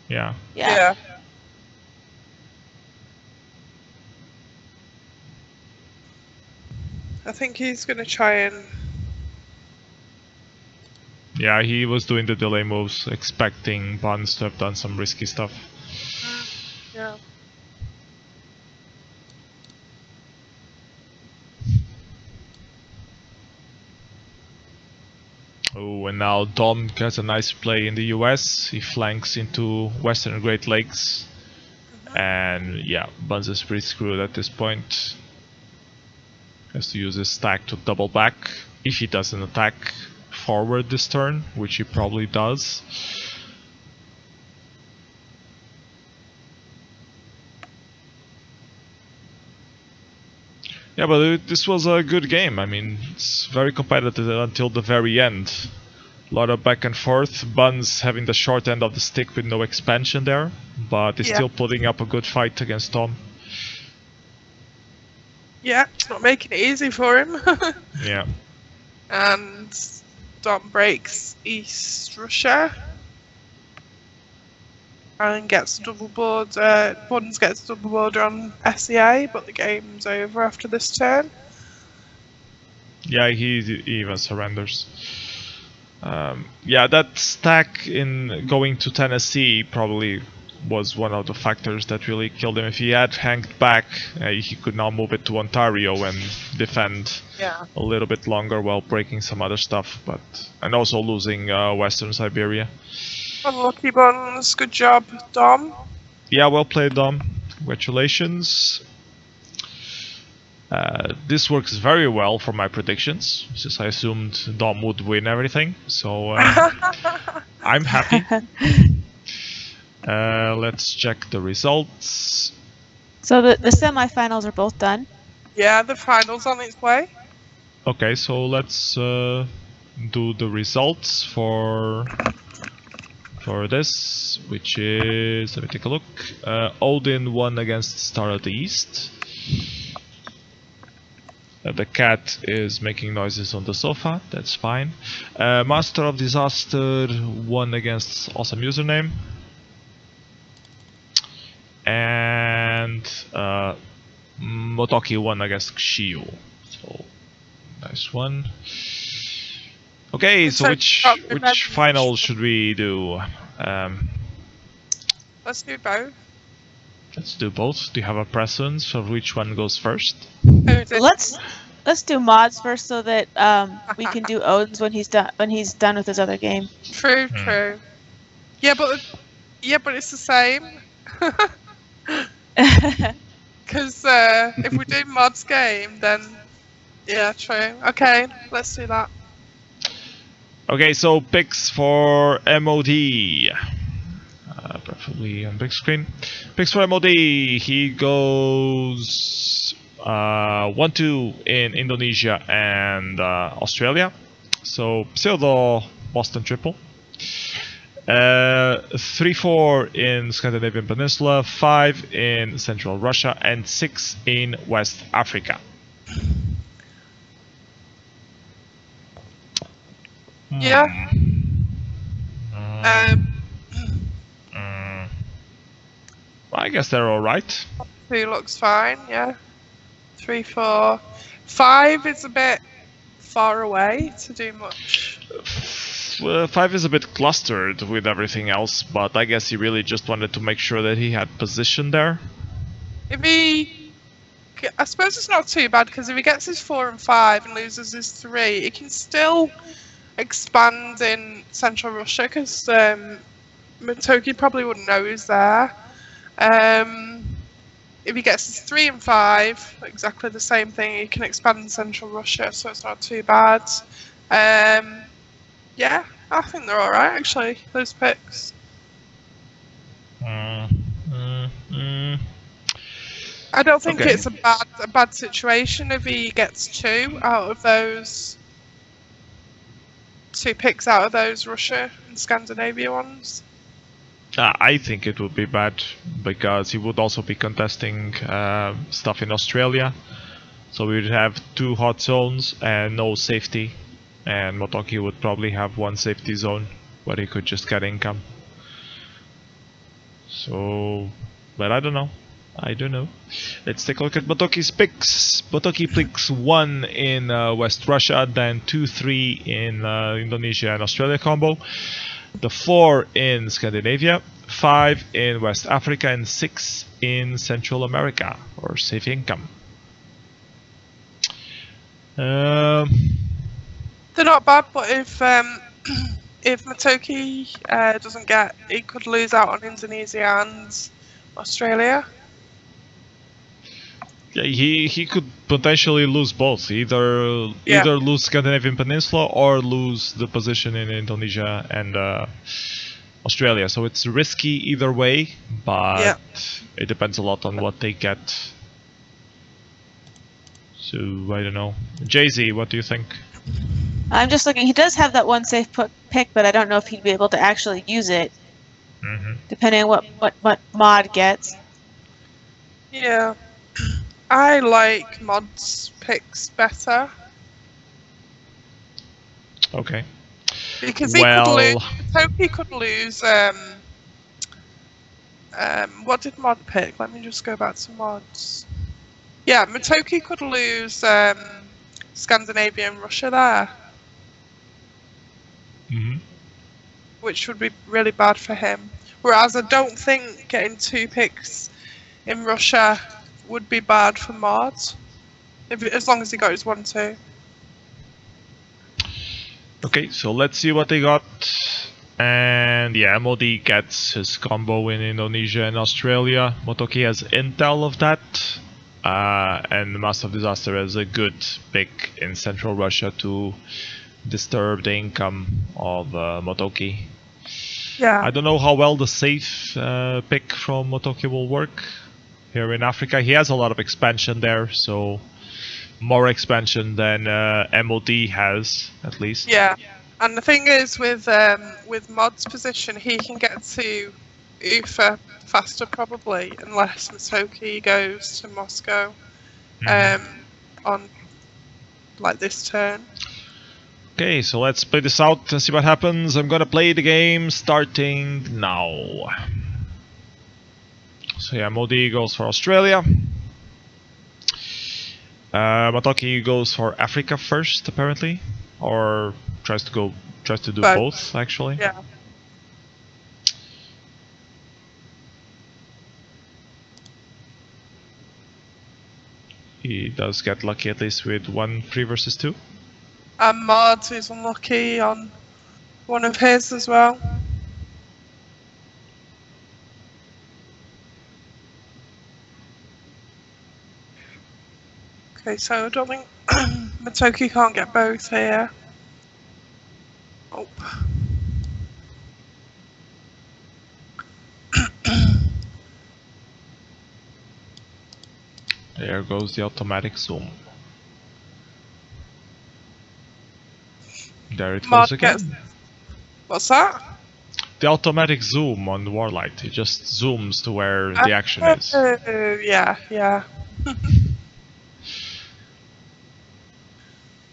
Yeah. Yeah. I think he's going to try and... Yeah, he was doing the delay moves, expecting Buns to have done some risky stuff. Yeah. Oh, and now Dom gets a nice play in the US. He flanks into Western Great Lakes. And yeah, Buns is pretty screwed at this point. Has to use his stack to double back. If he doesn't attack forward this turn, which he probably does. Yeah, but this was a good game. I mean, it's very competitive until the very end. A lot of back and forth. Buns having the short end of the stick with no expansion there, but he's still putting up a good fight against Dom. Yeah, it's not making it easy for him. Yeah. And Dom breaks East Russia. And gets double board, Buns gets double board on SEA, but the game's over after this turn. Yeah, he even surrenders. Yeah, that stack in going to Tennessee probably was one of the factors that really killed him. If he had hanged back, he could now move it to Ontario and defend a little bit longer while breaking some other stuff, and also losing Western Siberia. Unlucky Buns, good job, Dom. Yeah, well played, Dom. Congratulations. This works very well for my predictions, since I assumed Dom would win everything, so I'm happy. Let's check the results. So the semifinals are both done? Yeah, the final's on its way. Okay, so let's do the results for for this, which is, let me take a look. Odin won against Star of the East. The cat is making noises on the sofa, that's fine. Master of Disaster won against Awesome Username. And Motoki won against Xiu. So, nice one. Okay, so which final should we do? Let's do both. Let's do both. Do you have a preference of which one goes first? Let's do mods first, so that we can do Odin's when he's done with his other game. True. Yeah, but it's the same. Because if we do mods game, then yeah, true. Okay, let's do that. Okay, so picks for MOD. Preferably on big screen. Picks for MOD. He goes 1-2 in Indonesia and Australia. So still the Boston triple. 3-4 in Scandinavian Peninsula, 5 in Central Russia, and 6 in West Africa. Yeah. I guess they're all right. 2 looks fine. Yeah. 3, 4, 5 is a bit far away to do much. 5 is a bit clustered with everything else, but I guess he really just wanted to make sure that he had position there. I suppose it's not too bad, because if he gets his 4 and 5 and loses his 3, he can still expand in Central Russia, because Motoki probably wouldn't know he's there. If he gets his 3 and 5, exactly the same thing, he can expand in Central Russia, so it's not too bad. Yeah, I think they're alright actually, those picks. I don't think it's a bad situation if he gets 2 out of those 2 picks out of those Russia and Scandinavia ones. I think it would be bad because he would also be contesting stuff in Australia, so we would have 2 hot zones and no safety. And Motoki would probably have 1 safety zone where he could just get income. So, but I don't know. Let's take a look at Motoki's picks. Motoki picks 1 in West Russia, then 2, 3 in Indonesia and Australia combo, the 4 in Scandinavia, 5 in West Africa, and 6 in Central America for safe income. They're not bad, but if Motoki doesn't get, he could lose out on Indonesia and Australia. Yeah, he could potentially lose both. Either lose Scandinavian Peninsula or lose the position in Indonesia and Australia. So it's risky either way, but it depends a lot on what they get. So I don't know. Jay-Z, what do you think? I'm just looking. He does have that 1 safe pick, but I don't know if he'd be able to actually use it, depending on what mod gets. Yeah, I like mods picks better. Okay. Because he could lose. What did mod pick? Let me just go back to mods. Yeah, Motoki could lose Scandinavia and Russia there. Which would be really bad for him. Whereas I don't think getting 2 picks in Russia would be bad for Mod, as long as he got his 1-2. Okay, so let's see what they got. And yeah, MOD gets his combo in Indonesia and Australia. Motoki has intel of that. And Master of Disaster has a good pick in Central Russia to disturb the income of Motoki. Yeah. I don't know how well the safe pick from Motoki will work here in Africa. He has a lot of expansion there, so more expansion than MOD has, at least. Yeah, And the thing is, with Mod's position, he can get to Ufa faster probably, unless Matoki goes to Moscow on like this turn. Okay, so let's play this out and see what happens. I'm gonna play the game starting now. So yeah, Modi goes for Australia. Matoki goes for Africa first, apparently, or tries to do both actually. Yeah. He does get lucky at least with 1 3 versus 2. And Mod is unlucky on one of his as well. Okay, so I don't think Matoki can't get both here. Oh. There goes the automatic zoom. There it goes again. What's that? The automatic zoom on the WarLight. It just zooms to where the action is. Yeah, yeah.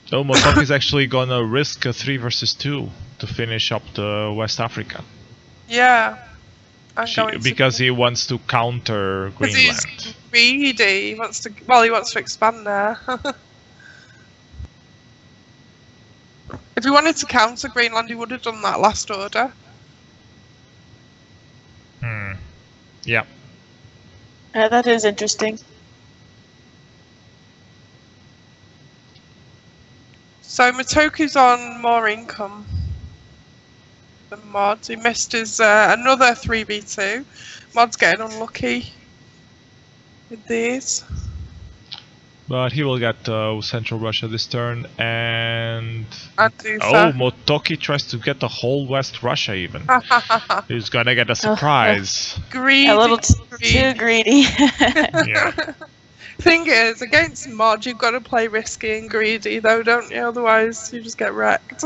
So Motoki's actually gonna risk a 3 versus 2 to finish up the West Africa. Yeah. Because he wants to counter Greenland. He's greedy. He wants to expand there. If he wanted to counter Greenland, he would have done that last order. Yeah. That is interesting. So Matoki's on more income than Mod. He missed his another 3v2. Mod's getting unlucky with these. But he will get Central Russia this turn, and Motoki tries to get the whole West Russia even. He's gonna get a surprise. Greedy. A little too greedy. Yeah. Thing is, against Mod, you've got to play risky and greedy, though, don't you? Otherwise, you just get wrecked.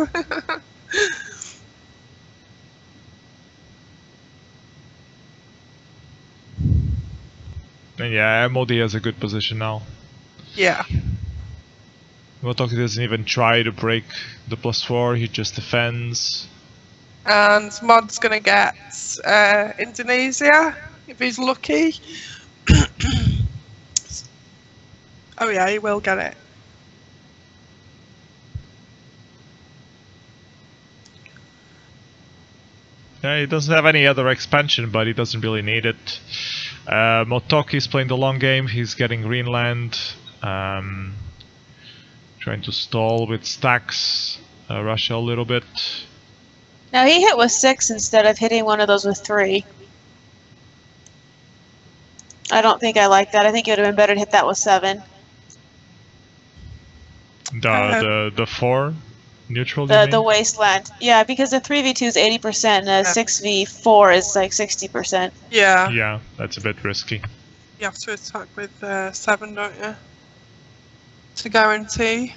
And yeah, MOD has a good position now. Yeah. Motoki doesn't even try to break the +4, he just defends. And Mod's gonna get Indonesia, if he's lucky. Oh yeah, he will get it. Yeah, he doesn't have any other expansion, but he doesn't really need it. Motoki is playing the long game, he's getting Greenland. Trying to stall with stacks Russia a little bit. Now he hit with 6 instead of hitting one of those with 3. I don't think I like that. I think it would have been better to hit that with 7. The 4 neutral. The wasteland. Yeah, because the 3v2 is 80% and a 6v4 is like 60%. Yeah. Yeah, that's a bit risky. You have to attack with 7, don't you? To guarantee.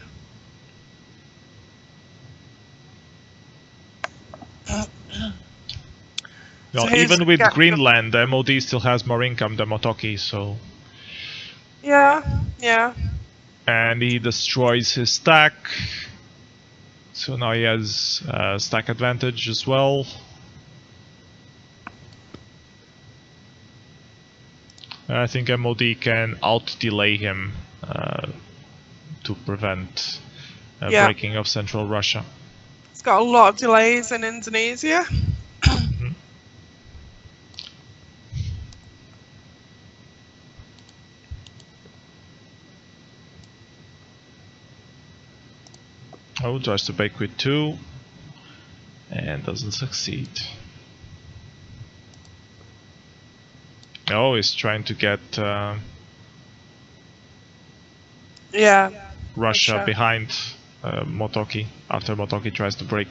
Well, even with Greenland, the MOD still has more income than Motoki, so... Yeah, yeah. And he destroys his stack. So now he has stack advantage as well. I think MOD can out-delay him to prevent breaking of Central Russia. It's got a lot of delays in Indonesia. Oh, tries to break with 2 and doesn't succeed. Oh, he's trying to get Russia behind Motoki after Motoki tries to break.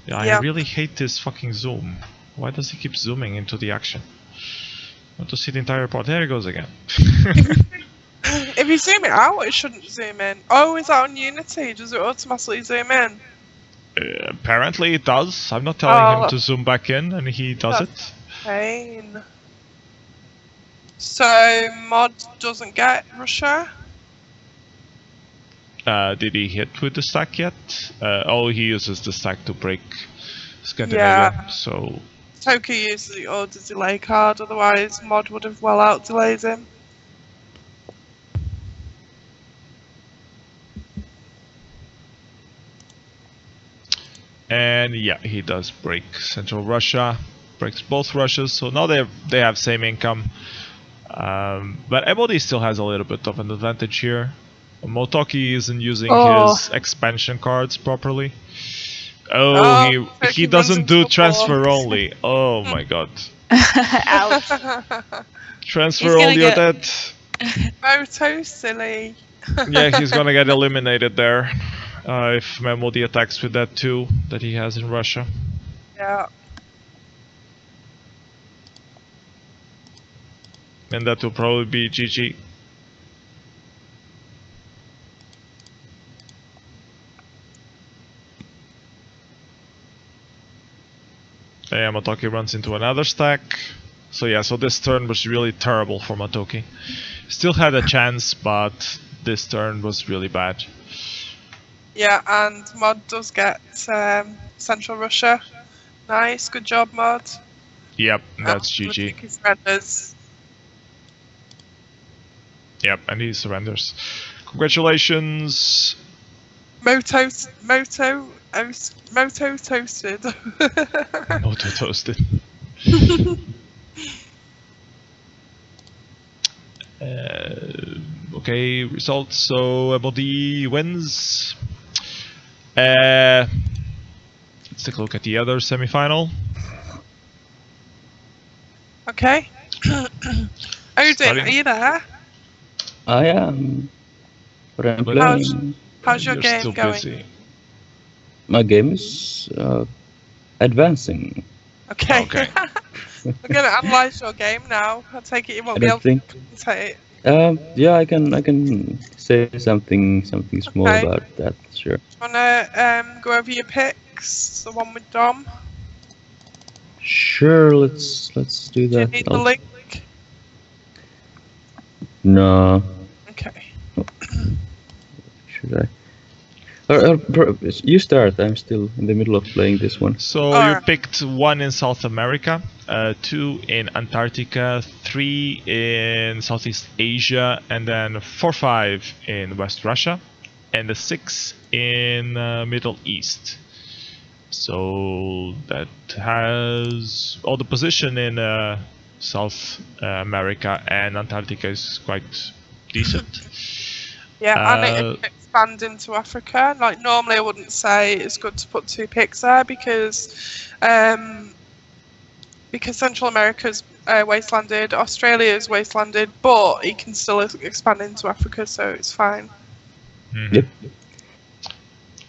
Yeah, I really hate this fucking zoom. Why does he keep zooming into the action? I want to see the entire part. There he goes again. If If you zoom it out, it shouldn't zoom in. Oh, is that on Unity? Does it automatically zoom in? Apparently it does. I'm not telling him to zoom back in, and he does it. Pain. So Mod doesn't get Russia. Did he hit with the stack yet? Oh, he uses the stack to break Scandinavia. Yeah. So Toki uses the order delay card. Otherwise, Mod would have well out delayed him. and yeah, he does break Central Russia, breaks both Russias. So now they have same income, but Ebony still has a little bit of an advantage here. Motoki isn't using his expansion cards properly. He doesn't do transfer only. Oh my god. Ouch. Transfer only, you're dead. Moto silly. Yeah, he's gonna get eliminated there. If Memodi attacks with that too, that he has in Russia. Yeah. And that will probably be GG. Yeah, Motoki runs into another stack. So yeah, so this turn was really terrible for Motoki. Still had a chance, but this turn was really bad. Yeah, and Mod does get Central Russia. Nice, good job, Mod. Yep, that's GG. He surrenders. Yep, and he surrenders. Congratulations. Moto toasted. Moto toasted. Okay, results. So MLD wins. Let's take a look at the other semi-final. Okay. Odin, are you there? I am. But I'm playing. How's your You're game still going? busy. My game is advancing. Okay. Okay. We're gonna analyze your game now. I take it you won't I be able don't think. to say it. Yeah, I can say something small Okay. about that. Sure. Wanna go over your picks? The one with Dom. Sure. Let's do Do you that. need the link? No. Okay. Should I? You start. I'm still in the middle of playing this one. So you picked 1 in South America, 2 in Antarctica, 3 in Southeast Asia, and then 4-5 in West Russia, and a 6 in Middle East. So that has all the position in South America and Antarctica is quite decent. Yeah, and it can expand into Africa. Like normally I wouldn't say it's good to put 2 picks there because Central America's wastelanded, Australia's wastelanded, but it can still expand into Africa, so it's fine. Mm-hmm. Yep.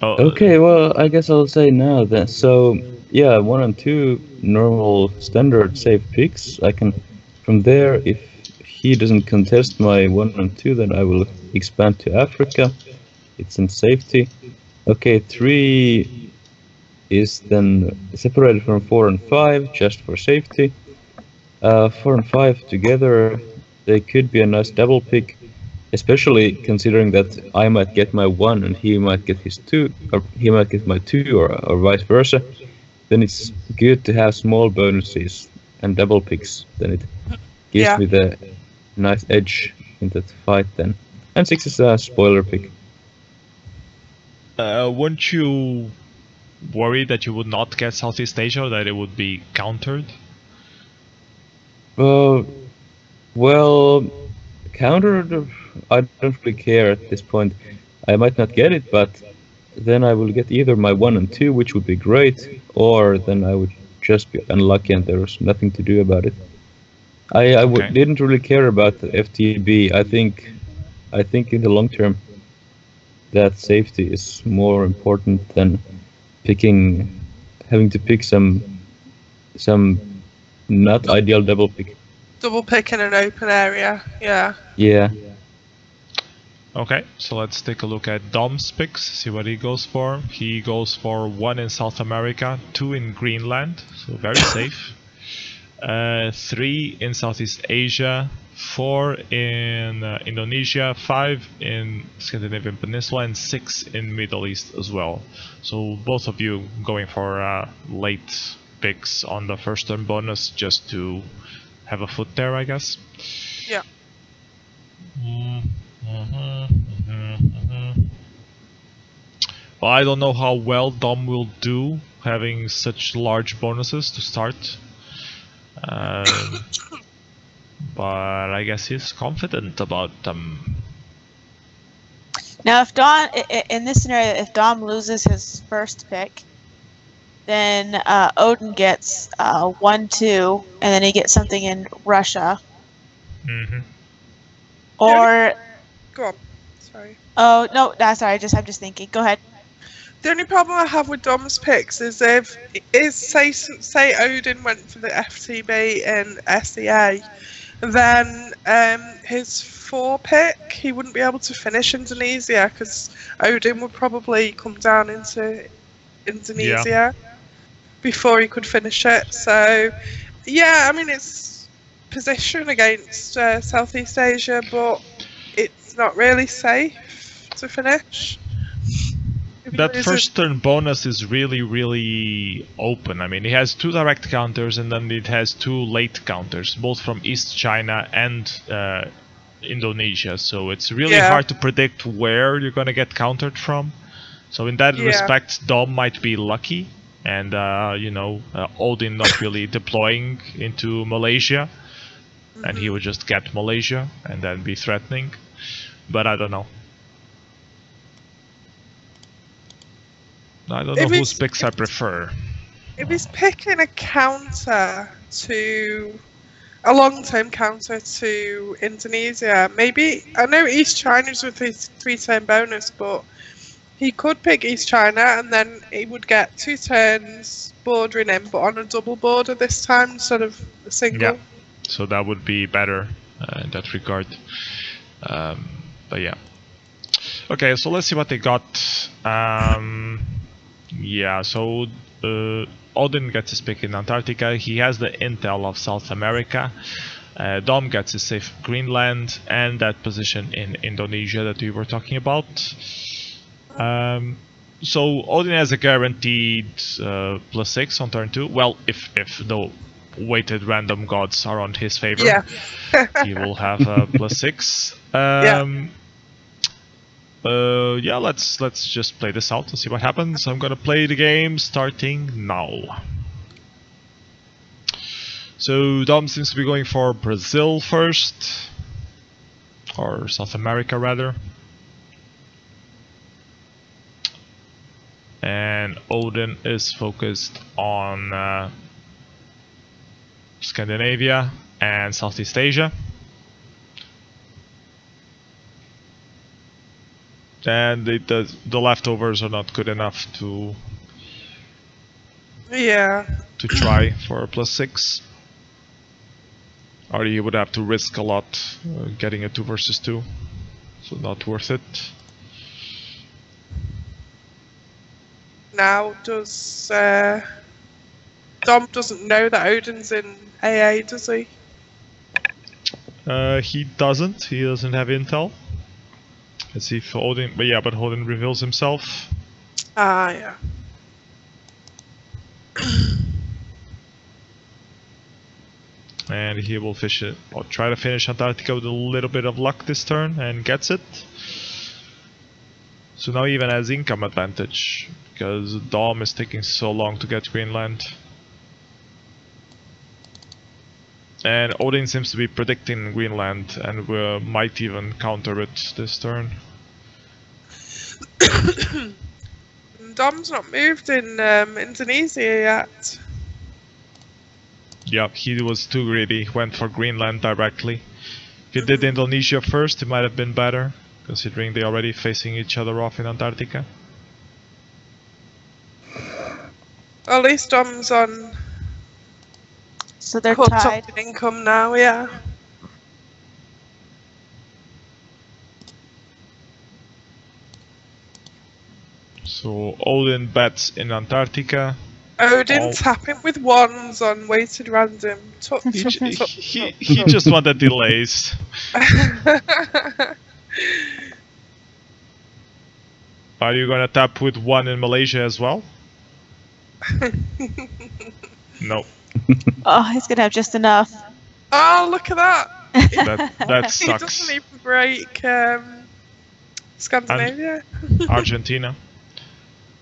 Oh, Okay, well, I guess I'll say now then. So, yeah, 1 and 2 normal standard safe picks. I can, from there, if he doesn't contest my 1 and 2, then I will expand to Africa. It's in safety. Okay, 3 is then separated from 4 and 5, just for safety. 4 and 5 together, they could be a nice double pick. Especially considering that I might get my 1 and he might get his 2, or he might get my 2, or vice versa. Then it's good to have small bonuses and double picks. Then it gives me the nice edge in that fight then. And 6 is a spoiler pick. won't you worry that you would not get Southeast Asia, that it would be countered? Well, countered, I don't really care at this point. I might not get it, but then I will get either my 1 and 2, which would be great, or then I would just be unlucky and there was nothing to do about it. I didn't really care about the FTB. I think in the long term that safety is more important than having to pick some not ideal double pick. Double pick in an open area, yeah. Yeah. Okay, so let's take a look at Dom's picks, see what he goes for. He goes for 1 in South America, 2 in Greenland, so very safe. 3 in Southeast Asia, 4 in Indonesia, 5 in Scandinavian Peninsula, and 6 in Middle East as well. So both of you going for late picks on the first turn bonus just to have a foot there, I guess. Yeah. Well, I don't know how well Dom will do having such large bonuses to start. But I guess he's confident about them. Now, if Dom, in this scenario, if Dom loses his first pick, then Odin gets 1-2, and then he gets something in Russia. Mm-hmm. Or Go on. Sorry. oh no, that's sorry. I'm just thinking. Go ahead. The only problem I have with Dom's picks is say Odin went for the FTB and SEA, then his 4 pick he wouldn't be able to finish Indonesia because Odin would probably come down into Indonesia before he could finish it. So yeah, I mean it's position against Southeast Asia, but it's not really safe to finish. That first turn bonus is really open. I mean, it has 2 direct counters and then it has 2 late counters, both from East China and Indonesia. So it's really hard to predict where you're gonna get countered from. So in that respect, Dom might be lucky, and you know, Odin not really deploying into Malaysia, and he would just get Malaysia and then be threatening. But I don't know. I don't know whose picks I prefer. If he's picking a counter to a long-term counter to Indonesia, maybe I know East China's with his 3-turn bonus, but he could pick East China and then he would get 2 turns bordering him, but on a double border this time instead of a single. Yeah, so that would be better in that regard. But yeah. Okay, so let's see what they got. Yeah, so Odin gets his pick in Antarctica. He has the intel of South America. Dom gets his safe Greenland and that position in Indonesia that we were talking about. So Odin has a guaranteed +6 on turn 2. Well, if the weighted random gods are on his favor, he will have a +6. Yeah, let's just play this out and see what happens. I'm gonna play the game starting now. So Dom seems to be going for Brazil first, or South America rather, and Odin is focused on Scandinavia and Southeast Asia. And the leftovers are not good enough to try for a +6. Or you would have to risk a lot getting a 2 versus 2, so not worth it. Now, does Dom doesn't know that Odin's in AA, does he? He doesn't. He doesn't have intel. Let's see if Odin, but Odin reveals himself. Yeah. And he will fish it, or try to finish Antarctica with a little bit of luck this turn, and gets it. So now he even has income advantage, because Dom is taking so long to get Greenland. And Odin seems to be predicting Greenland, and might even counter it this turn. Dom's not moved in Indonesia yet. Yeah, he was too greedy, went for Greenland directly. If he did Indonesia first, it might have been better, considering they're already facing each other off in Antarctica. At least Dom's on. So they're tied. Income now, yeah. So Odin bets in Antarctica. Odin tapping with wands on weighted random. He just wanted delays. Are you gonna tap with one in Malaysia as well? No. Oh, he's gonna have just enough. Oh, look at that! That He sucks. doesn't even break Scandinavia. Argentina.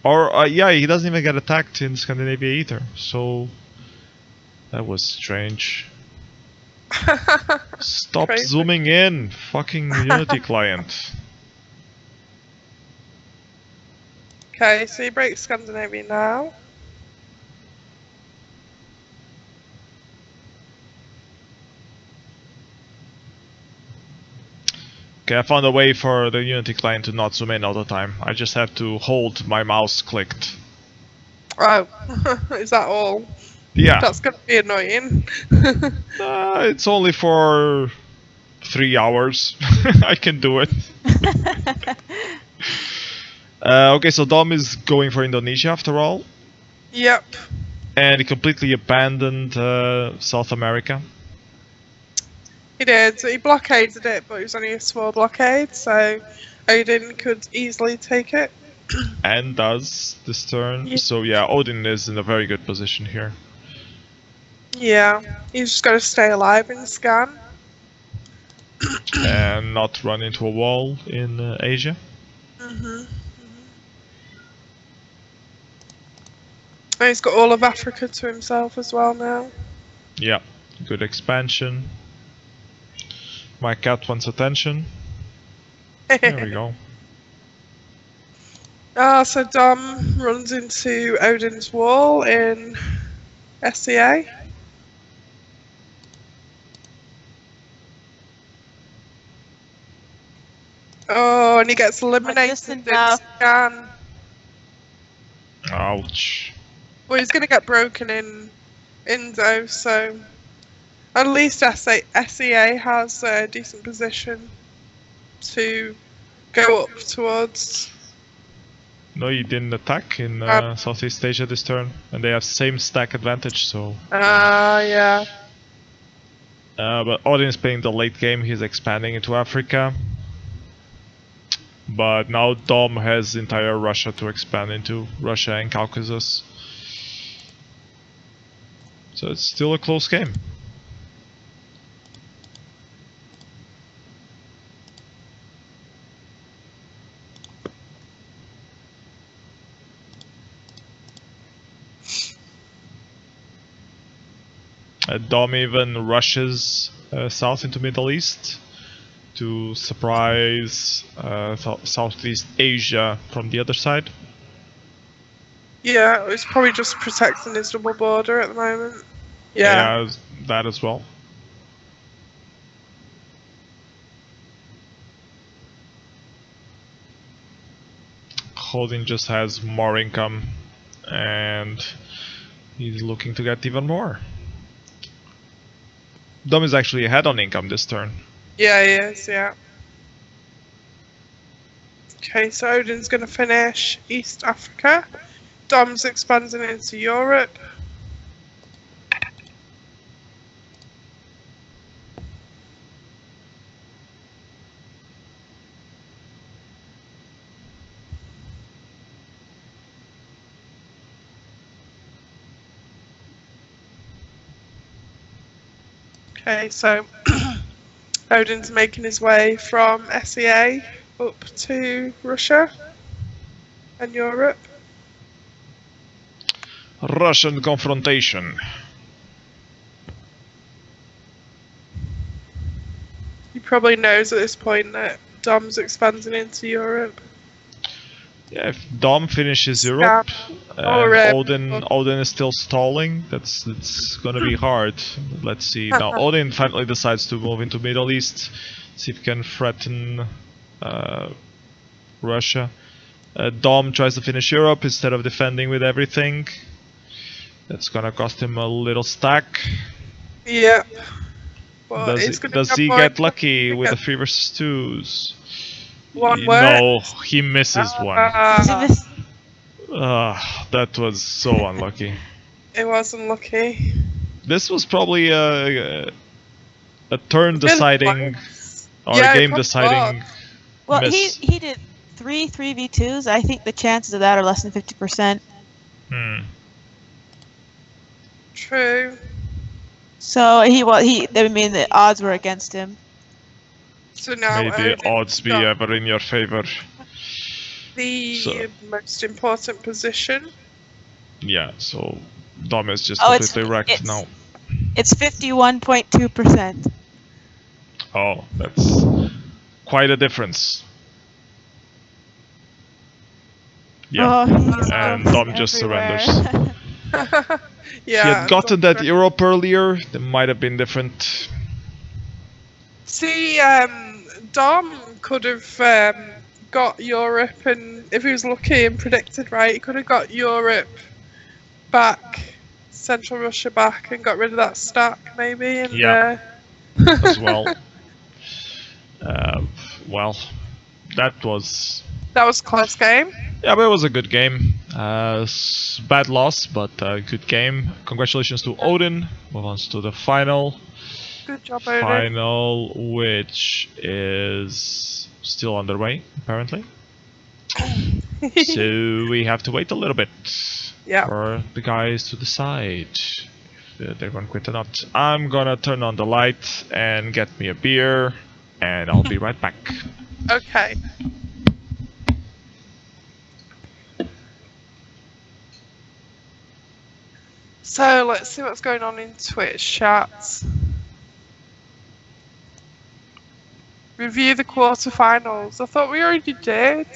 Or yeah, he doesn't even get attacked in Scandinavia either. So that was strange. Stop Crazy. zooming in, fucking Unity client. Okay, so he breaks Scandinavia now. Okay, I found a way for the Unity client to not zoom in all the time. I just have to hold my mouse clicked. Oh, is that all? Yeah. That's gonna be annoying. It's only for 3 hours. I can do it. Okay, so Dom is going for Indonesia after all. Yep. And he completely abandoned South America. He did. He blockaded it, but it was only a small blockade, so Odin could easily take it. And does this turn. Yeah. So yeah, Odin is in a very good position here. Yeah, he's just got to stay alive in scan. And not run into a wall in Asia. And he's got all of Africa to himself as well now. Yeah, good expansion. My cat wants attention. There we go. So Dom runs into Odin's wall in SCA. Oh, and he gets eliminated in scan. Ouch. Well, he's going to get broken in Indo, so at least SEA has a decent position to go up towards. No, you didn't attack in Southeast Asia this turn, and they have same stack advantage, so... Yeah. But Odin is playing the late game, he's expanding into Africa. But now Dom has entire Russia to expand into, Russia and Caucasus. So it's still a close game. Dom even rushes south into Middle East to surprise Southeast Asia from the other side. Yeah, it's probably just protecting his double border at the moment. Yeah. That as well. Odin just has more income and he's looking to get even more. Dom is actually ahead on income this turn. Yeah, he is, yeah. Okay, so Odin's going to finish East Africa. Dom's expanding into Europe. Okay, so Odin's making his way from SEA up to Russia and Europe. Russian confrontation. He probably knows at this point that Dom's expanding into Europe. Yeah, if Dom finishes Europe and Odin is still stalling, it's gonna be hard. Let's see. Now Odin finally decides to move into Middle East, see if he can threaten Russia. Dom tries to finish Europe instead of defending with everything. That's gonna cost him a little stack. Yeah. Well, does he get lucky with the 3 versus 2s? One No, he misses one. That was so unlucky. It was unlucky. This was probably a turn deciding or Yeah, a it game probably deciding. was. Well, miss. he did three 3v2s. I think the chances of that are less than 50%. True. So I mean, the odds were against him. So now May the Odin odds be got ever in your favor. the most important position. Yeah, so Dom is just Oh, completely wrecked now. It's 51.2%. Oh, that's quite a difference. Yeah, Oh, he's and going Dom just everywhere. surrenders. Yeah. If he had gotten Dom- that Europe earlier, it might have been different. See, Dom could have got Europe, and if he was lucky and predicted right, he could have got Europe back, Central Russia back, and got rid of that stack maybe. And, Yeah. As well. Well, that was. that was a close game. Yeah, but it was a good game. Bad loss, but good game. Congratulations to Odin. Move on to the final. Good job, Odin. Final, which is still underway, apparently. So we have to wait a little bit Yeah. for the guys to decide if they're gonna quit or not. I'm gonna turn on the light and get me a beer, and I'll be right back. Okay. So let's see what's going on in Twitch chats. Review the quarterfinals. I thought we already did.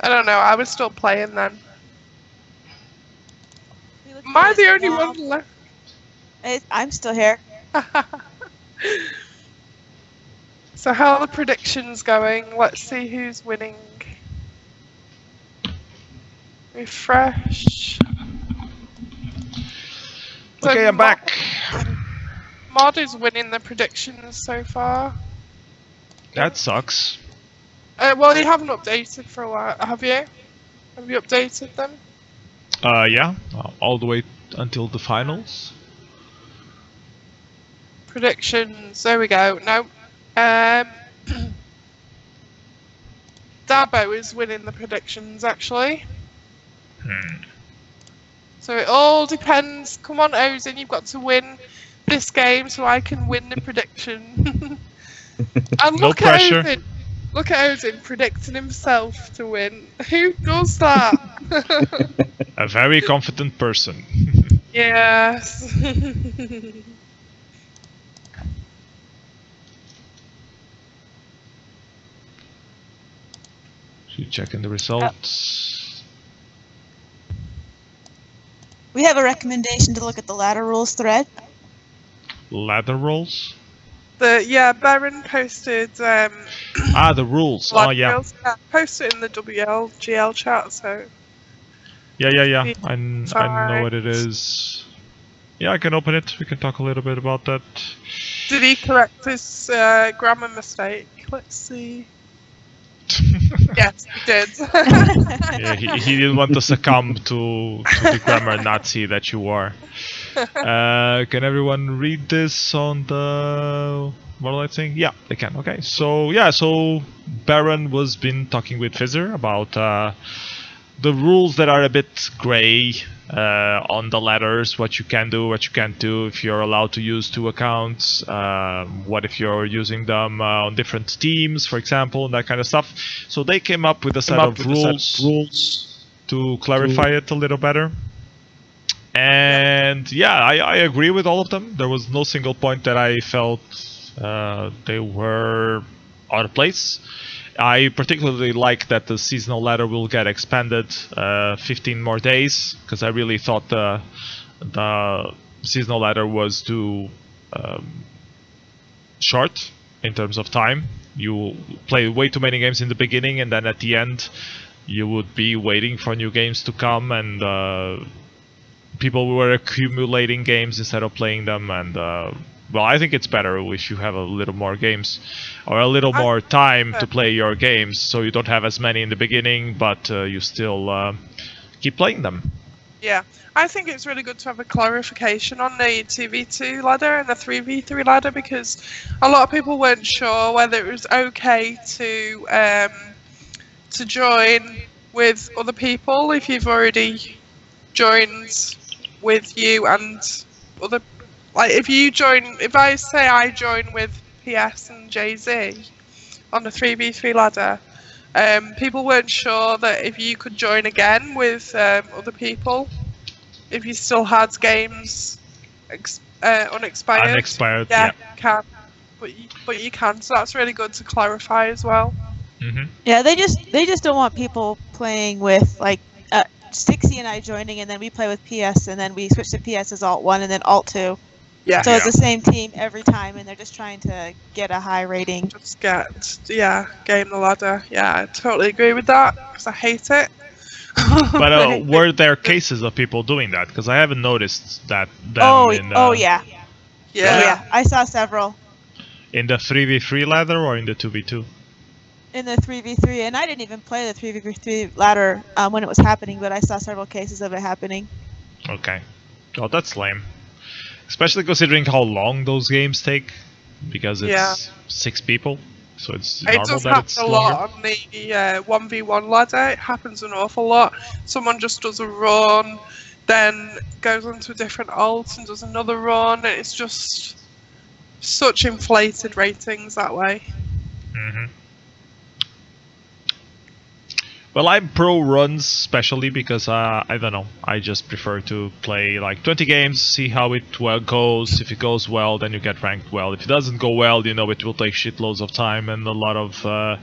I don't know. I was still playing then. Am I the only one left? I'm still here. So how are the predictions going? Let's see who's winning. Refresh. So Okay, I'm back. Mod is winning the predictions so far. That sucks. Well, you haven't updated for a while, have you? Have you updated them? Yeah, all the way until the finals. Predictions. There we go. No. Dabo is winning the predictions, actually. So it all depends. Come on, Odin, you've got to win this game so I can win the prediction. And No pressure. At Odin. Look at Odin predicting himself to win. Who does that? A very confident person. Yes. Checking the results. We have a recommendation to look at the ladder rules thread. Ladder rolls? Baron posted The rules. ladder Oh, yeah. rules. Posted it in the WGL chat, so Yeah. I know what it is. Yeah, I can open it. We can talk a little bit about that. did he correct his grammar mistake? Let's see. Yes, he did. Yeah, he didn't want to succumb to the grammar Nazi that you are. Can everyone read this on the WarLight thing? Yeah, they can. Okay, so yeah, so Baron was been talking with Fizzer about the rules that are a bit grey on the ladders, what you can do, what you can't do, if you're allowed to use 2 accounts, what if you're using them on different teams, for example, and that kind of stuff. So they came up with a set of rules to clarify it a little better. And yeah, I agree with all of them. There was no single point that I felt they were out of place. I particularly like that the seasonal ladder will get expanded 15 more days, because I really thought the seasonal ladder was too short in terms of time. You play way too many games in the beginning, and then at the end you would be waiting for new games to come, and people were accumulating games instead of playing them, and well, I think it's better if you have a little more games or a little more time to play your games, so you don't have as many in the beginning, but you still keep playing them. Yeah, I think it's really good to have a clarification on the 2v2 ladder and the 3v3 ladder, because a lot of people weren't sure whether it was okay to join with other people if you've already joined with you and other. Like if I say I join with PS and JZ on the 3v3 ladder, people weren't sure that if you could join again with other people, if you still had games unexpired. Unexpired, yeah. You can, but you can. So that's really good to clarify as well. Mm-hmm. Yeah, they just don't want people playing with like Stixy and I joining, and then we play with PS, and then we switch to PS as Alt 1 and then Alt 2. Yeah. So it's the same team every time, and they're just trying to get a high rating. Just game the ladder. Yeah, I totally agree with that, because I hate it. But were there cases of people doing that? Because I haven't noticed that. Yeah. Yeah. I saw several. In the 3v3 ladder or in the 2v2? In the 3v3, and I didn't even play the 3v3 ladder when it was happening, but I saw several cases of it happening. Okay. Oh, that's lame. Especially considering how long those games take, because it's 6 people, so it's normal does that happen it's a longer. lot on the 1v1 ladder. It happens an awful lot. Someone just does a run, then goes on to a different alt and does another run. It's just such inflated ratings that way. Mm-hmm. Well, I'm pro runs, especially because, I don't know, I just prefer to play like 20 games, see how it goes. If it goes well, then you get ranked well. If it doesn't go well, you know, it will take shitloads of time and a lot of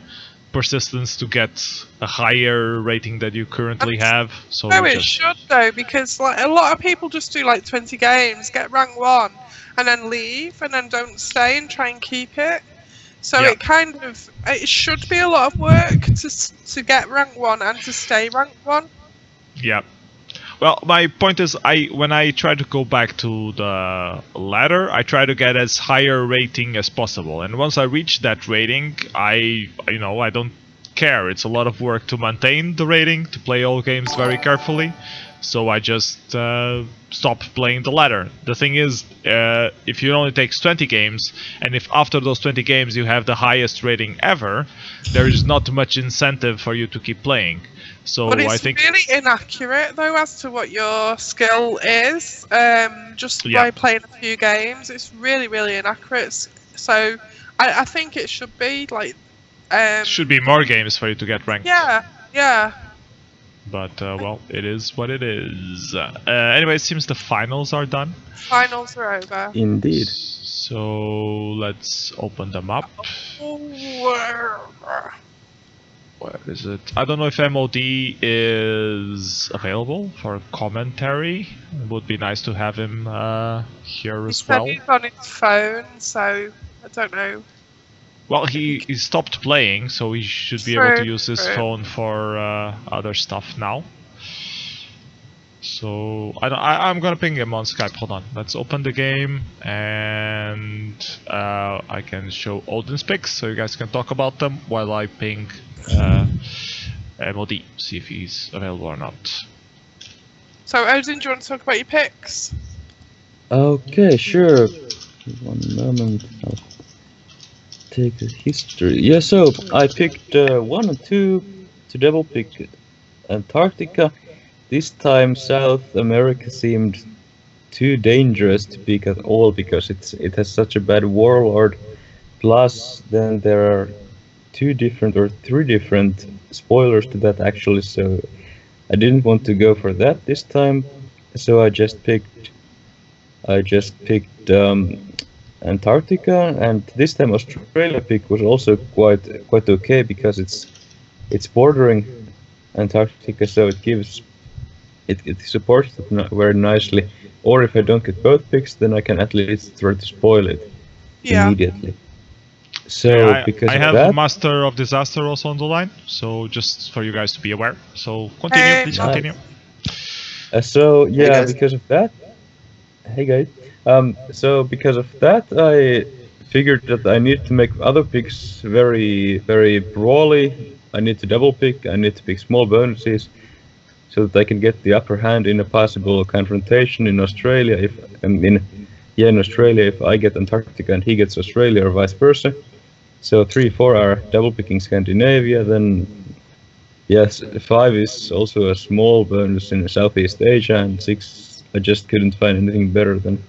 persistence to get a higher rating that you currently have. So no, it should though, because like a lot of people just do like 20 games, get rank 1, and then leave, and then don't stay and try and keep it. So it should be a lot of work to get rank 1 and to stay rank 1. Yeah. Well, my point is, when I try to go back to the ladder, I try to get as higher rating as possible. And once I reach that rating, I don't care. It's a lot of work to maintain the rating, to play all games very carefully. So I just stop playing the ladder. The thing is, if it only takes 20 games, and if after those 20 games you have the highest rating ever, there is not much incentive for you to keep playing. So but it's I think really inaccurate though as to what your skill is. Just by playing a few games, it's really, really inaccurate. So I think it should be like should be more games for you to get ranked. Yeah. But, well, it is what it is. Anyway, it seems the finals are done. Finals are over. Indeed. So, let's open them up. Where is it? I don't know if MOD is available for commentary. It would be nice to have him here as well. He's on his phone, so I don't know. Well, he stopped playing, so he should be able to use his phone for other stuff now. So I'm gonna ping him on Skype. Hold on, let's open the game, and I can show Odin's picks, so you guys can talk about them while I ping MOD, see if he's available or not. So Odin, do you want to talk about your picks? Okay, sure. 1 moment. I'll take the history. Yeah, so I picked 1 and 2 to double pick Antarctica. This time South America seemed too dangerous to pick at all because it has such a bad warlord. Plus, then there are 2 different or 3 different spoilers to that actually, so I didn't want to go for that this time. So I just picked Antarctica, and this time Australia pick was also quite okay because it's bordering Antarctica, so it supports it very nicely. Or if I don't get both picks, then I can at least try to spoil it immediately. So because I have the Master of Disaster also on the line, so just for you guys to be aware. So continue, please continue. So yeah, because of that. Hey guys. So because of that, I figured that I need to make other picks very, very brawly. I need to double pick. I need to pick small bonuses, so that I can get the upper hand in a possible confrontation in Australia. If in Australia, if I get Antarctica and he gets Australia, or vice versa. So 3, 4 are double picking Scandinavia. Then yes, 5 is also a small bonus in Southeast Asia, and 6 I just couldn't find anything better than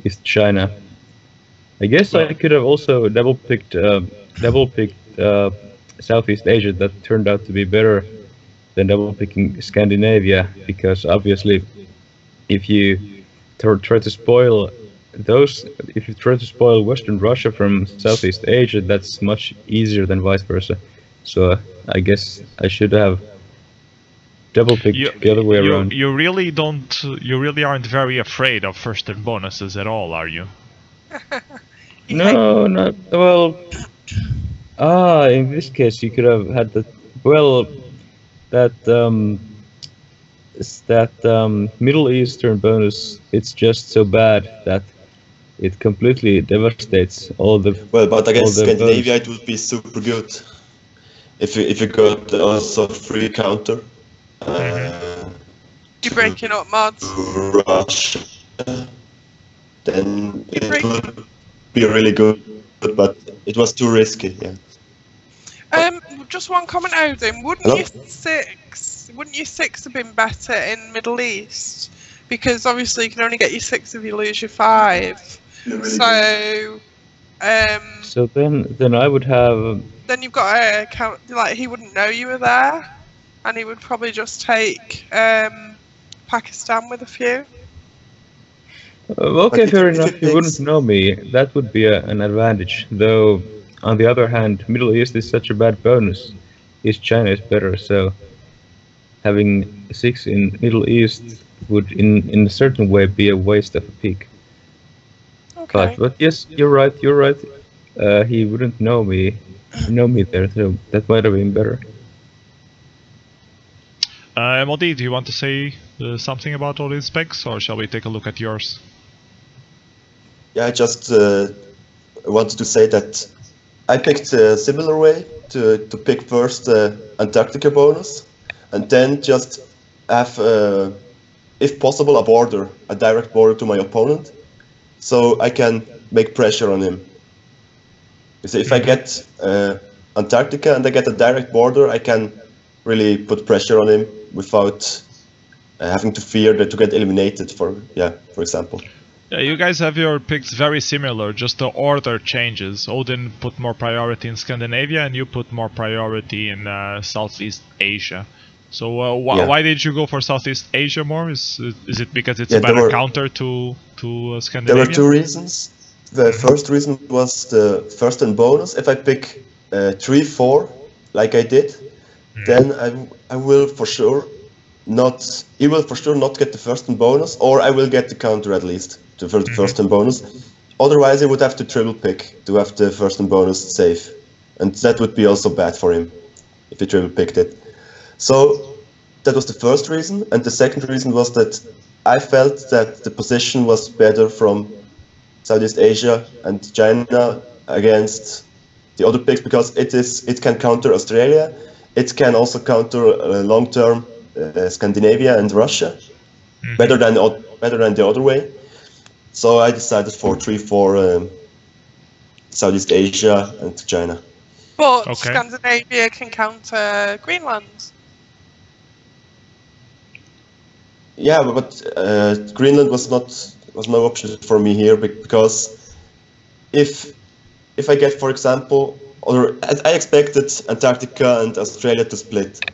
East China. I guess I could have also double picked Southeast Asia. That turned out to be better than double picking Scandinavia, because obviously, if you try to spoil Western Russia from Southeast Asia, that's much easier than vice versa. So I guess I should have double picked the other way around. You really aren't very afraid of first turn bonuses at all, are you? No, not well. In this case, you could have had that. Well, that Middle Eastern bonus. It's just so bad that it completely devastates all the. Well, but against Scandinavia, it would be super good if you got also free counter. You're breaking up, mods. Russia, then it would be really good, but it was too risky. Yeah. Just one comment, Odin. Wouldn't your 6 have been better in Middle East? Because obviously you can only get your 6 if you lose your 5. So then I would have. Then you've got a count. Like he wouldn't know you were there, and he would probably just take Pakistan with a few. Okay, fair enough. He wouldn't know me. That would be an advantage. Though, on the other hand, Middle East is such a bad bonus. East China is better, so having 6 in Middle East would, in a certain way, be a waste of a pick. Okay. But yes, you're right. He wouldn't know me there, so that might have been better. Modi, do you want to say something about all these specs, or shall we take a look at yours? Yeah, I just wanted to say that I picked a similar way to pick first Antarctica bonus, and then just have, if possible, a direct border to my opponent, so I can make pressure on him. So if I get Antarctica and I get a direct border, I can really put pressure on him without having to fear that to get eliminated, for example. Yeah, you guys have your picks very similar, just the order changes. Odin put more priority in Scandinavia and you put more priority in Southeast Asia. So why did you go for Southeast Asia more? Is it because it's a better counter to Scandinavia? There were 2 reasons. The first reason was the first and bonus. If I pick 3-4 like I did, then I will for sure not. He will for sure not get the first and bonus, or I will get the counter at least to the first and bonus. Otherwise, I would have to triple pick to have the first and bonus safe, and that would be also bad for him if he triple picked it. So that was the first reason, and the second reason was that I felt that the position was better from Southeast Asia and China against the other picks, because it can counter Australia, it can also counter long-term Scandinavia and Russia, better than the other way. So I decided for 3-4 Southeast Asia and China. But Scandinavia can counter Greenland. Yeah, but Greenland was no option for me here, because if I get, for example, I expected Antarctica and Australia to split,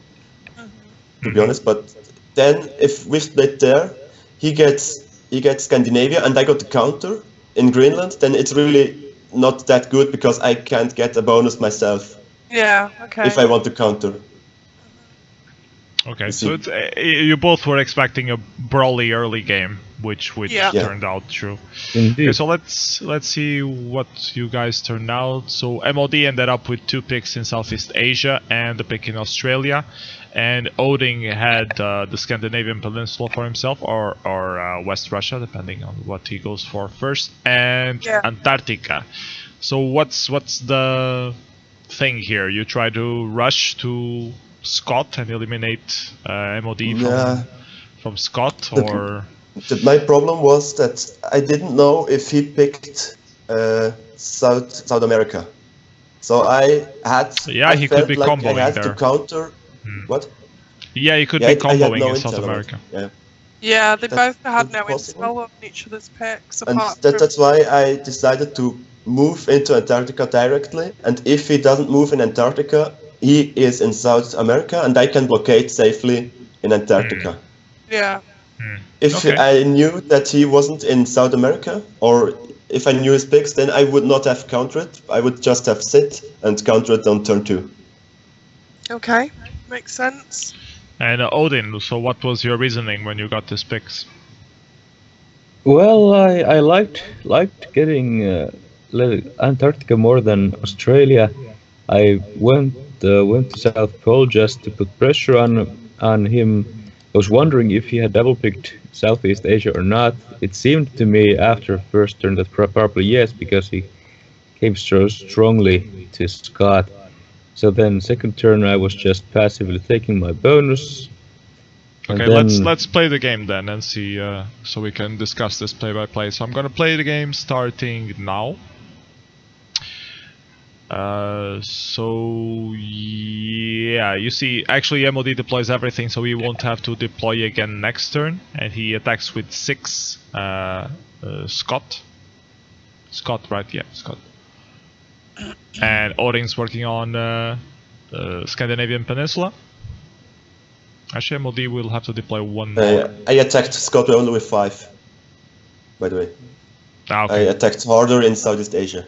to be honest. But then if we split there, he gets Scandinavia and I got the counter in Greenland. Then it's really not that good, because I can't get a bonus myself. Yeah. Okay. If I want to counter. Okay, so you both were expecting a brawly early game, which Yeah. turned out true. Indeed. Okay, so let's see what you guys turned out. So MOD ended up with 2 picks in Southeast Asia and a pick in Australia, and Odin had the Scandinavian Peninsula for himself, or West Russia, depending on what he goes for first, and Antarctica. So what's the thing here? You try to rush to Scott and eliminate MOD from Scott, or? My problem was that I didn't know if he picked South America, so I had. Yeah, he could be like comboing I had there. to counter. What? Yeah, he could be I had comboing no in intel South on it. America. Yeah. Yeah, they That's- both had no that's possible. intel on each other's picks. And Apart from that's why I decided to move into Antarctica directly. And if he doesn't move in Antarctica, he is in South America, and I can blockade safely in Antarctica. yeah. If Okay. I knew that he wasn't in South America, or if I knew his picks, then I would not have countered. I would just have sit and counter it on turn 2. Okay, makes sense. And Odin, so what was your reasoning when you got these picks? Well, I liked getting Antarctica more than Australia. I went to South Pole just to put pressure on him. I was wondering if he had double picked Southeast Asia or not. It seemed to me after first turn that probably yes, because he came so strongly to Scott. So then second turn I was just passively taking my bonus. And Okay, then- let's play the game then and see, so we can discuss this play by play. So I'm gonna play the game starting now. So yeah, you see, actually MOD deploys everything, so he won't have to deploy again next turn, and he attacks with 6 Scott. Scott, right? Yeah, Scott. And Odin's working on Scandinavian Peninsula. Actually, MOD will have to deploy 1 more. I attacked Scott only with 5, by the way. Ah, I okay. attacked harder in Southeast Asia.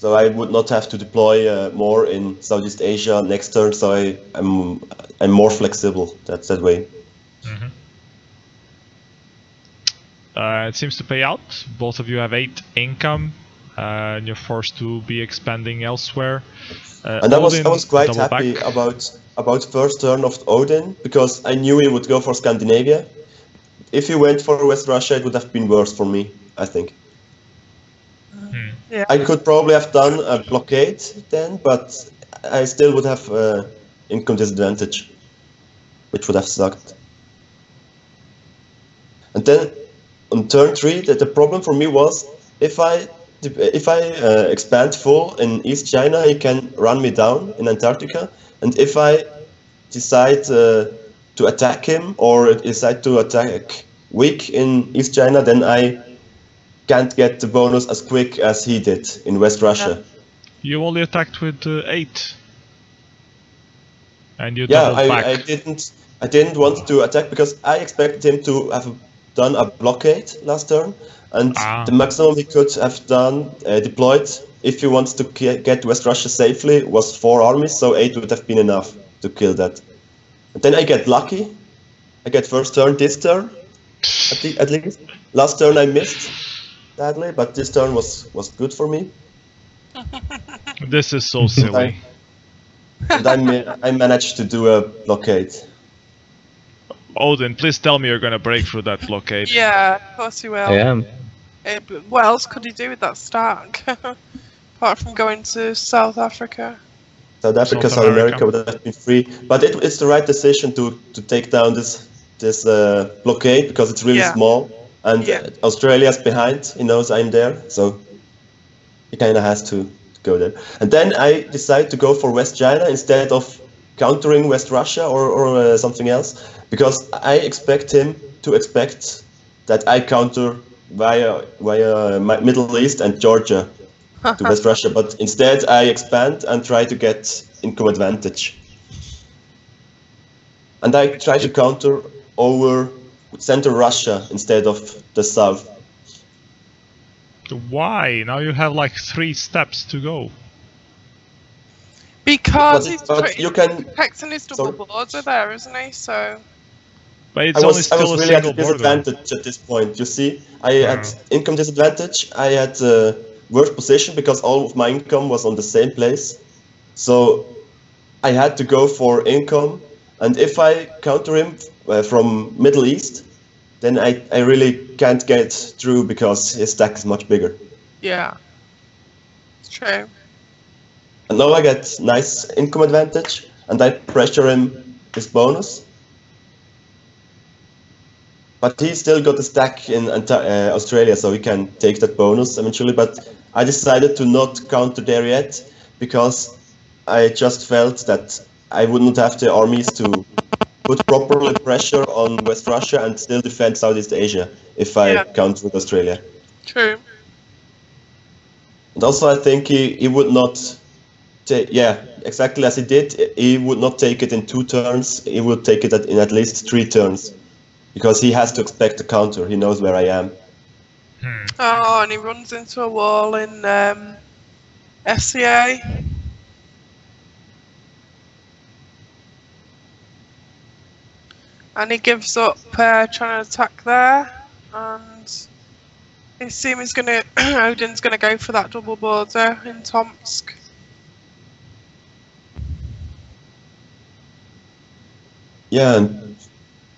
So I would not have to deploy more in Southeast Asia next turn, so I'm more flexible that way. It seems to pay out. Both of you have 8 income, and you're forced to be expanding elsewhere. And I was Odin, quite double happy back. about first turn of Odin, because I knew he would go for Scandinavia. If he went for West Russia, it would have been worse for me, I think. Yeah. I could probably have done a blockade then, but I still would have income disadvantage, which would have sucked. And then on turn 3, the problem for me was if I expand full in East China, he can run me down in Antarctica, and if I decide to attack him or decide to attack weak in East China, then I can't get the bonus as quick as he did in West Russia. You only attacked with 8. And you doubled back. I didn't want to attack because I expected him to have done a blockade last turn, and the maximum he could have done deployed if he wants to get West Russia safely was 4 armies, so 8 would have been enough to kill that. And then I get lucky. I get first turn this turn, at least. Last turn I missed sadly, but this turn was good for me. This is so silly. And I managed to do a blockade. Odin, please tell me you're gonna break through that blockade. Yeah, of course you will. I am. What else could he do with that stack? Apart from going to South Africa. South America would have been free, but it's the right decision to take down this blockade because it's really small, and Australia's behind. He knows I'm there, so he kind of has to go there. And then I decide to go for West China instead of countering West Russia or something else, because I expect him to expect that I counter via Middle East and Georgia to West Russia, but instead I expand and try to get income advantage. And I try to counter over Central Russia instead of the south. Why? Now you have like 3 steps to go. Because But you can protecting his double border there, isn't he? So. But it's I only was still really a at a single border. disadvantage at this point. You see, I had income disadvantage. I had worst position because all of my income was on the same place. So I had to go for income, and if I counter him from Middle East, then I really can't get through because his stack is much bigger. Yeah. It's true. And now I get nice income advantage, and I pressure him his bonus. But he still got a stack in Australia, so he can take that bonus eventually. But I decided to not counter there yet, because I just felt that I wouldn't have the armies to put properly pressure on West Russia and still defend Southeast Asia if I counter with Australia. True. And also I think he would not take, exactly as he did, he would not take it in 2 turns, he would take it in at least 3 turns. Because he has to expect a counter, he knows where I am. Oh, and he runs into a wall in SCA. And he gives up trying to attack there. And I assume he's gonna Odin's gonna go for that double border in Tomsk. Yeah, and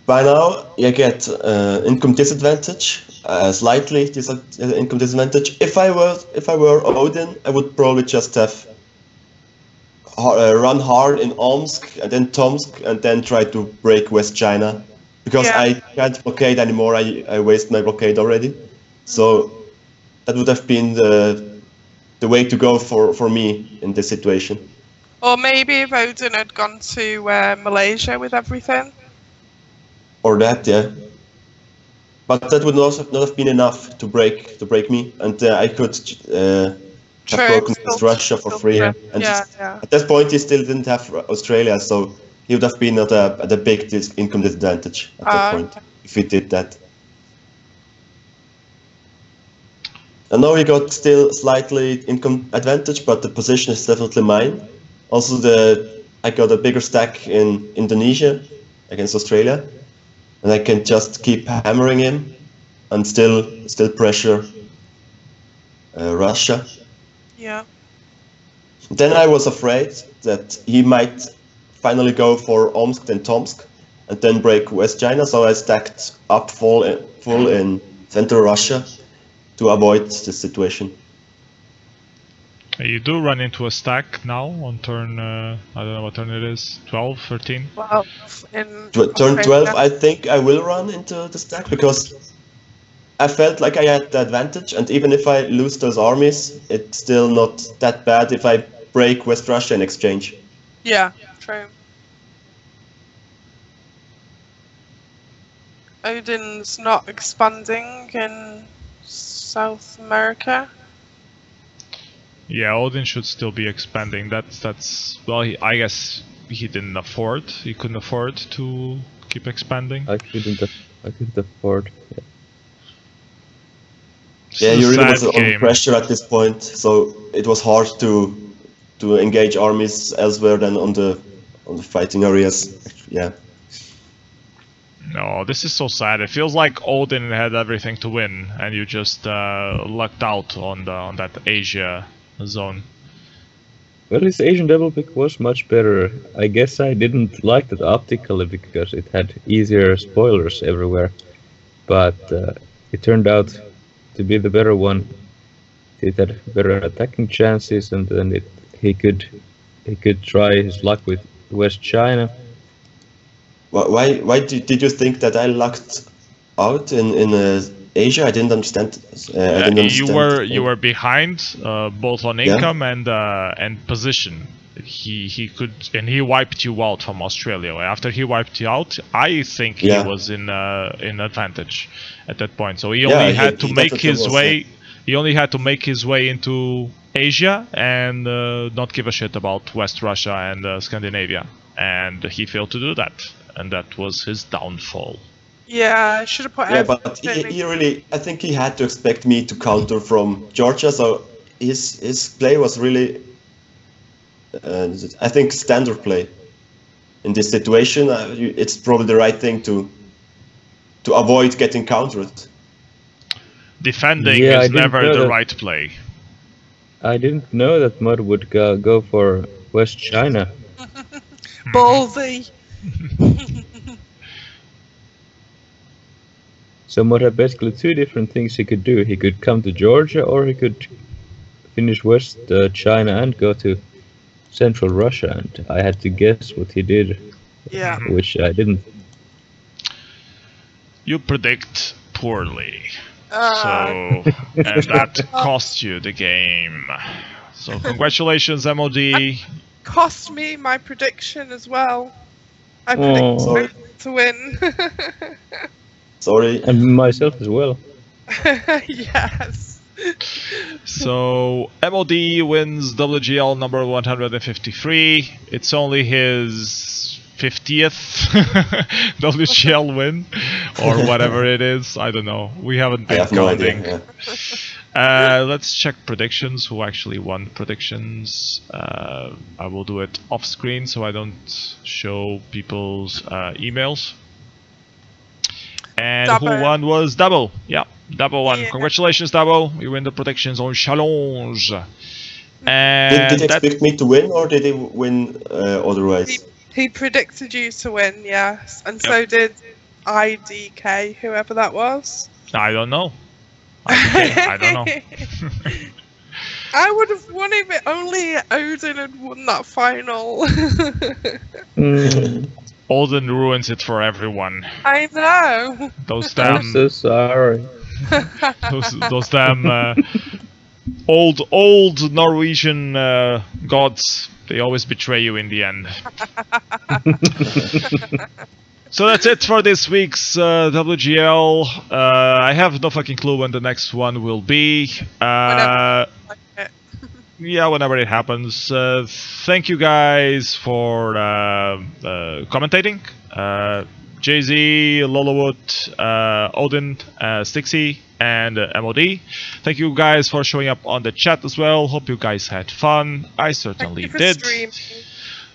by now I get income disadvantage, slightly income disadvantage. If I were Odin, I would probably just have run hard in Omsk and then Tomsk and then try to break West China, because I can't blockade anymore. I waste my blockade already, so that would have been the way to go for me in this situation. Or maybe if Odin had gone to Malaysia with everything. Or that, yeah. But that would not have been enough to break me, and I could have broken with Russia for free. And at that point, he still didn't have Australia, so he would have been at a big income disadvantage at that point if he did that. And now he got still slightly income advantage, but the position is definitely mine. Also, I got a bigger stack in Indonesia against Australia, and I can just keep hammering him and still pressure Russia. Yeah. Then I was afraid that he might finally go for Omsk and Tomsk and then break West China, so I stacked up full in Central Russia to avoid this situation. You do run into a stack now on turn, I don't know what turn it is, 12, 13? Well, turn 12, I think I will run into the stack, because I felt like I had the advantage, and even if I lose those armies, it's still not that bad if I break West Russia in exchange. Yeah, true. Odin's not expanding in South America. Yeah, Odin should still be expanding. That's well, I guess he couldn't afford to keep expanding. I couldn't afford. Yeah, you really was under pressure at this point, so it was hard to engage armies elsewhere than on the fighting areas. Yeah. No, this is so sad. It feels like Odin had everything to win, and you just lucked out on that Asia zone. Well, his Asian double pick was much better. I guess I didn't like that optically because it had easier spoilers everywhere, but it turned out to be the better one. It had better attacking chances, and then he could try his luck with West China. Why did you think that I lucked out in Asia? I didn't understand. You were behind both on income and position. He wiped you out from Australia. After he wiped you out, I think he was in advantage at that point. So he only had to make his way. He only had to make his way into Asia and not give a shit about West Russia and Scandinavia, and he failed to do that, and that was his downfall. Yeah, I should have put. Yeah, but he really, I think he had to expect me to counter from Georgia, so his play was really, I think, standard play. In this situation, it's probably the right thing to to avoid getting countered. Defending Yeah, I is didn't never know the that. right play. I didn't know that Mod would go for West China. Ballsy. So Mod had basically two different things he could do. He could come to Georgia, or he could finish West China and go to Central Russia. And I had to guess what he did, Yeah. which I didn't. You predict poorly. Uh, So, and that cost you the game. So congratulations, MOD. cost me my prediction as well. I Oh. predicted to win. Sorry. And myself as well. Yes. So MOD wins WGL number 153. It's only his 50th WGL win, or whatever it is. I don't know. We haven't I been have no counting. idea. Yeah. Let's check predictions. Who actually won predictions? I will do it off screen so I don't show people's emails. And Double. who won was Double. Yeah, Double won. Yeah. Congratulations, Double. You win the predictions on Challenge. And Did he that- expect me to win, or did he win otherwise? He predicted you to win, yes. And so did IDK, whoever that was. I don't know. I don't know. I would have won if it only Odin had won that final. Odin ruins it for everyone. I know. Those I'm damn, so sorry. those damn old Norwegian gods. They always betray you in the end. So that's it for this week's WGL. I have no fucking clue when the next one will be. Yeah, whenever it happens. Thank you guys for commentating. JZ, Lolowut, Odin, Stixy, and MOD. Thank you guys for showing up on the chat as well. Hope you guys had fun. I certainly Thank you for did. streaming.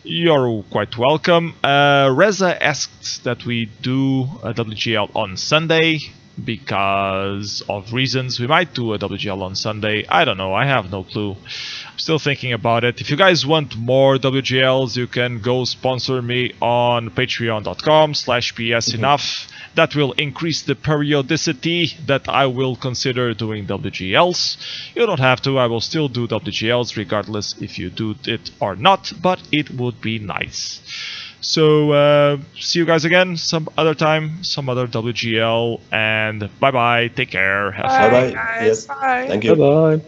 You're quite welcome. Reza asked that we do a WGL on Sunday because of reasons. We might do a WGL on Sunday. I don't know. I have no clue. I'm still thinking about it. If you guys want more WGLs, you can go sponsor me on patreon.com/psenough. That will increase the periodicity that I will consider doing WGLs. You don't have to. I will still do WGLs regardless if you do it or not, but it would be nice. So, see you guys again some other time, some other WGL, and bye-bye. Take care. Have fun. Bye-bye. Guys. Yes. Bye. Thank you. Bye bye.